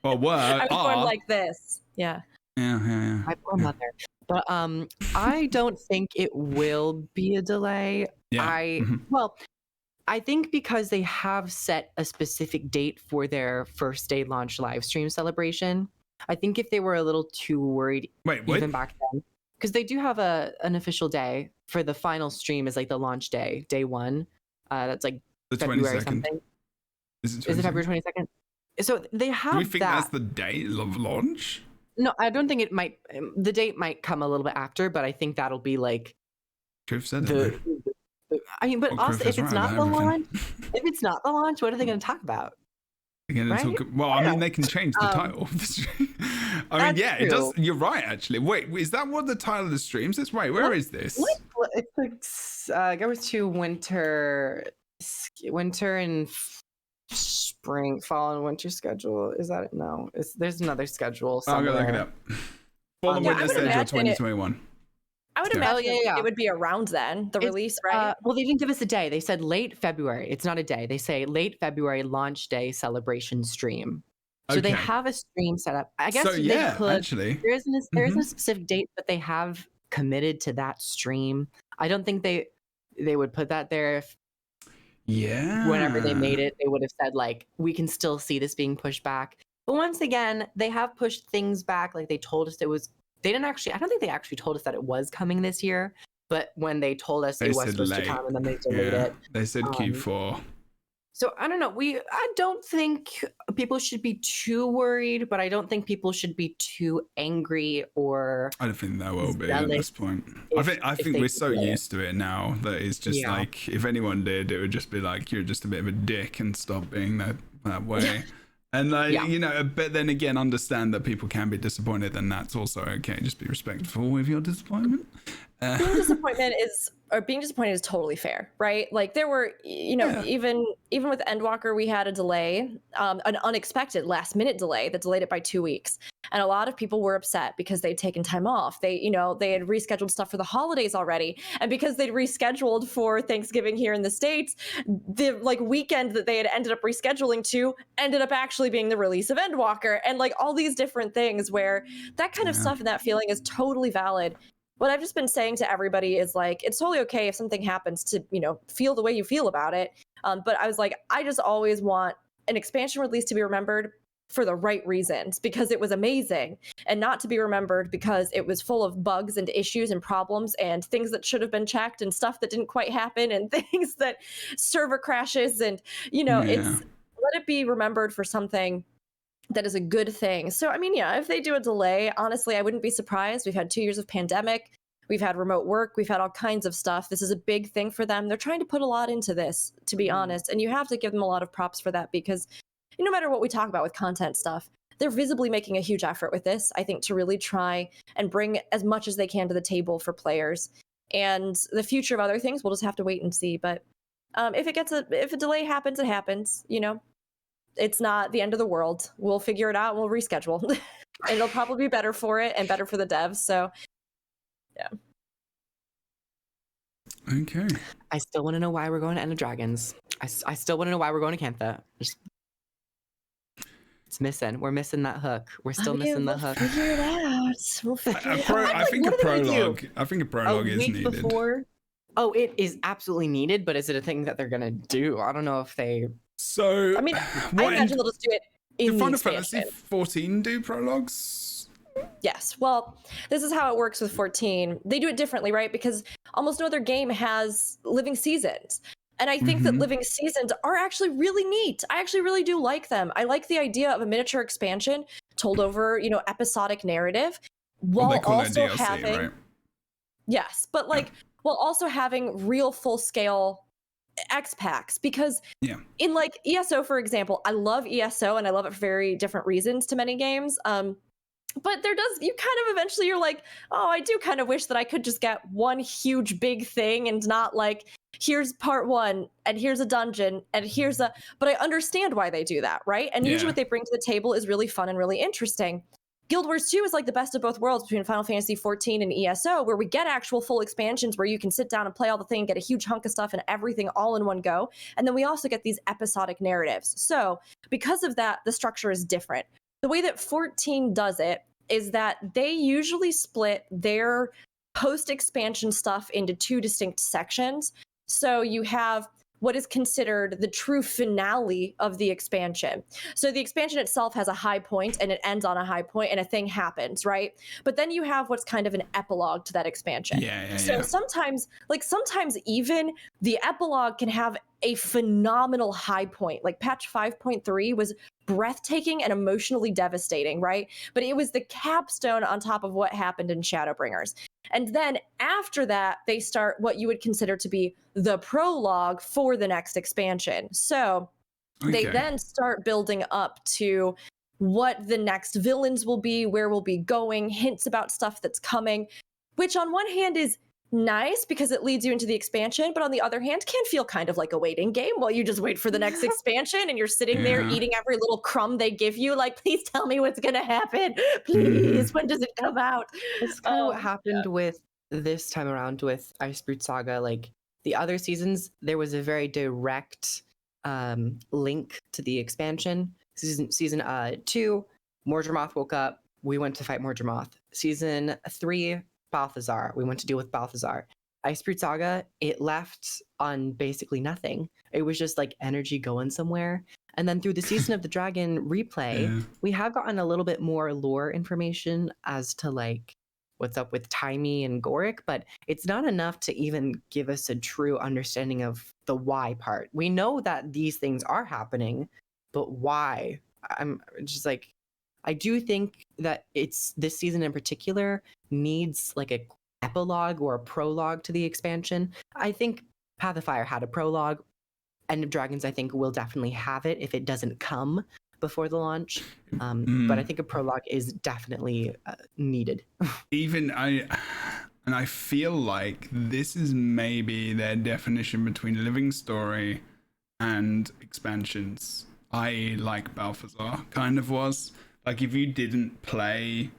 Well, I was born are. like this. Yeah. Yeah. My poor mother. But I don't think it will be a delay. Yeah. Well, I think because they have set a specific date for their first day launch live stream celebration. I think if they were a little too worried Wait, what? even back then, because they do have an official day for the final stream is like the launch day, day one. That's like The February 22nd. something. Is it Is it February 22nd? So they have Do we think that. that's the date of launch? No, I don't think it might. The date might come a little bit after, but I think that'll be like Truth said the. it. I mean, but Well, also, Griff is if it's right not about the everything. launch, if it's not the launch, what are they going to talk about? Again, Right? well, I mean, they can change the title of the stream. I mean, That's yeah, it does. true. You're right, actually. Wait, is that what the title of the streams is? Wait, where is this? What? It's like goes to winter and spring, fall, and winter schedule. Is that it? No? There's another schedule. I'm Somewhere. gonna look it up. Fall and Yeah, I Winter would Schedule imagine it- 2021. I would Yeah. imagine yeah. it would be around then, the It's, release, right? Well, they didn't give us a day. They said late February. It's not a day. They say late February launch day celebration stream. So they Okay. have a stream set up. I guess So they yeah, could. actually, There isn't a specific date, but they have committed to that stream. I don't think they would put that there if yeah. whenever they made it, they would have said like, we can still see this being pushed back. But once again, they have pushed things back. Like they told us it was. They didn't actually. I don't think they actually told us that it was coming this year. But when they told us They it was said supposed late. to come, and then they delayed Yeah, it. they said Um, Q4. So I don't know. I don't think people should be too worried, but I don't think people should be too angry or. I don't think there will be at zealous this point. if- I if think they we're so delay it. used to it now that it's just Yeah. like if anyone did, it would just be like you're just a bit of a dick and stop being that way. And like Yeah. you know, but then again, understand that people can be disappointed, and that's also okay. Just be respectful with your disappointment. Being disappointed is totally fair, right? Like there were, Yeah. even with Endwalker, we had a delay, an unexpected last minute delay that delayed it by 2 weeks. And a lot of people were upset because they'd taken time off. They had rescheduled stuff for the holidays already. And because they'd rescheduled for Thanksgiving here in the States, the like weekend that they had ended up rescheduling to ended up actually being the release of Endwalker, and like all these different things where that kind of Yeah. stuff and that feeling is totally valid. What I've just been saying to everybody is like, it's totally okay if something happens to, feel the way you feel about it. But I was like, I just always want an expansion release to be remembered for the right reasons, because it was amazing, and not to be remembered because it was full of bugs and issues and problems and things that should have been checked and stuff that didn't quite happen and things that server crashes. And, it's let it be remembered for something that is a good thing. So, I mean, yeah, if they do a delay, honestly, I wouldn't be surprised. We've had 2 years of pandemic. We've had remote work. We've had all kinds of stuff. This is a big thing for them. They're trying to put a lot into this, to be honest. And you have to give them a lot of props for that, because no matter what we talk about with content stuff, they're visibly making a huge effort with this, I think, to really try and bring as much as they can to the table for players. And the future of other things, we'll just have to wait and see. But if a delay happens, it happens, It's not the end of the world. We'll figure it out and we'll reschedule. And it'll probably be better for it and better for the devs. So, yeah. Okay. I still want to know why we're going to End of Dragons. I still want to know why we're going to Cantha. It's missing. We're missing that hook. We're still missing the hook. We'll figure it out. We'll figure it out. I think a what are they gonna prologue. do? I think a prologue is week needed. before. Oh, it is absolutely needed, but is it a thing that they're gonna do? I don't know if they. So I mean, I what imagine they'll just do it in did the Final expansion. Fantasy 14 do prologues? Yes. Well, this is how it works with 14. They do it differently, right? Because almost no other game has living seasons. And I think that Mhm. living seasons are actually really neat. I actually really do like them. I like the idea of a miniature expansion told over, episodic narrative, Well, while they call that also DLC, having right? yes, but like while also having real full scale X packs, because Yeah. in like ESO, for example, I love ESO and I love it for very different reasons to many games. But you kind of eventually you're like, oh, I do kind of wish that I could just get one huge big thing and not like, here's part 1 and here's a dungeon and here's a, but I understand why they do that, right? And usually what they bring to the table is really fun and really interesting. Guild Wars 2 is like the best of both worlds between Final Fantasy 14 and ESO, where we get actual full expansions where you can sit down and play all the thing, get a huge hunk of stuff and everything all in one go. And then we also get these episodic narratives. So because of that, the structure is different. The way that 14 does it is that they usually split their post-expansion stuff into 2 distinct sections. So you have what is considered the true finale of the expansion. So the expansion itself has a high point and it ends on a high point and a thing happens, right? But then you have what's kind of an epilogue to that expansion. So sometimes even the epilogue can have a phenomenal high point. Like patch 5.3 was breathtaking and emotionally devastating, right? But it was the capstone on top of what happened in Shadowbringers. And then after that, they start what you would consider to be the prologue for the next expansion. So they then start building up to what the next villains will be, where we'll be going, hints about stuff that's coming, which on one hand is nice because it leads you into the expansion, but on the other hand can feel kind of like a waiting game while you just wait for the next expansion and you're sitting there eating every little crumb they give you, like, please tell me what's gonna happen, please, when does it come out? It's kind of what happened with this time around with Icebrood Saga. Like the other seasons, there was a very direct link to the expansion. Season 2, Mordremoth woke up, we went to fight Mordremoth. Season 3, Balthazar. We went to deal with Balthazar. Icebrood Saga, it left on basically nothing. It was just like energy going somewhere. And then through the Season of the Dragon replay, we have gotten a little bit more lore information as to like what's up with Taimi and Goric, but it's not enough to even give us a true understanding of the why part. We know that these things are happening, but why? I'm just like, I do think that it's this season in particular needs like a epilogue or a prologue to the expansion. I think Path of Fire had a prologue. End of Dragons, I think, will definitely have it if it doesn't come before the launch. But I think a prologue is definitely needed. I feel like this is maybe their definition between living story and expansions. I like Balthazar kind of was. Like, if you didn't play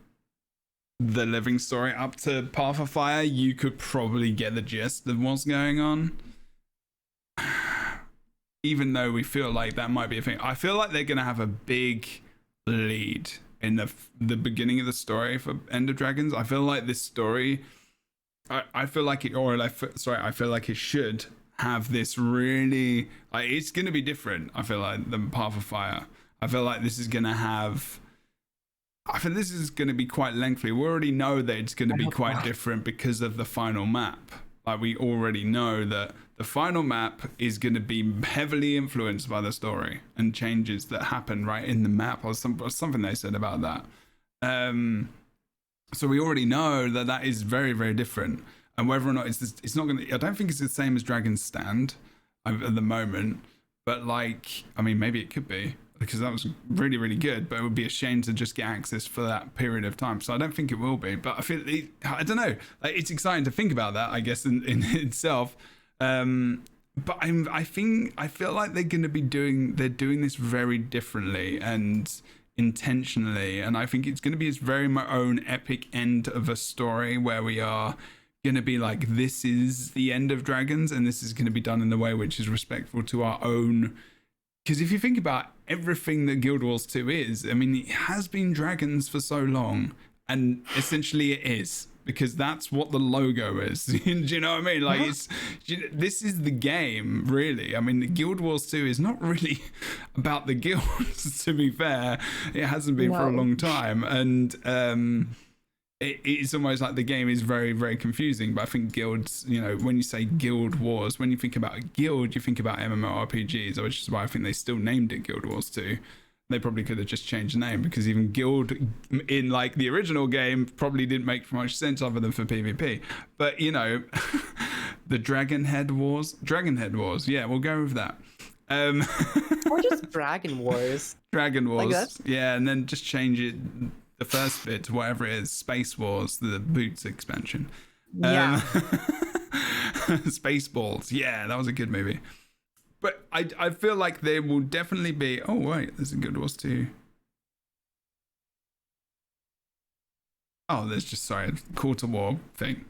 the living story up to Path of Fire, you could probably get the gist of what's going on. Even though we feel like that might be a thing. I feel like they're going to have a big lead in the beginning of the story for End of Dragons. I feel like this story, I feel like it should have this really, like, it's going to be different, I feel like, than Path of Fire. I feel like this is going to have, I think this is going to be quite lengthy. We already know that it's going to be quite different because of the final map. Like, we already know that the final map is going to be heavily influenced by the story and changes that happen right in the map, or something they said about that. So we already know that that is very, very different. And whether or not it's not going to, I don't think it's the same as Dragon's Stand at the moment. But like, I mean, maybe it could be, because that was really, really good, but it would be a shame to just get access for that period of time. So I don't think it will be, but I don't know. Like, it's exciting to think about that, I guess, in itself. But I feel like they're going to be doing this very differently and intentionally. And I think it's going to be its very own epic end of a story where we are going to be like, this is the end of Dragons, and this is going to be done in a way which is respectful to our own. Because if you think about everything that Guild Wars 2 is, I mean, it has been Dragons for so long, and essentially it is, because that's what the logo is. Do you know what I mean? Like, this is the game, really. I mean, the Guild Wars 2 is not really about the guilds, to be fair. It hasn't been for a long time, and it's almost like the game is very, very confusing. But I think guilds, you know, when you say Guild Wars, when you think about a guild, you think about MMORPGs, which is why I think they still named it Guild Wars 2. They probably could have just changed the name, because even guild in like the original game probably didn't make much sense other than for PvP. But, you know, the Dragonhead Wars, yeah, we'll go with that. Or just Dragon Wars. Dragon Wars, like yeah, and then just change it, the first bit, to whatever it is, Space Wars, the Boots expansion. Yeah. Spaceballs. Yeah, that was a good movie. But I feel like there will definitely be. Oh wait, there's a Guild Wars 2. Oh, there's just sorry, Call to War thing.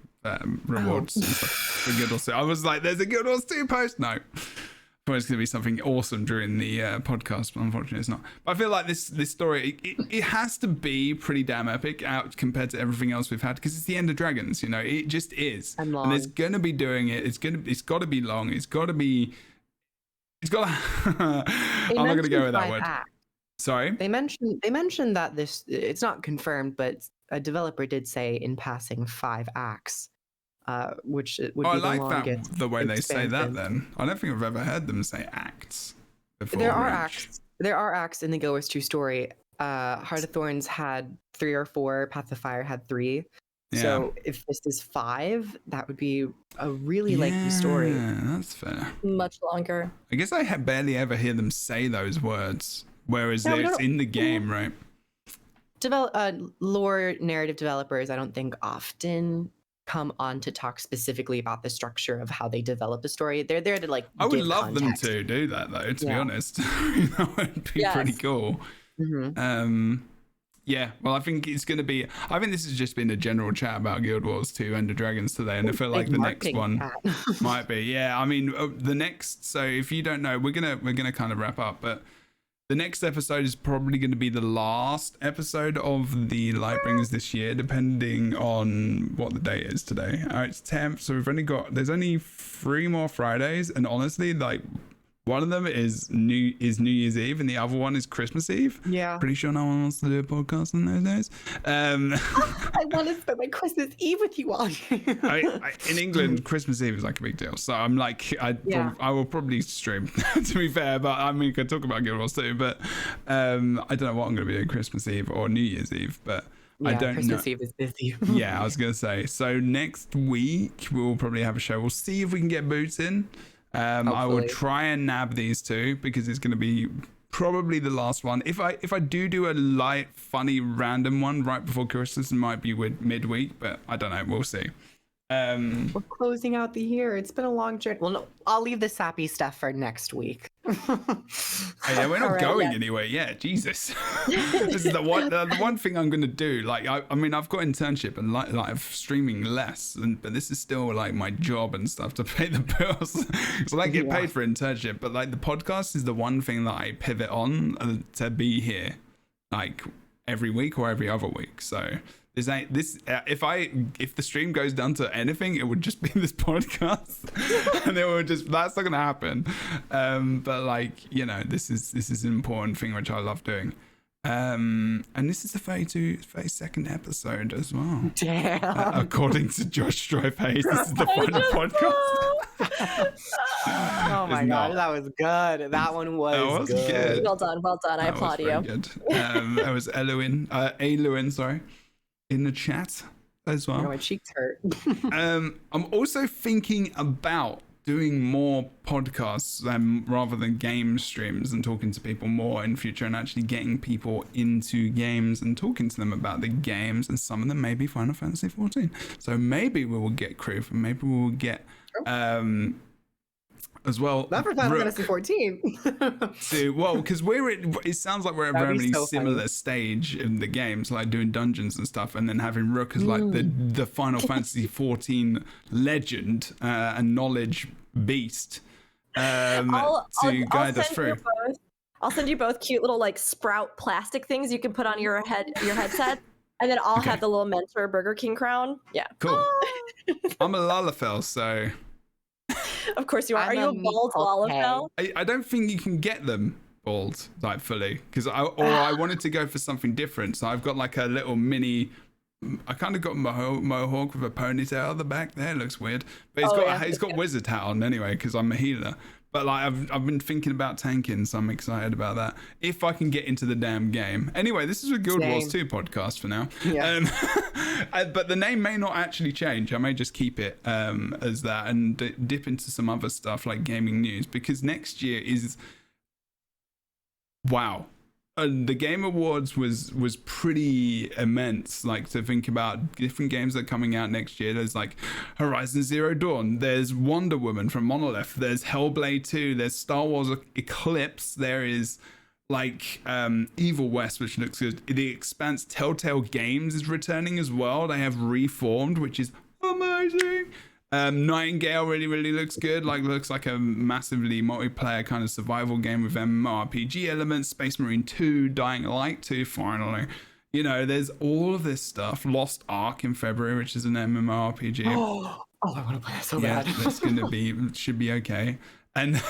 Rewards and stuff for Guild Wars 2. I was like, there's a Guild Wars 2 post. No. I thought it was going to be something awesome during the podcast, but unfortunately it's not. But I feel like this story, it has to be pretty damn epic out compared to everything else we've had, because it's the End of Dragons, you know, it just is. And long. And it's going to be doing it. It's got to be long. It's got to. I'm not going to go with that word. Sorry. They mentioned that this, it's not confirmed, but a developer did say in passing 5 acts. Which would be I the like longest that the way they say that. expansion. Then I don't think I've ever heard them say acts before. There are acts. There are acts in the Guild Wars 2 story. Heart of Thorns had 3 or 4. Path of Fire had 3. Yeah. So if this is 5, that would be a really lengthy story. Yeah, that's fair. Much longer. I guess I barely ever hear them say those words, whereas No, it's in the game, right? Lore narrative developers, I don't think often come on to talk specifically about the structure of how they develop a story. They're there to I would give love context. them to do that though, to be honest. That would be pretty cool. Mhm. Yeah, well, I think this has just been a general chat about Guild Wars 2 Ender Dragons today, and I feel like Big the next marketing one hat. might be. Yeah, I mean, the next. So if you don't know, we're gonna kind of wrap up, but the next episode is probably going to be the last episode of the Lightbringers this year, depending on what the date is today. It's 10th, so there's only 3 more Fridays, and honestly, like, one of them is New Year's Eve, and the other one is Christmas Eve. Yeah. Pretty sure no one wants to do a podcast on those days. I want to spend my Christmas Eve with you all. In England, Christmas Eve is like a big deal. So I'm like, I will probably stream, to be fair. But I mean, I could talk about Guild Wars too. But I don't know what I'm going to be doing Christmas Eve or New Year's Eve. But I don't Christmas know. Eve is busy. Yeah, I was going to say. So next week, we'll probably have a show. We'll see if we can get Boots in. I will try and nab these 2 because it's going to be probably the last one. If I do a light, funny, random one right before Christmas, it might be with midweek, but I don't know. We'll see. We're closing out the year. It's been a long journey. Well, no, I'll leave the sappy stuff for next week. Yeah, we're not going anywhere yet. Jesus, this is the one thing I'm going to do. Like, I mean, I've got internship and like streaming less, but this is still like my job and stuff to pay the bills. So I get paid for internship, but like the podcast is the one thing that I pivot on to be here, like every week or every other week. So. If the stream goes down to anything, it would just be this podcast, and that's not gonna happen. But like, you know, this is an important thing which I love doing. And this is the 32nd episode as well. Damn. According to Josh Stripe Hayes, this is the final podcast. Oh my god, that was good. That one was good. Well done. I applaud you. Good. That was Eluin, sorry. In the chat as well. My cheeks hurt. I'm also thinking about doing more podcasts rather than game streams, and talking to people more in future, and actually getting people into games and talking to them about the games, and some of them may be Final Fantasy 14. So maybe we will get Kroof, and maybe we will get as well. Not for Final Fantasy 14. Because it sounds like we're at a very similar stage in the games, like doing dungeons and stuff, and then having Rook as like the Final Fantasy 14 legend and knowledge beast to guide us through. I'll send you both cute little like sprout plastic things you can put on your headset, and then I'll have the little mentor Burger King crown. Yeah. Cool. I'm a Lalafell, so. Of course you are. Are you a bald Lalafell? I don't think you can get them bald, like fully, because I wanted to go for something different. So I've got like a little mini. I kind of got mohawk with a ponytail at the back there. It looks weird, but he's got wizard hat on anyway because I'm a healer. But like I've been thinking about tanking, so I'm excited about that. If I can get into the damn game. Anyway, this is a Guild Wars 2 podcast for now. Yeah. But the name may not actually change. I may just keep it as that and dip into some other stuff like gaming news, because next year is wow. the Game Awards was pretty immense. Like, to think about different games that are coming out next year. There's like Horizon Zero Dawn. There's Wonder Woman from Monolith. There's Hellblade 2. There's Star Wars Eclipse. There is like Evil West, which looks good. The Expanse Telltale Games is returning as well. They have Reformed, which is amazing. Nightingale really looks good. Like, looks like a massively multiplayer kind of survival game with MMORPG elements. Space Marine 2, Dying Light 2, finally. You know, there's all of this stuff. Lost Ark in February, which is an MMORPG. Oh, I want to play that so Yeah, bad. that's gonna be, should be okay. And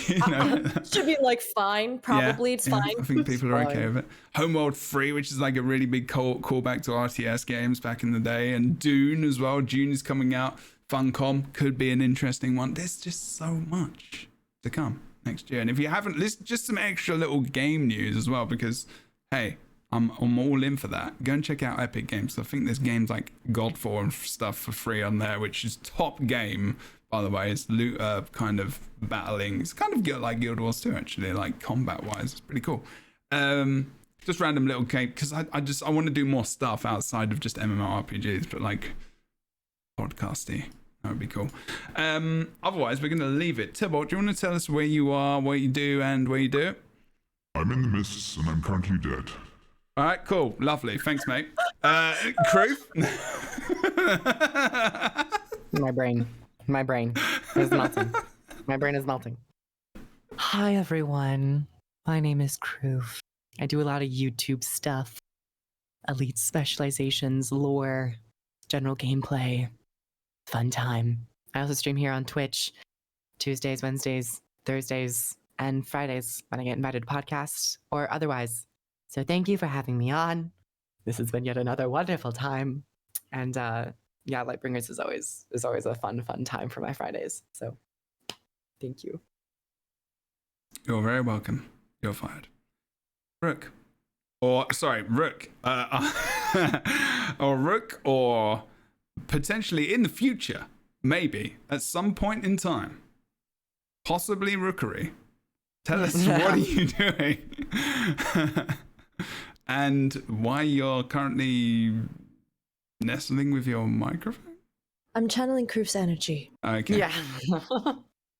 you know, should be like fine. Probably it's fine. I think people are Fine. okay with it. Homeworld 3, which is like a really big callback to RTS games back in the day, and Dune as well. Dune is coming out. Funcom could be an interesting one. There's just so much to come next year. And if you haven't, listen, just some extra little game news as well, because hey, I'm all in for that. Go and check out Epic Games. I think there's games like Godfall and stuff for free on there, which is top game, by the way. It's looter kind of battling. It's kind of like Guild Wars 2, actually, like combat wise. It's pretty cool. Just random little game, because I want to do more stuff outside of just MMORPGs, but like podcasty. That would be cool. Otherwise, we're going to leave it. Tybalt, do you want to tell us where you are, what you do, and where you do it? I'm in the mists and I'm currently dead. All right, cool. Lovely. Thanks, mate. Crew? My brain is melting. My brain is melting. Hi, everyone. My name is Kroof. I do a lot of YouTube stuff. Elite specializations, lore, general gameplay. Fun time. I also stream here on Twitch Tuesdays, Wednesdays, Thursdays, and Fridays when I get invited to podcasts or otherwise. So thank you for having me on. This has been yet another wonderful time. And yeah, LightBringers is always a fun time for my Fridays. So thank you. You're very welcome. You're fired. Rook. Rook. Or Rook, or potentially in the future, maybe, at some point in time. Possibly Rookery. Tell us, what are you doing? And why you're currently nestling with your microphone? I'm channeling Kroof's energy. Okay. Yeah.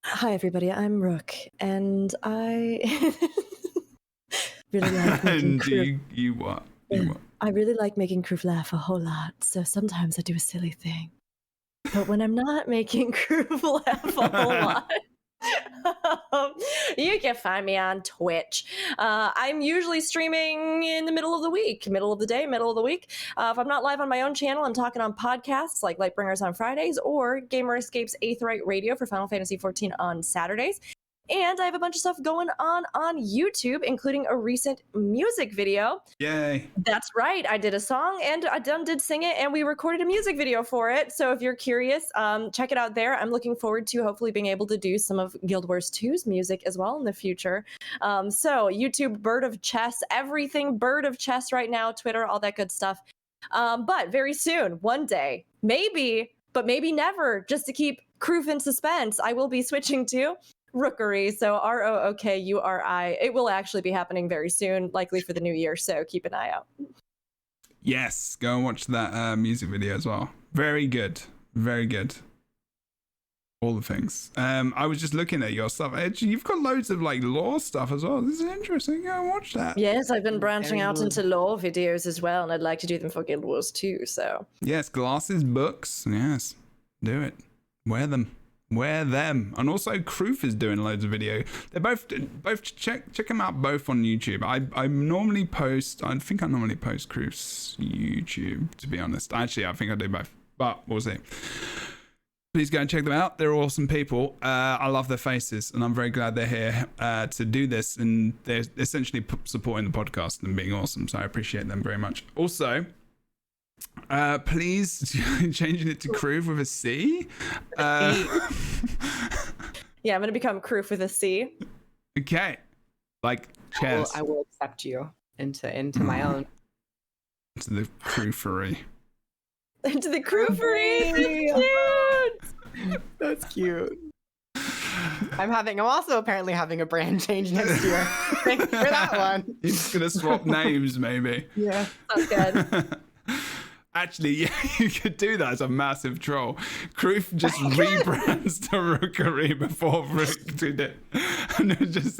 Hi, everybody. I'm Rook, and I really like making And Kroof. you what? You what? I really like making Kroof laugh a whole lot, so sometimes I do a silly thing. But when I'm not making Kroof laugh a whole lot, you can find me on Twitch. I'm usually streaming in the middle of the week, middle of the day, middle of the week. If I'm not live on my own channel, I'm talking on podcasts like LightBringers on Fridays or Gamer Escape's 8th Right Radio for Final Fantasy XIV on Saturdays. And I have a bunch of stuff going on YouTube, including a recent music video. Yay. That's right. I did a song and I did sing it, and we recorded a music video for it. So if you're curious, check it out there. I'm looking forward to hopefully being able to do some of Guild Wars 2's music as well in the future. So YouTube, Bird of Chess, everything Bird of Chess right now, Twitter, all that good stuff. But very soon, one day, maybe, but maybe never, just to keep Kroof in suspense, I will be switching to Rookery, so ROOKURI. It will actually be happening very soon, likely for the new year, so keep an eye out. Yes, go and watch that music video as well. Very good. Very good. All the things. I was just looking at your stuff. You've got loads of like lore stuff as well. This is interesting. Go and watch that. Yes, I've been branching Very out good. into lore videos as well, and I'd like to do them for Guild Wars too, so. Yes, glasses, books. Yes, do it. Wear them. Wear them. And also Kroof is doing loads of video. They're both check them out both on YouTube. I normally post Kroof's YouTube, to be honest. Actually, I think I do both, but we'll see. Please go and check them out. They're awesome people. I love their faces, and I'm very glad they're here to do this, and they're essentially supporting the podcast and being awesome, so I appreciate them very much. Also, please changing it to Kroof with a C. Yeah, I'm gonna become Kroof with a C. Okay, like chess. I will accept you into my own. To the Kroofery. To the Kroofery! Cute! That's cute. I'm also apparently having a brand change next year. Thanks for that one. You're just gonna swap names, maybe. Yeah. Sounds good. Actually, yeah, you could do that as a massive troll. Kroof just rebrands to Rookery before Rook did it. And it just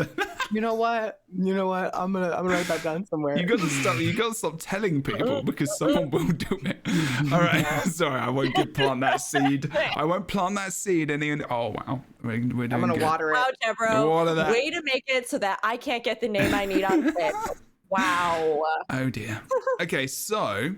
You know what? I'm gonna write that down somewhere. you gotta stop telling people because someone will do it. All right. Sorry, I won't plant that seed. I won't plant that seed oh wow. We're doing I'm gonna good. water it. Wow, Jebro. Water that. Way to make it so that I can't get the name I need on it. Wow. Oh dear. Okay, so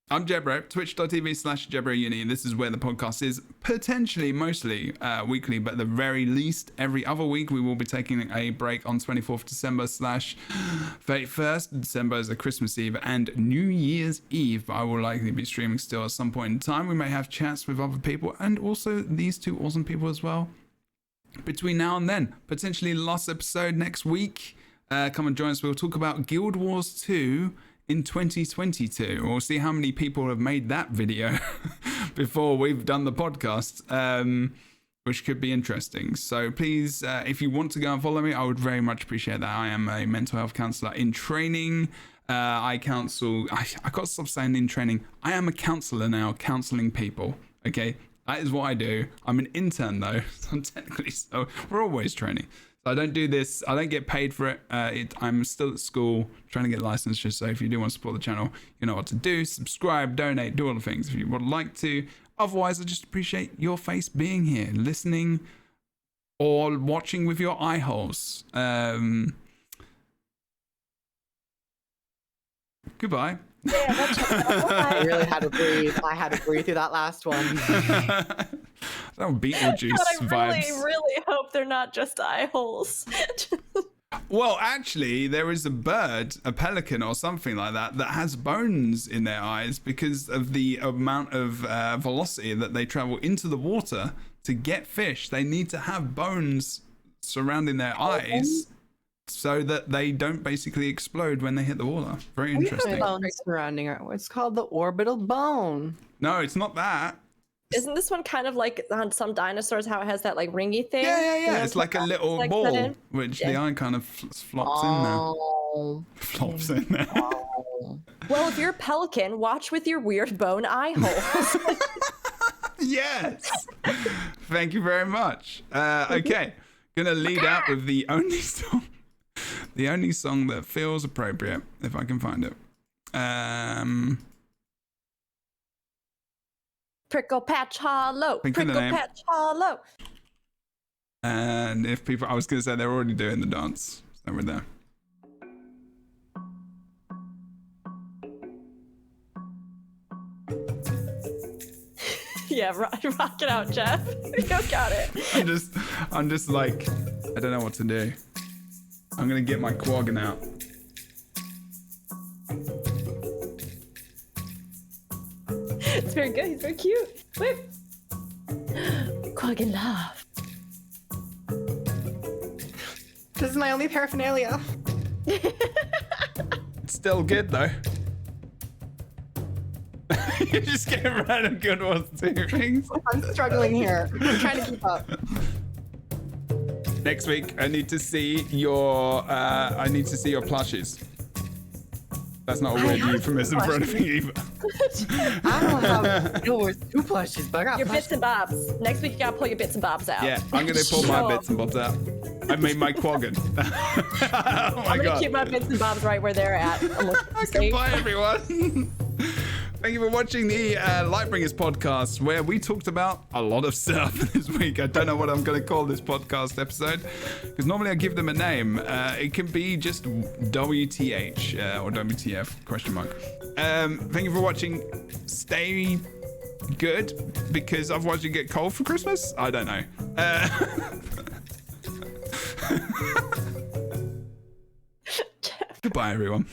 I'm Jebro, twitch.tv/JebroUni. This is where the podcast is potentially, mostly weekly, but at the very least, every other week we will be taking a break on 24th December /31st December is a Christmas Eve and New Year's Eve. But I will likely be streaming still at some point in time. We may have chats with other people and also these two awesome people as well. Between now and then, potentially last episode next week. Come and join us. We'll talk about Guild Wars 2 in 2022. We'll see how many people have made that video before we've done the podcast, which could be interesting. So please, if you want to go and follow me, I would very much appreciate that. I am a mental health counsellor in training. I counsel, I got to stop saying in training. I am a counsellor now, counselling people. Okay, that is what I do. I'm an intern though, so we're always training. So I don't do this. I don't get paid for it. I'm still at school trying to get licensed. Just so if you do want to support the channel, you know what to do. Subscribe, donate, do all the things if you would like to. Otherwise, I just appreciate your face being here, listening, or watching with your eye holes. Goodbye. Yeah, that's I really had to breathe. I had to breathe through that last one. That was Beetlejuice but I really, vibes. really hope they're not just eye holes. Well, actually, there is a bird, a pelican or something like that, that has bones in their eyes because of the amount of velocity that they travel into the water to get fish. They need to have bones surrounding their eyes so that they don't basically explode when they hit the water. Very interesting. Bones surrounding it. It's called the orbital bone. No, it's not that. Isn't this one kind of like on some dinosaurs, how it has that like ringy thing? Yeah. It's like a little Like ball, put in? which the Yeah. eye kind of flops in there. Oh. Flops in there. Well, if you're a pelican, watch with your weird bone eye holes. Yes. Thank you very much. Okay. Gonna lead out with the only song that feels appropriate, if I can find it. Prickle Patch Hollow. Think of the Prickle name. Patch Hollow. And if people, I was gonna say they're already doing the dance. So we're there. Yeah, rock it out, Jeff. You got it. I'm just like, I don't know what to do. I'm gonna get my quaggin out. It's very good. He's very cute. Whip. Quaggin' love. This is my only paraphernalia. It's still good though. You're just getting random good ones too. Things. I'm struggling here. I'm trying to keep up. Next week, I need to see your plushies. That's not a weird euphemism for anything either. I don't have yours 2 plushes, but I got Your bits and bobs. Next week, you gotta pull your bits and bobs out. Yeah, I'm gonna pull my bits and bobs out. I made my quaggin. Oh my I'm gonna god. keep my bits and bobs right where they're at. I'm looking safe. Goodbye, everyone. Thank you for watching the LightBringers podcast, where we talked about a lot of stuff this week. I don't know what I'm going to call this podcast episode, because normally I give them a name. It can be just WTH or WTF question mark. Thank you for watching. Stay good, because otherwise you get cold for Christmas. I don't know. Goodbye, everyone.